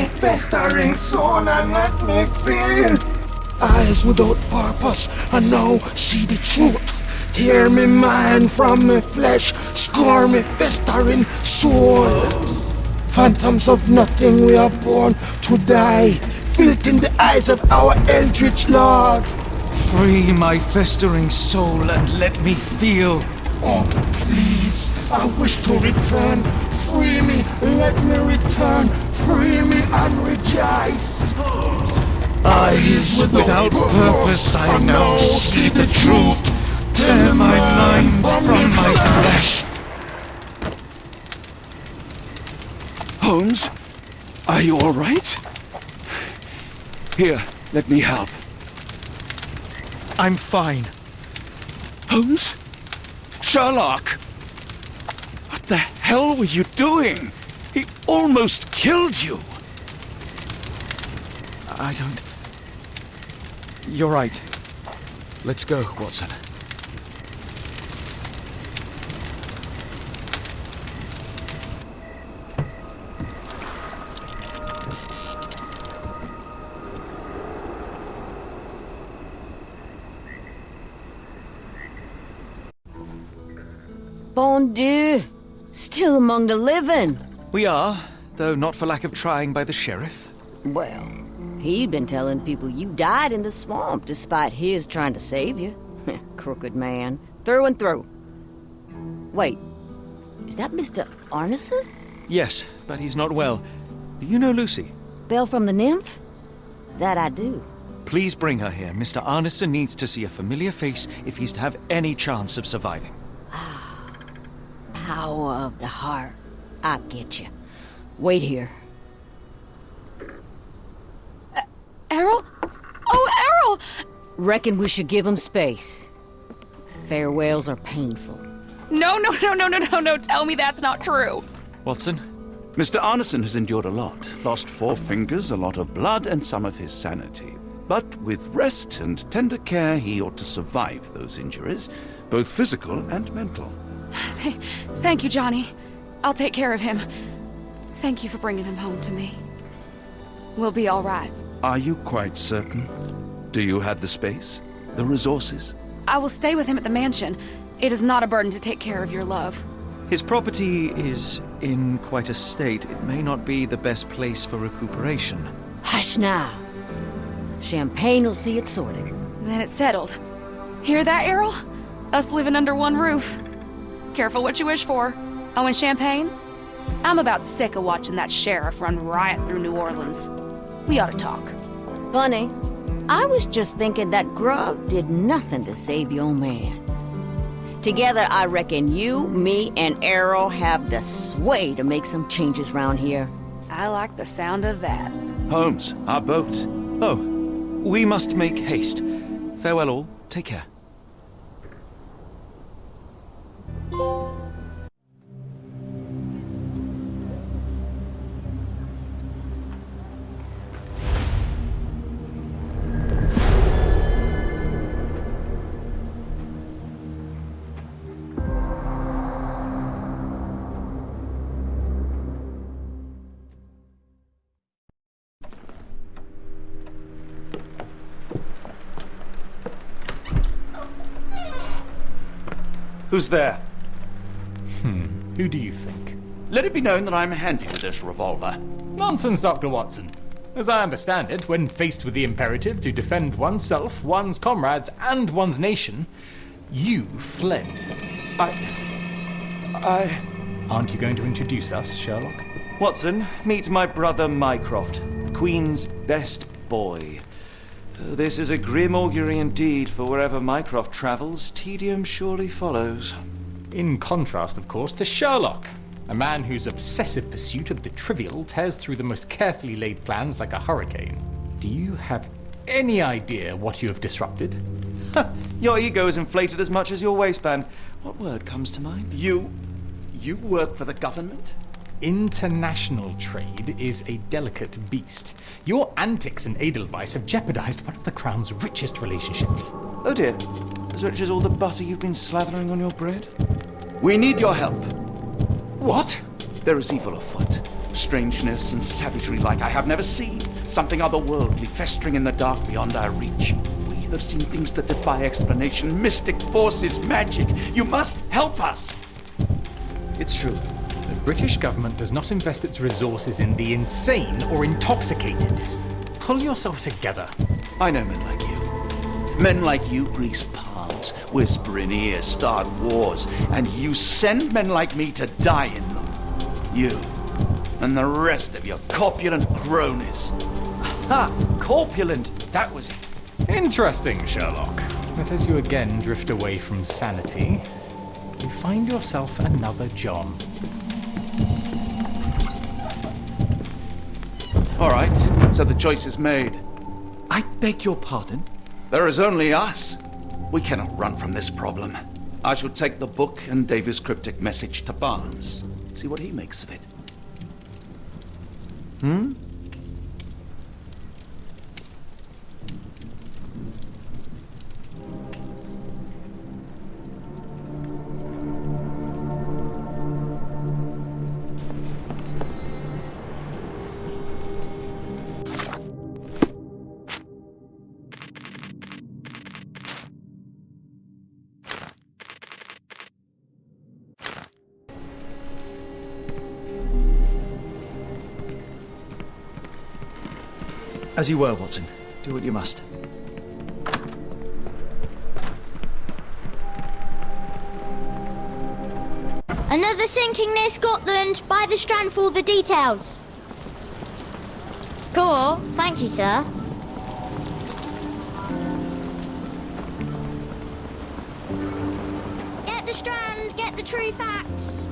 my festering soul and let me feel. Eyes without purpose, I now see the truth. Tear me mind from me flesh, score me festering soul. Phantoms of nothing, we are born to die, filth in the eyes of our eldritch lord.
Free my festering soul and let me feel.
Oh, please, I wish to return. Free me, let me return. Free me and rejoice.
Eyes without purpose, I now see the truth. Tear my mind from my flesh.
Holmes, are you all right? Here, let me help.
I'm fine.
Holmes? Sherlock! What the hell were you doing? He almost killed you.
I don't... You're right. Let's go, Watson.
Bon Dieu! Still among the living.
We are, though not for lack of trying by the sheriff.
Well, he'd been telling people you died in the swamp despite his trying to save you. Crooked man. Through and through. Wait, is that Mr. Arneson?
Yes, but he's not well. Do you know Lucy?
Belle from the Nymph? That I do.
Please bring her here. Mr. Arneson needs to see a familiar face if he's to have any chance of surviving.
Power of the heart. I get you. Wait here.
Errol? Oh, Errol!
Reckon we should give him space. Farewells are painful.
No. Tell me that's not true.
Watson?
Mr. Arneson has endured a lot. Lost 4 fingers, a lot of blood, and some of his sanity. But with rest and tender care, he ought to survive those injuries, both physical and mental.
Thank you, Johnny. I'll take care of him. Thank you for bringing him home to me. We'll be all right.
Are you quite certain? Do you have the space? The resources?
I will stay with him at the mansion. It is not a burden to take care of your love.
His property is in quite a state. It may not be the best place for recuperation.
Hush now. Champagne will see it sorted.
Then it's settled. Hear that, Errol? Us living under one roof. Careful what you wish for. Oh, and champagne? I'm about sick of watching that sheriff run riot through New Orleans. We ought to talk.
Funny. I was just thinking that grub did nothing to save your man. Together, I reckon you, me, and Errol have the sway to make some changes round here.
I like the sound of that.
Holmes, our boat.
Oh, we must make haste. Farewell all. Take care. Who's there?
Who do you think?
Let it be known that I'm handy with this revolver.
Nonsense, Dr. Watson. As I understand it, when faced with the imperative to defend oneself, one's comrades, and one's nation, you fled. Aren't you going to introduce us, Sherlock?
Watson, meet my brother Mycroft, the Queen's best boy. This is a grim augury indeed, for wherever Mycroft travels, tedium surely follows.
In contrast, of course, to Sherlock, a man whose obsessive pursuit of the trivial tears through the most carefully laid plans like a hurricane. Do you have any idea what you have disrupted?
Your ego is inflated as much as your waistband. What word comes to mind?
You work for the government?
International trade is a delicate beast. Your antics in Edelweiss have jeopardized one of the Crown's richest relationships.
Oh dear. As rich as all the butter you've been slathering on your bread?
We need your help.
What?
There is evil afoot. Strangeness and savagery like I have never seen. Something otherworldly festering in the dark beyond our reach. We have seen things that defy explanation. Mystic forces, magic. You must help us.
It's true.
The British government does not invest its resources in the insane or intoxicated. Pull yourself together.
I know men like you. Men like you grease palms, whisper in ears, start wars, and you send men like me to die in them. You and the rest of your corpulent cronies.
Ha! Corpulent! That was it.
Interesting, Sherlock. But as you again drift away from sanity, you find yourself another John.
All right, so the choice is made.
I beg your pardon?
There is only us. We cannot run from this problem. I shall take the book and Davy's cryptic message to Barnes. See what he makes of it.
Hmm? As you were, Watson. Do what you must.
Another sinking near Scotland. By the Strand for all the details. Cool. Thank you, sir. Get the Strand. Get the true facts.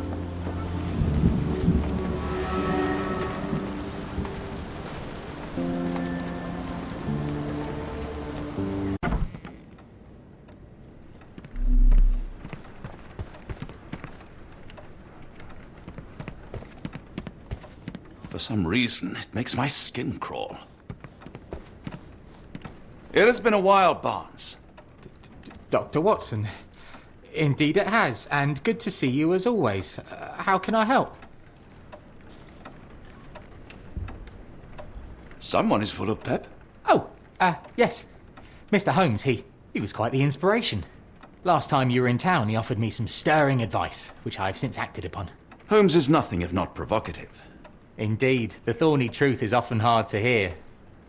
For some reason, it makes my skin crawl. It has been a while, Barnes.
Dr. Watson, indeed it has, and good to see you as always. How can I help?
Someone is full of pep.
Oh, yes. Mr. Holmes, he was quite the inspiration. Last time you were in town, he offered me some stirring advice, which I have since acted upon.
Holmes is nothing if not provocative.
Indeed, the thorny truth is often hard to hear,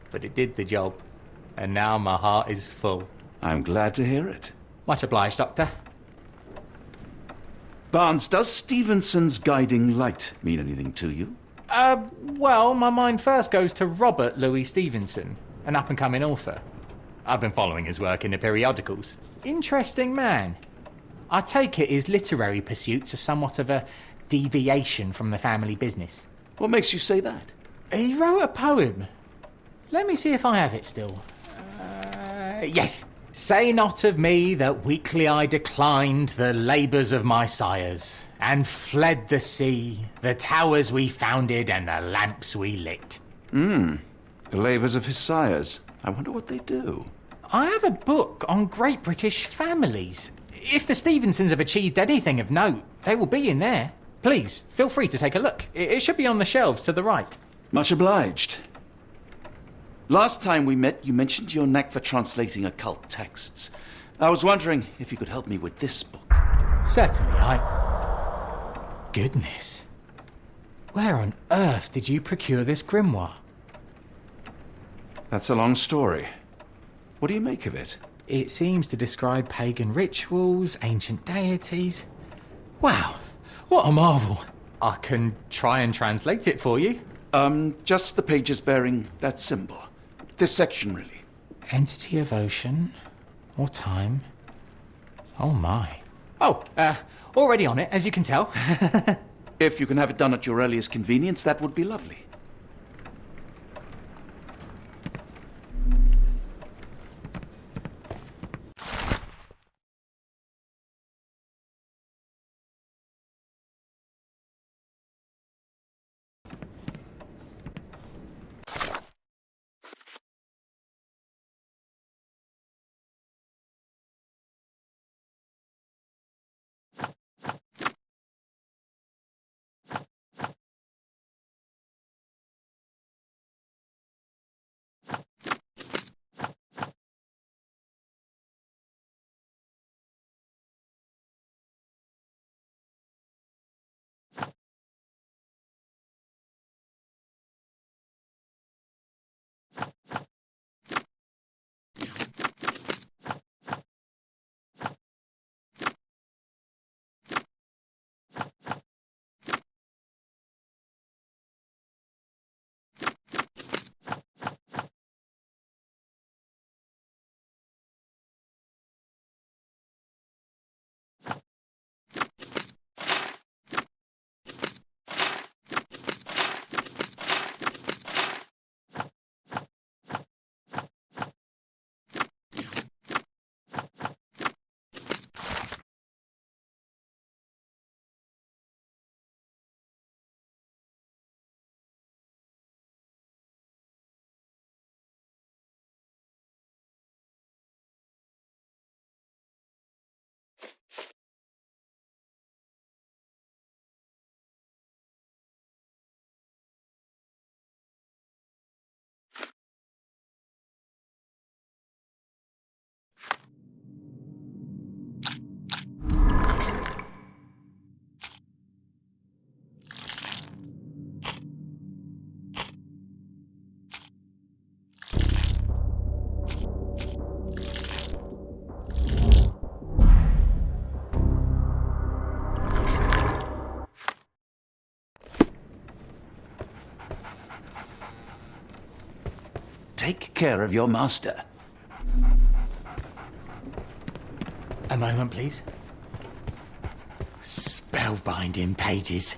but it did the job, and now my heart is full.
I'm glad to hear it.
Much obliged, Doctor.
Barnes, does Stevenson's guiding light mean anything to you?
Well, my mind first goes to Robert Louis Stevenson, an up-and-coming author. I've been following his work in the periodicals. Interesting man. I take it his literary pursuits are somewhat of a deviation from the family business.
What makes you say that?
He wrote a poem. Let me see if I have it still. Yes. Say not of me that weakly I declined the labours of my sires, and fled the sea, the towers we founded, and the lamps we lit.
The labours of his sires. I wonder what they do.
I have a book on great British families. If the Stevensons have achieved anything of note, they will be in there. Please, feel free to take a look. It should be on the shelves to the right.
Much obliged. Last time we met, you mentioned your knack for translating occult texts. I was wondering if you could help me with this book.
Certainly, Goodness. Where on earth did you procure this grimoire?
That's a long story. What do you make of it?
It seems to describe pagan rituals, ancient deities. Wow. What a marvel. I can try and translate it for you.
Just the pages bearing that symbol. This section, really.
Entity of ocean or time. Oh, my. Oh, already on it, as you can tell.
If you can have it done at your earliest convenience, that would be lovely. take care of your master.
A moment, please. Spellbinding pages.